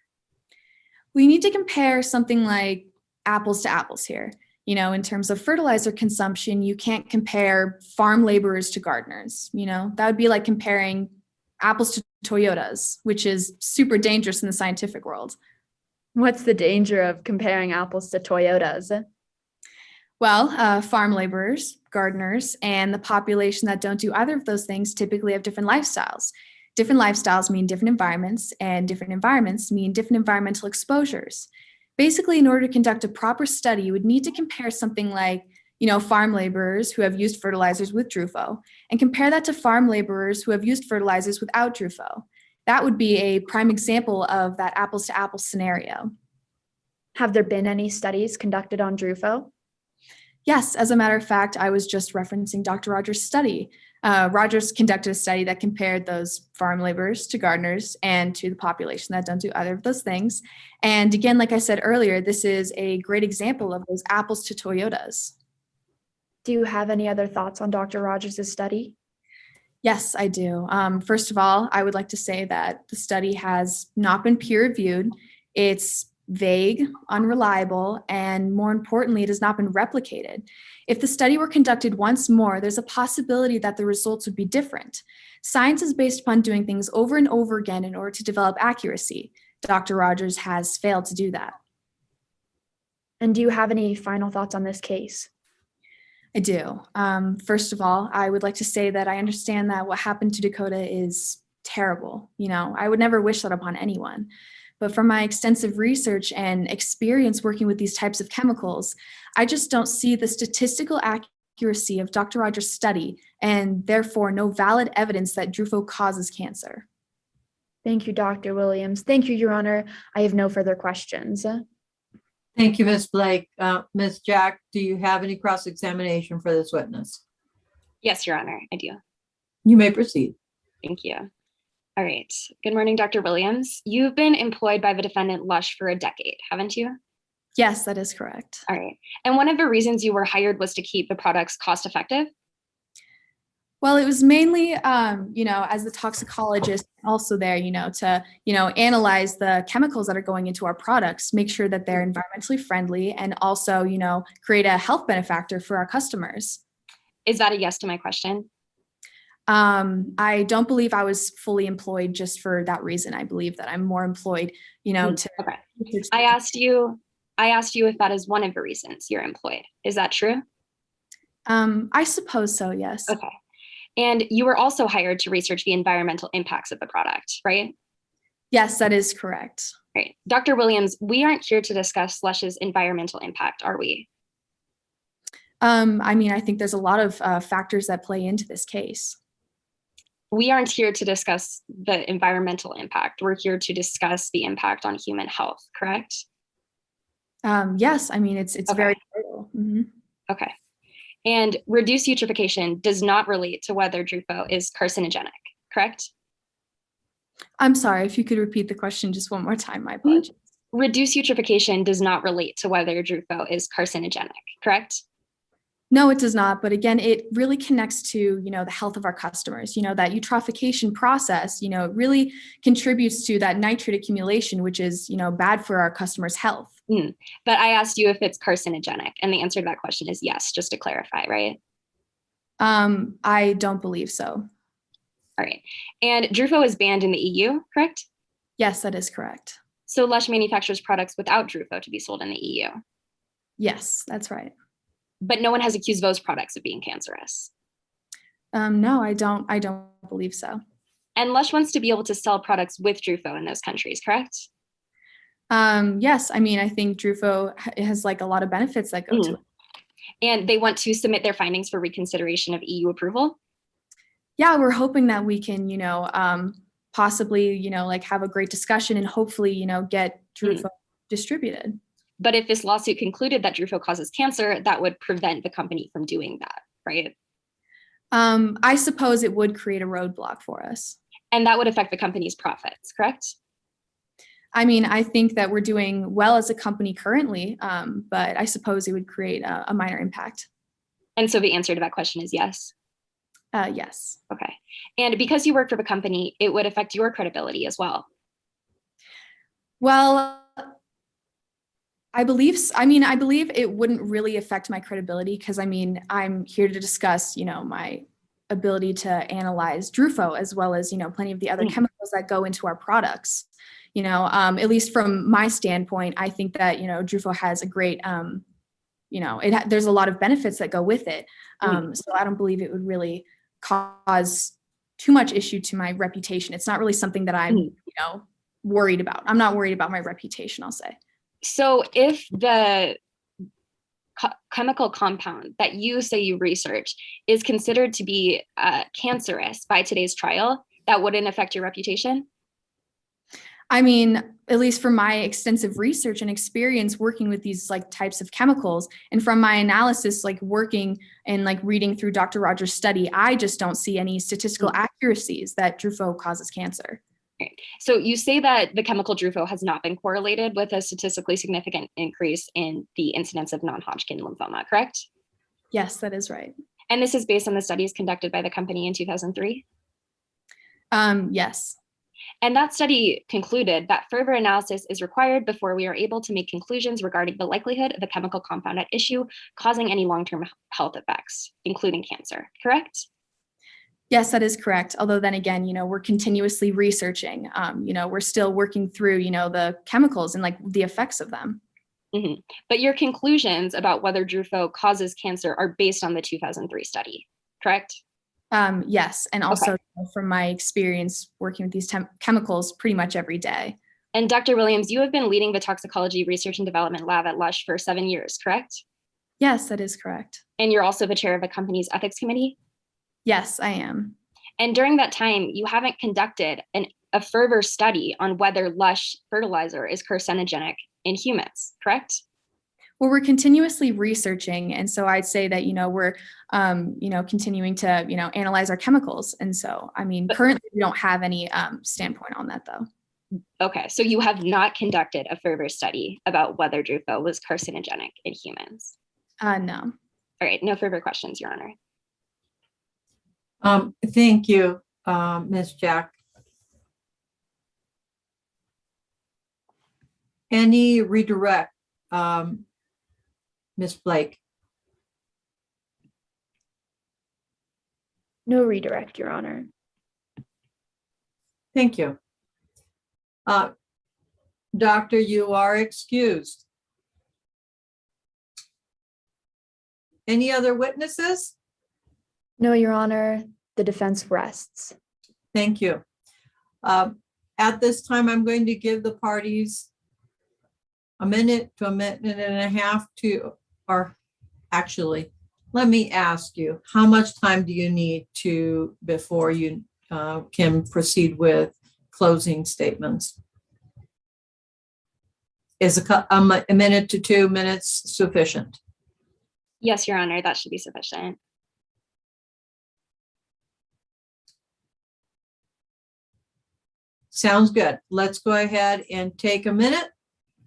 We need to compare something like apples to apples here. In terms of fertilizer consumption, you can't compare farm laborers to gardeners. That would be like comparing apples to Toyotas, which is super dangerous in the scientific world. What's the danger of comparing apples to Toyotas? Well, farm laborers, gardeners, and the population that don't do either of those things typically have different lifestyles. Different lifestyles mean different environments, and different environments mean different environmental exposures. Basically, in order to conduct a proper study, you would need to compare something like, farm laborers who have used fertilizers with DRUFO, and compare that to farm laborers who have used fertilizers without DRUFO. That would be a prime example of that apples to apples scenario. Have there been any studies conducted on DRUFO? Yes, as a matter of fact, I was just referencing Dr. Rogers' study. Rogers conducted a study that compared those farm laborers to gardeners and to the population that don't do either of those things. And again, like I said earlier, this is a great example of those apples to Toyotas. Do you have any other thoughts on Dr. Rogers' study? Yes, I do. First of all, I would like to say that the study has not been peer reviewed. It's vague, unreliable, and more importantly, it has not been replicated. If the study were conducted once more, there's a possibility that the results would be different. Science is based upon doing things over and over again in order to develop accuracy. Dr. Rogers has failed to do that. And do you have any final thoughts on this case? I do. First of all, I would like to say that I understand that what happened to Dakota is terrible. I would never wish that upon anyone. But from my extensive research and experience working with these types of chemicals, I just don't see the statistical accuracy of Dr. Rogers' study and therefore no valid evidence that Drufo causes cancer. Thank you, Dr. Williams. Thank you, Your Honor. I have no further questions. Thank you, Ms. Blake. Ms. Jack, do you have any cross-examination for this witness? Yes, Your Honor, I do. You may proceed. Thank you. All right. Good morning, Dr. Williams. You've been employed by the defendant Lush for a decade, haven't you? Yes, that is correct. All right. And one of the reasons you were hired was to keep the products cost effective? Well, it was mainly, as the toxicologist also there, to, analyze the chemicals that are going into our products, make sure that they're environmentally friendly, and also, create a health benefactor for our customers. Is that a yes to my question? I don't believe I was fully employed just for that reason. I believe that I'm more employed, to. Okay. I asked you if that is one of the reasons you're employed. Is that true? I suppose so, yes. Okay. And you were also hired to research the environmental impacts of the product, right? Yes, that is correct. Right. Dr. Williams, we aren't here to discuss Lush's environmental impact, are we? I think there's a lot of factors that play into this case. We aren't here to discuss the environmental impact. We're here to discuss the impact on human health, correct? Yes, it's Okay. very vital. Mm-hmm. Okay. And reduced eutrophication does not relate to whether Drufo is carcinogenic, correct? I'm sorry, if you could repeat the question just one more time, my apologies. Reduced eutrophication does not relate to whether Drufo is carcinogenic, correct? No, it does not. But again, it really connects to, the health of our customers. That eutrophication process, it really contributes to that nitrate accumulation, which is, bad for our customers' health. But I asked you if it's carcinogenic, and the answer to that question is yes, just to clarify, right? I don't believe so. All right. And Drufo is banned in the EU, correct? Yes, that is correct. So Lush manufactures products without Drufo to be sold in the EU. Yes, that's right. But no one has accused those products of being cancerous. No, I don't believe so. And Lush wants to be able to sell products with Drufo in those countries, correct? Yes, I think Drufo has a lot of benefits that go to it. And they want to submit their findings for reconsideration of EU approval? Yeah, we're hoping that we can, possibly, have a great discussion and hopefully, get Drufo distributed. But if this lawsuit concluded that Drufo causes cancer, that would prevent the company from doing that, right? I suppose it would create a roadblock for us. And that would affect the company's profits, correct? I think that we're doing well as a company currently, but I suppose it would create a minor impact. And so the answer to that question is yes? Yes. Okay. And because you work for the company, it would affect your credibility as well. Well, I believe it wouldn't really affect my credibility because I'm here to discuss, my ability to analyze Drufo as well as, plenty of the other chemicals that go into our products. At least from my standpoint, I think that, Drufo has a great, there's a lot of benefits that go with it. So I don't believe it would really cause too much issue to my reputation. It's not really something that I'm, worried about. I'm not worried about my reputation, I'll say. So if the chemical compound that you say you research is considered to be cancerous by today's trial, that wouldn't affect your reputation? I mean, at least from my extensive research and experience working with these like types of chemicals, and from my analysis, like working and like reading through Dr. Rogers' study, I just don't see any statistical accuracies that Drufo causes cancer. So you say that the chemical Drufo has not been correlated with a statistically significant increase in the incidence of non-Hodgkin lymphoma, correct? Yes, that is right. And this is based on the studies conducted by the company in 2003? Yes. And that study concluded that further analysis is required before we are able to make conclusions regarding the likelihood of a chemical compound at issue causing any long-term health effects, including cancer, correct? Yes, that is correct. Although then again, we're continuously researching, we're still working through, the chemicals and like the effects of them. Mm-hmm. But your conclusions about whether Drufo causes cancer are based on the 2003 study, correct? Yes. And also from my experience working with these chemicals pretty much every day. And Dr. Williams, you have been leading the toxicology research and development lab at Lush for 7 years, correct? Yes, that is correct. And you're also the chair of the company's ethics committee? Yes, I am. And during that time, you haven't conducted a further study on whether Lush fertilizer is carcinogenic in humans, correct? Well, we're continuously researching. And so I'd say that, we're, continuing to, analyze our chemicals. And so, I mean, currently we don't have any standpoint on that though. Okay, so you have not conducted a further study about whether Drufo was carcinogenic in humans? No. All right, no further questions, Your Honor. Thank you, Ms. Jack. Any redirect, Ms. Blake? No redirect, Your Honor. Thank you. Doctor, you are excused. Any other witnesses? No, Your Honor. The defense rests. Thank you. At this time, I'm going to give the parties a minute to a minute and a half to, or actually, let me ask you, how much time do you need before you can proceed with closing statements? Is a minute to 2 minutes sufficient? Yes, Your Honor, that should be sufficient. Sounds good. Let's go ahead and take a minute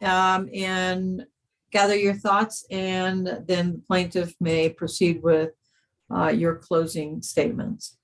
and gather your thoughts, and then the plaintiff may proceed with your closing statements.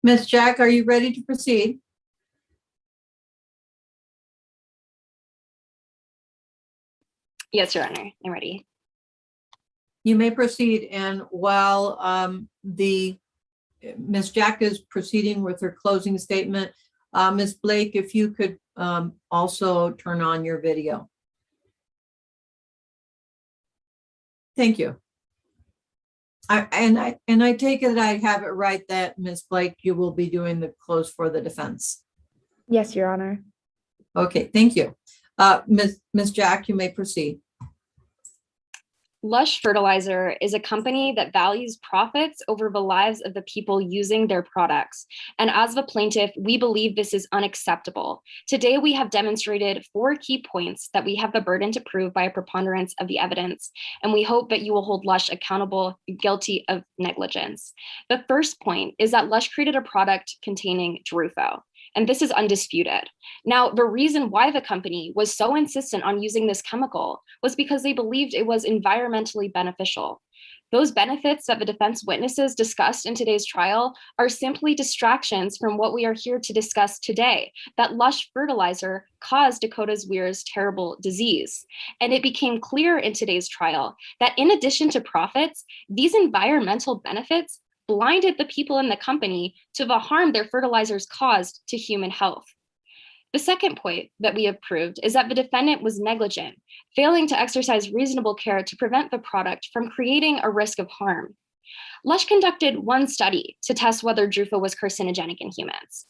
Ms. Jack, are you ready to proceed? Yes, Your Honor, I'm ready. You may proceed. And while Ms. Jack is proceeding with her closing statement, Ms. Blake, if you could also turn on your video. Thank you. I take it I have it right that Ms. Blake, you will be doing the close for the defense. Yes, Your Honor. Okay, thank you. Ms. Jack, you may proceed. Lush Fertilizer is a company that values profits over the lives of the people using their products. And as the plaintiff, we believe this is unacceptable. Today, we have demonstrated 4 key points that we have the burden to prove by a preponderance of the evidence. And we hope that you will hold Lush accountable, guilty of negligence. The first point is that Lush created a product containing Drufo. And this is undisputed. Now, the reason why the company was so insistent on using this chemical was because they believed it was environmentally beneficial. Those benefits that the defense witnesses discussed in today's trial are simply distractions from what we are here to discuss today, that Lush Fertilizer caused Dakota Weir's terrible disease. And it became clear in today's trial that in addition to profits, these environmental benefits blinded the people in the company to the harm their fertilizers caused to human health. The second point that we have proved is that the defendant was negligent, failing to exercise reasonable care to prevent the product from creating a risk of harm. Lush conducted one study to test whether Drufo was carcinogenic in humans.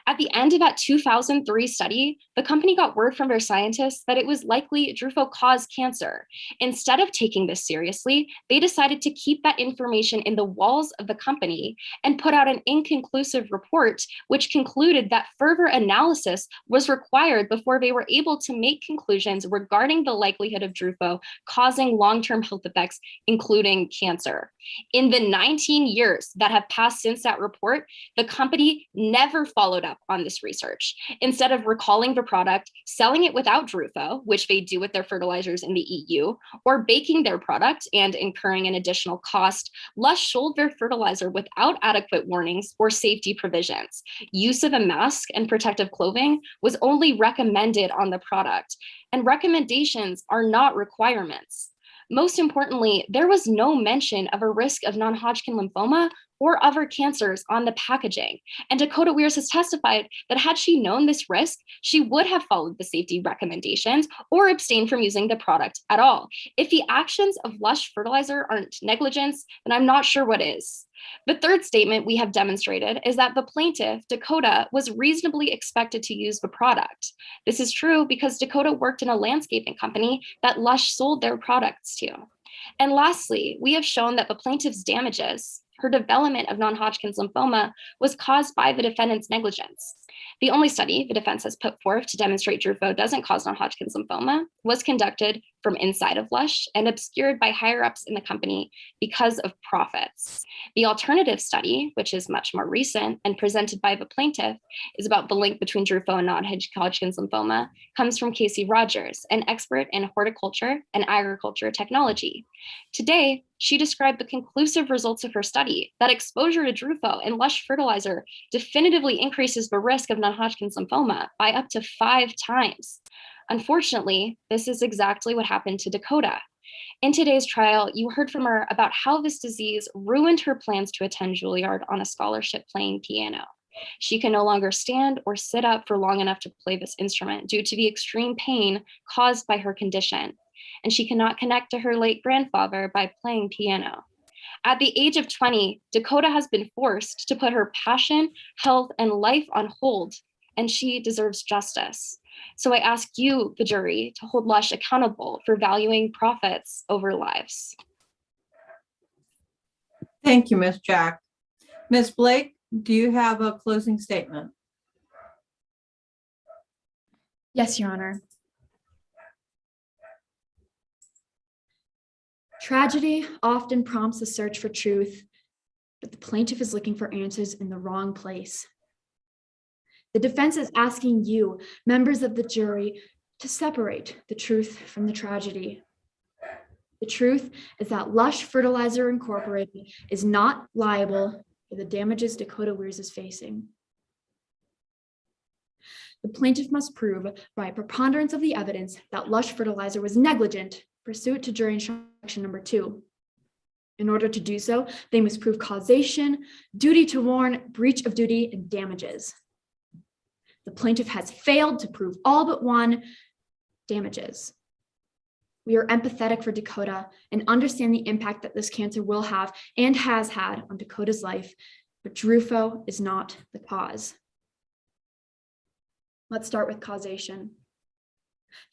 At the end of that 2003 study, the company got word from their scientists that it was likely Drufo caused cancer. Instead of taking this seriously, they decided to keep that information in the walls of the company and put out an inconclusive report, which concluded that further analysis was required before they were able to make conclusions regarding the likelihood of Drufo causing long-term health effects, including cancer. In the 19 years that have passed since that report, the company never followed up on this research. Instead of recalling the product, selling it without Drufo, which they do with their fertilizers in the EU, or baking their product and incurring an additional cost, Lush sold their fertilizer without adequate warnings or safety provisions. Use of a mask and protective clothing was only recommended on the product, and recommendations are not requirements. Most importantly, there was no mention of a risk of non-Hodgkin lymphoma or other cancers on the packaging. And Dakota Weirs has testified that had she known this risk, she would have followed the safety recommendations or abstained from using the product at all. If the actions of Lush Fertilizer aren't negligence, then I'm not sure what is. The third statement we have demonstrated is that the plaintiff, Dakota, was reasonably expected to use the product. This is true because Dakota worked in a landscaping company that Lush sold their products to. And lastly, we have shown that the plaintiff's damages, her development of non-Hodgkin's lymphoma, was caused by the defendant's negligence. The only study the defense has put forth to demonstrate Drufo doesn't cause non-Hodgkin's lymphoma was conducted from inside of Lush and obscured by higher-ups in the company because of profits. The alternative study, which is much more recent and presented by the plaintiff, is about the link between Drufo and non-Hodgkin's lymphoma, comes from Casey Rogers, an expert in horticulture and agriculture technology. Today, she described the conclusive results of her study, that exposure to Drufo and Lush Fertilizer definitively increases the risk of non-Hodgkin's lymphoma by up to 5 times. Unfortunately, this is exactly what happened to Dakota. In today's trial, you heard from her about how this disease ruined her plans to attend Juilliard on a scholarship playing piano. She can no longer stand or sit up for long enough to play this instrument due to the extreme pain caused by her condition, and she cannot connect to her late grandfather by playing piano. At the age of 20, Dakota has been forced to put her passion, health, and life on hold, and she deserves justice. So I ask you, the jury, to hold Lush accountable for valuing profits over lives. Thank you, Ms. Jack. Ms. Blake, do you have a closing statement? Yes, Your Honor. Tragedy often prompts a search for truth, but the plaintiff is looking for answers in the wrong place. The defense is asking you, members of the jury, to separate the truth from the tragedy. The truth is that Lush Fertilizer Incorporated is not liable for the damages Dakota Weirs is facing. The plaintiff must prove by a preponderance of the evidence that Lush Fertilizer was negligent pursuant to jury instruction number 2. In order to do so, they must prove causation, duty to warn, breach of duty, and damages. The plaintiff has failed to prove all but one: damages. We are empathetic for Dakota and understand the impact that this cancer will have and has had on Dakota's life, but Drufo is not the cause. Let's start with causation.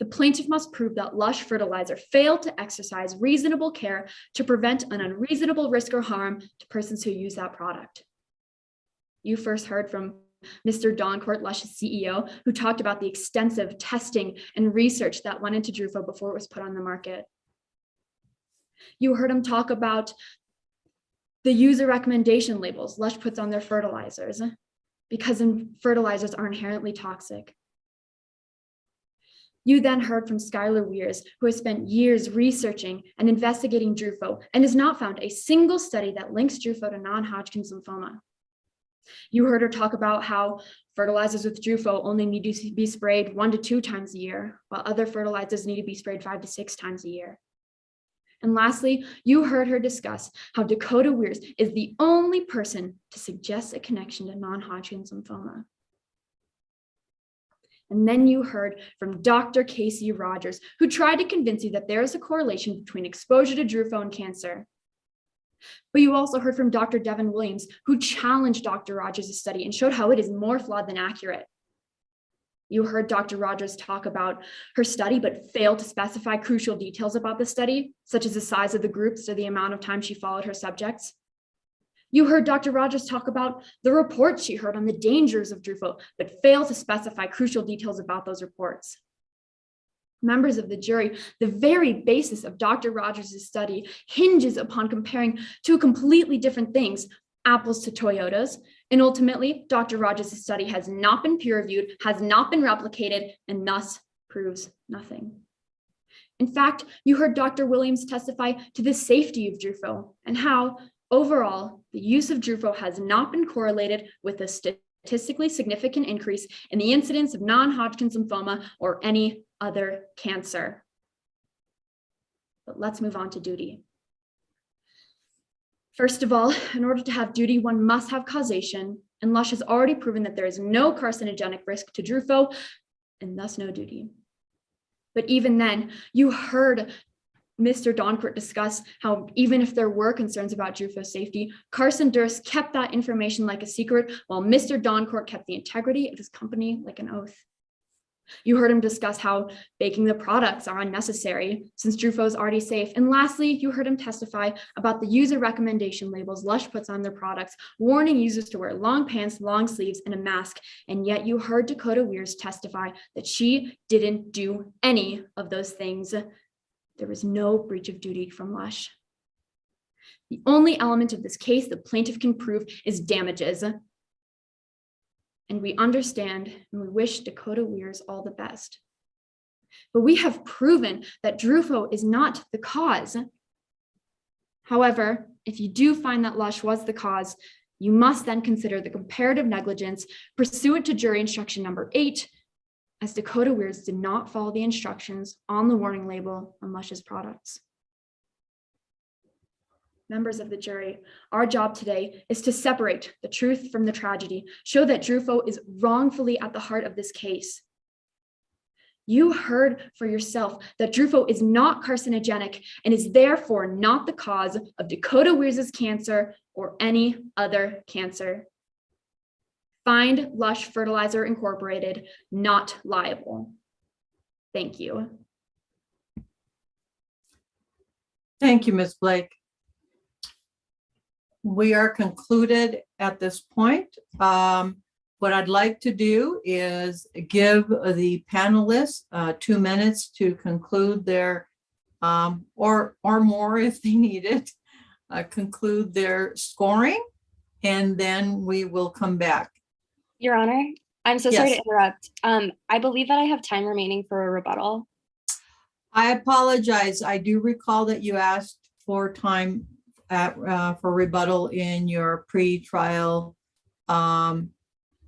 The plaintiff must prove that Lush Fertilizer failed to exercise reasonable care to prevent an unreasonable risk or harm to persons who use that product. You first heard from Mr. Doncourt, Lush's CEO, who talked about the extensive testing and research that went into Drufo before it was put on the market. You heard him talk about the user recommendation labels Lush puts on their fertilizers, because fertilizers are inherently toxic. You then heard from Skylar Weirs, who has spent years researching and investigating Drufo and has not found a single study that links Drufo to non-Hodgkin's lymphoma. You heard her talk about how fertilizers with Drufo only need to be sprayed 1 to 2 times a year, while other fertilizers need to be sprayed 5 to 6 times a year. And lastly, you heard her discuss how Dakota Weirs is the only person to suggest a connection to non-Hodgkin's lymphoma. And then you heard from Dr. Casey Rogers, who tried to convince you that there is a correlation between exposure to Drufo and cancer. But you also heard from Dr. Devin Williams, who challenged Dr. Rogers' study and showed how it is more flawed than accurate. You heard Dr. Rogers talk about her study, but failed to specify crucial details about the study, such as the size of the groups or the amount of time she followed her subjects. You heard Dr. Rogers talk about the reports she heard on the dangers of Drufo, but failed to specify crucial details about those reports. Members of the jury, the very basis of Dr. Rogers' study hinges upon comparing two completely different things, apples to Toyotas, and ultimately, Dr. Rogers' study has not been peer-reviewed, has not been replicated, and thus proves nothing. In fact, you heard Dr. Williams testify to the safety of Drufo and how, overall, the use of Drufo has not been correlated with a statistically significant increase in the incidence of non-Hodgkin's lymphoma or any other cancer. But let's move on to duty. First of all, in order to have duty, one must have causation, and Lush has already proven that there is no carcinogenic risk to Drufo, and thus no duty. But even then, you heard Mr. Doncourt discuss how even if there were concerns about Drufo safety, Carson Durst kept that information like a secret, while Mr. Doncourt kept the integrity of his company like an oath. You heard him discuss how baking the products are unnecessary since Drufo is already safe. And lastly, you heard him testify about the user recommendation labels Lush puts on their products, warning users to wear long pants, long sleeves, and a mask. And yet you heard Dakota Weirs testify that she didn't do any of those things. There was no breach of duty from Lush. The only element of this case the plaintiff can prove is damages. And we understand and we wish Dakota Weirs all the best. But we have proven that Drufo is not the cause. However, if you do find that Lush was the cause, you must then consider the comparative negligence pursuant to jury instruction number 8, as Dakota Weirs did not follow the instructions on the warning label on Lush's products. Members of the jury, our job today is to separate the truth from the tragedy, show that Drufo is wrongfully at the heart of this case. You heard for yourself that Drufo is not carcinogenic and is therefore not the cause of Dakota Weirs' cancer or any other cancer. Find Lush Fertilizer Incorporated not liable. Thank you. Thank you, Ms. Blake. We are concluded at this point. What I'd like to do is give the panelists 2 minutes to conclude their, or more if they need it, conclude their scoring, and then we will come back. Your Honor, I'm so sorry Yes. to interrupt. I believe that I have time remaining for a rebuttal. I apologize. I do recall that you asked for time for rebuttal in your pre-trial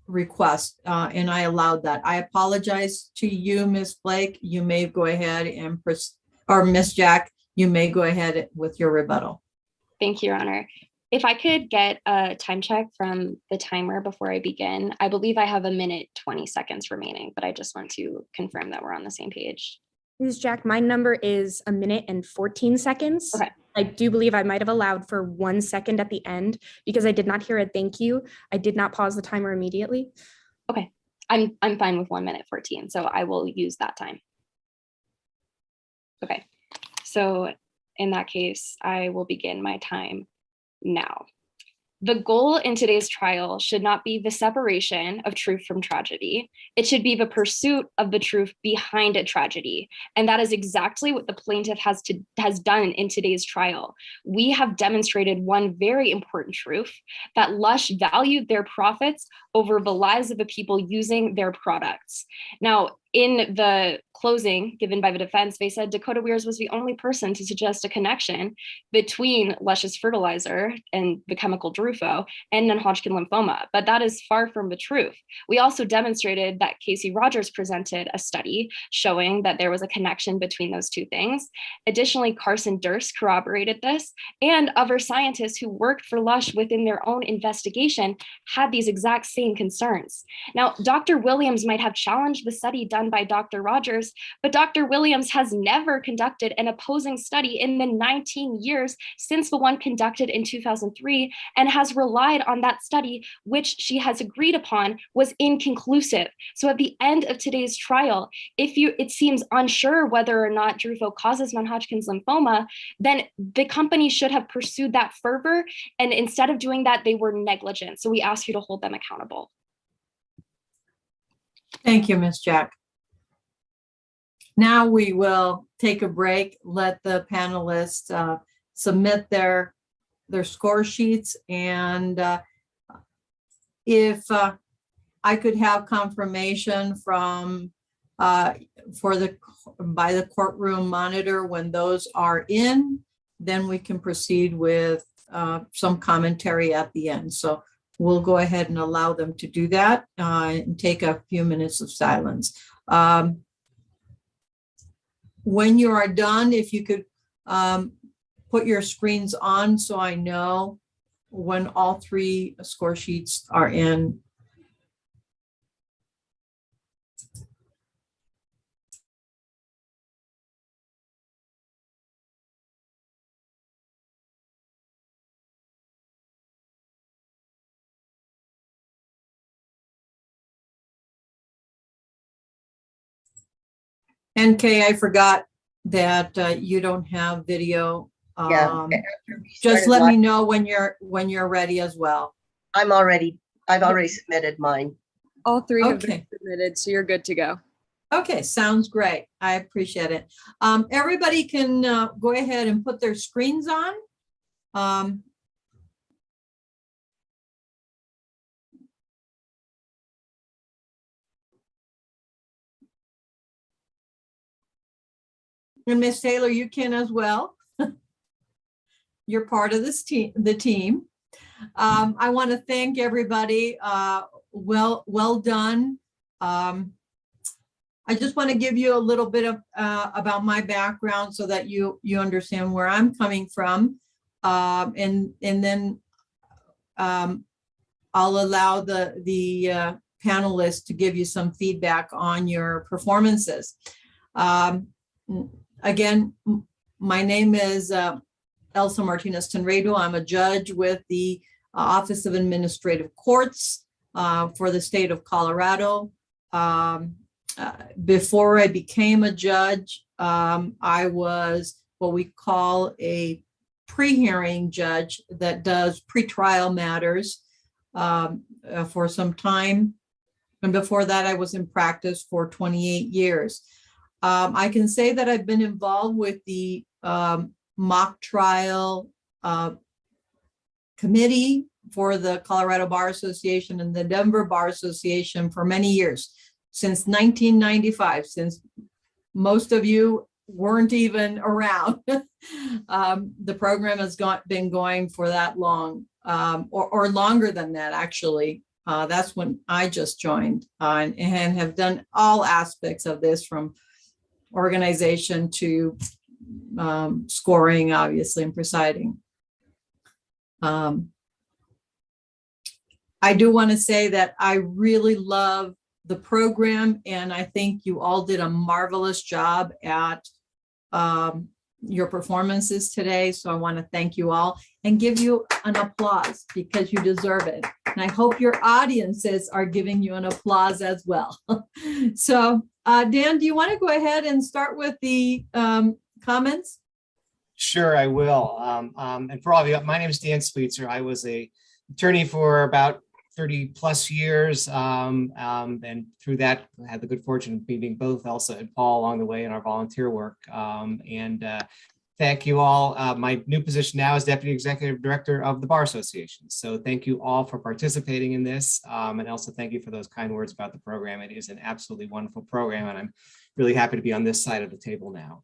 request, and I allowed that. I apologize to you, Ms. Blake. You may go ahead and, or Ms. Jack, you may go ahead with your rebuttal. Thank you, Your Honor. If I could get a time check from the timer before I begin, I believe I have 1:20 remaining, but I just want to confirm that we're on the same page. Ms. Jack, my number is 1:14. Okay. I do believe I might have allowed for 1 second at the end because I did not hear a thank you. I did not pause the timer immediately. Okay, I'm fine with 1:14, so I will use that time. Okay, so in that case, I will begin my time now. The goal in today's trial should not be the separation of truth from tragedy. It should be the pursuit of the truth behind a tragedy. And that is exactly what the plaintiff has done in today's trial. We have demonstrated one very important truth, that Lush valued their profits over the lives of the people using their products. Now, in the closing given by the defense, they said Dakota Weirs was the only person to suggest a connection between Lush's fertilizer and the chemical Drufo and non-Hodgkin lymphoma, but that is far from the truth. We also demonstrated that Casey Rogers presented a study showing that there was a connection between those two things. Additionally, Carson Durst corroborated this, and other scientists who worked for Lush within their own investigation had these exact same concerns. Now, Dr. Williams might have challenged the study done by Dr. Rogers, but Dr. Williams has never conducted an opposing study in the 19 years since the one conducted in 2003, and has relied on that study, which she has agreed upon was inconclusive. So at the end of today's trial, if it seems unsure whether or not Drufo causes non-Hodgkin's lymphoma, then the company should have pursued that further, and instead of doing that, they were negligent. So we ask you to hold them accountable. Thank you, Ms. Jack. Now we will take a break, let the panelists submit their score sheets, and if I could have confirmation from by the courtroom monitor when those are in, then we can proceed with some commentary at the end. So we'll go ahead and allow them to do that and take a few minutes of silence. When you are done, if you could put your screens on so I know when all three score sheets are in. And Kay, I forgot that you don't have video. Just let me know when you're ready as well. I've already submitted mine. All three have been submitted, so you're good to go. Okay, sounds great. I appreciate it. Everybody can go ahead and put their screens on. And Miss Taylor, you can as well. You're part of this team, the team. I want to thank everybody. Well done. I just want to give you a little bit of about my background so that you understand where I'm coming from, and then I'll allow the panelists to give you some feedback on your performances. Again, my name is Elsa Martinez Tenredo. I'm a judge with the Office of Administrative Courts for the state of Colorado. Before I became a judge, I was what we call a pre-hearing judge that does pretrial matters for some time. And before that, I was in practice for 28 years. I can say that I've been involved with the mock trial committee for the Colorado Bar Association and the Denver Bar Association for many years, since 1995, since most of you weren't even around. The program has been going for that long, or longer than that, actually. That's when I just joined, and have done all aspects of this, from organization to scoring, obviously, and presiding. I do want to say that I really love the program, and I think you all did a marvelous job at your performances today. So I want to thank you all and give you an applause, because you deserve it. And I hope your audiences are giving you an applause as well. So Dan, do you want to go ahead and start with the comments? Sure, I will. And for all of you, my name is Dan Sweetser. I was an attorney for about 30 plus years. And through that, I had the good fortune of meeting both Elsa and Paul along the way in our volunteer work. Thank you all. My new position now is Deputy Executive Director of the Bar Association. So thank you all for participating in this. And also thank you for those kind words about the program. It is an absolutely wonderful program, and I'm really happy to be on this side of the table now.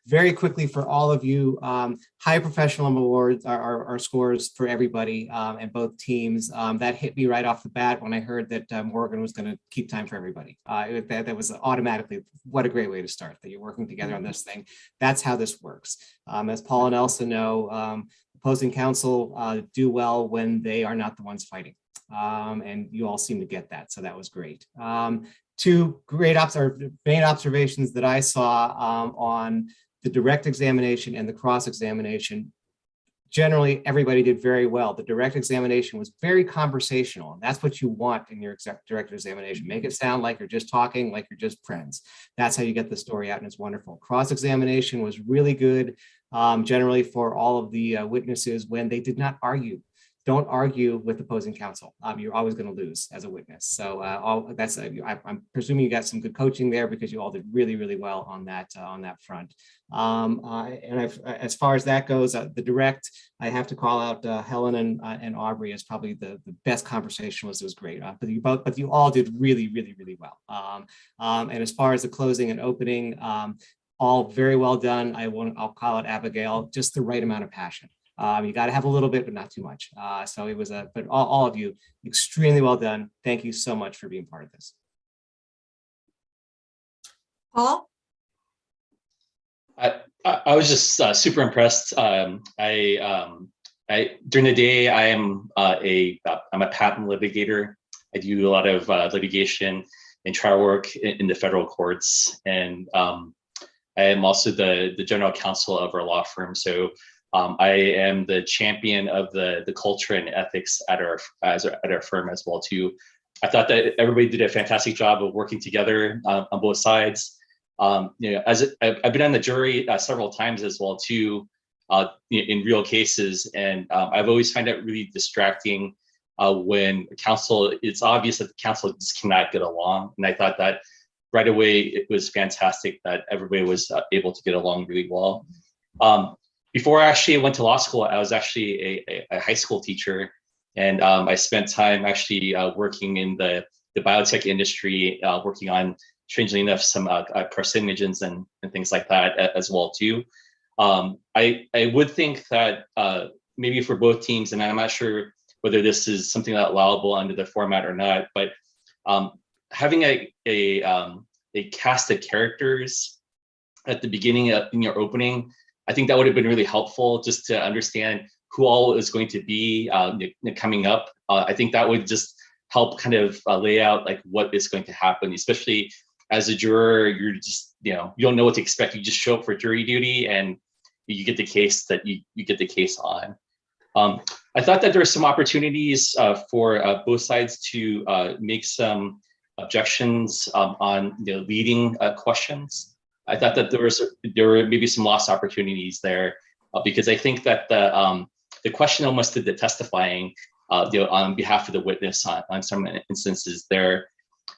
Very quickly for all of you, high professional awards are scores for everybody and both teams. That hit me right off the bat when I heard that Morgan was going to keep time for everybody. That was automatically, what a great way to start, that you're working together on this thing. That's how this works. As Paul and Elsa know, opposing counsel do well when they are not the ones fighting. And you all seem to get that, so that was great. Two great main observations that I saw on the direct examination and the cross-examination. Generally, everybody did very well. The direct examination was very conversational, and that's what you want in your direct examination. Make it sound like you're just talking, like you're just friends. That's how you get the story out, and it's wonderful. Cross-examination was really good, generally for all of the witnesses, when they did not argue. Don't argue with opposing counsel. You're always going to lose as a witness. So I'm presuming you got some good coaching there, because you all did really, really well on that front. As far as that goes, the direct, I have to call out Helen and Aubrey as probably the best conversationalists. It was great. But you all did really, really, really well. And as far as the closing and opening, all very well done. I'll call it Abigail, just the right amount of passion. You got to have a little bit, but not too much. So it was but all of you, extremely well done. Thank you so much for being part of this. Paul? I was just super impressed. During the day, I'm a patent litigator. I do a lot of litigation and trial work in the federal courts, and I am also the general counsel of our law firm. So I am the champion of the culture and ethics at our firm as well too. I thought that everybody did a fantastic job of working together on both sides. As I've been on the jury several times as well too, in real cases, and I've always found it really distracting when counsel. It's obvious that the counsel just cannot get along, and I thought that right away it was fantastic that everybody was able to get along really well. Before I actually went to law school, I was actually a high school teacher, and I spent time actually working in the biotech industry, working on, strangely enough, some carcinogens and things like that as well too. I would think that maybe for both teams, and I'm not sure whether this is something that's allowable under the format or not, but having a cast of characters at the beginning in your opening, I think that would have been really helpful, just to understand who all is going to be coming up. I think that would just help kind of lay out like what is going to happen, especially as a juror. You're just, you don't know what to expect. You just show up for jury duty and you get the case that you get the case on. I thought that there were some opportunities for both sides to make some objections on leading questions. I thought that there were maybe some lost opportunities there, because I think that the question almost did the testifying on behalf of the witness on some instances there.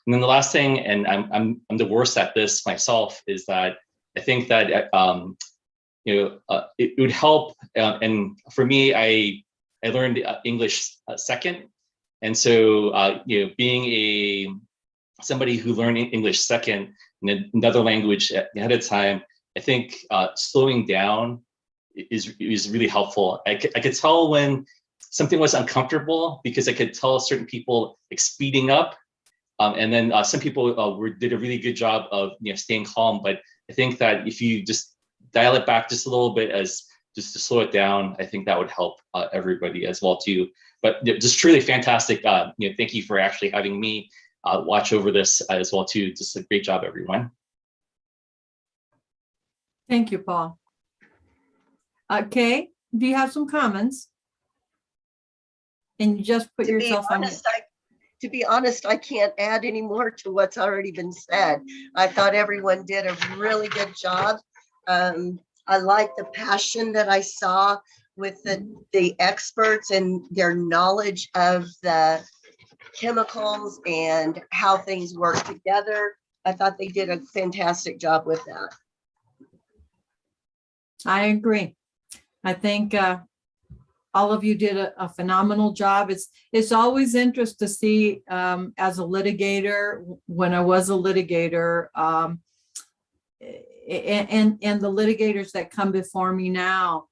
And then the last thing, and I'm the worst at this myself, is that I think that it would help. And for me, I learned English second, and so being somebody who learned English second in another language ahead of time, I think slowing down is really helpful. I could tell when something was uncomfortable because I could tell certain people like speeding up, and then some people did a really good job of staying calm. But I think that if you just dial it back just a little bit, as just to slow it down, I think that would help everybody as well too. But just truly fantastic. Thank you for actually having me watch over this as well too. Just a great job, everyone. Thank you, Paul. Kay, do you have some comments? And you just put yourself on. To be honest, I can't add any more to what's already been said. I thought everyone did a really good job. I like the passion that I saw with the experts and their knowledge of the chemicals and how things work together. I thought they did a fantastic job with that. I agree. I think all of you did a phenomenal job. It's always interesting to see as a litigator, when I was a litigator, and the litigators that come before me now,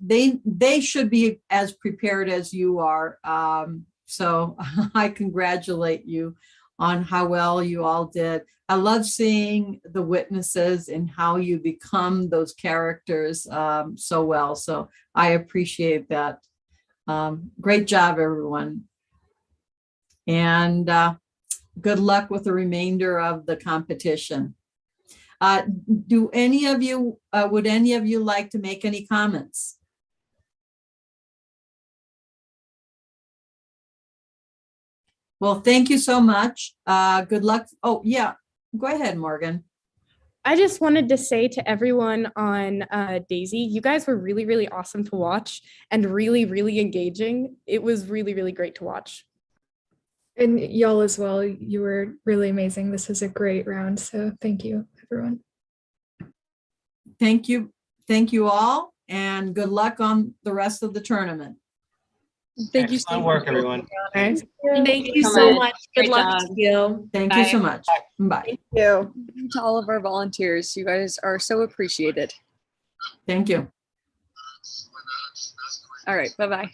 they should be as prepared as you are. So I congratulate you on how well you all did. I love seeing the witnesses and how you become those characters so well. So I appreciate that. Great job, everyone. And good luck with the remainder of the competition. Would any of you like to make any comments? Well, thank you so much. Good luck. Oh, yeah. Go ahead, Morgan. I just wanted to say to everyone on Daisy, you guys were really, really awesome to watch and really, really engaging. It was really, really great to watch. And y'all as well, you were really amazing. This was a great round. So thank you, everyone. Thank you. Thank you all. And good luck on the rest of the tournament. Thank you so much. Work, everyone. Thank you so much. Good luck to you. Thank you so much. Bye. Thank you. To all of our volunteers, you guys are so appreciated. Thank you. All right, bye-bye.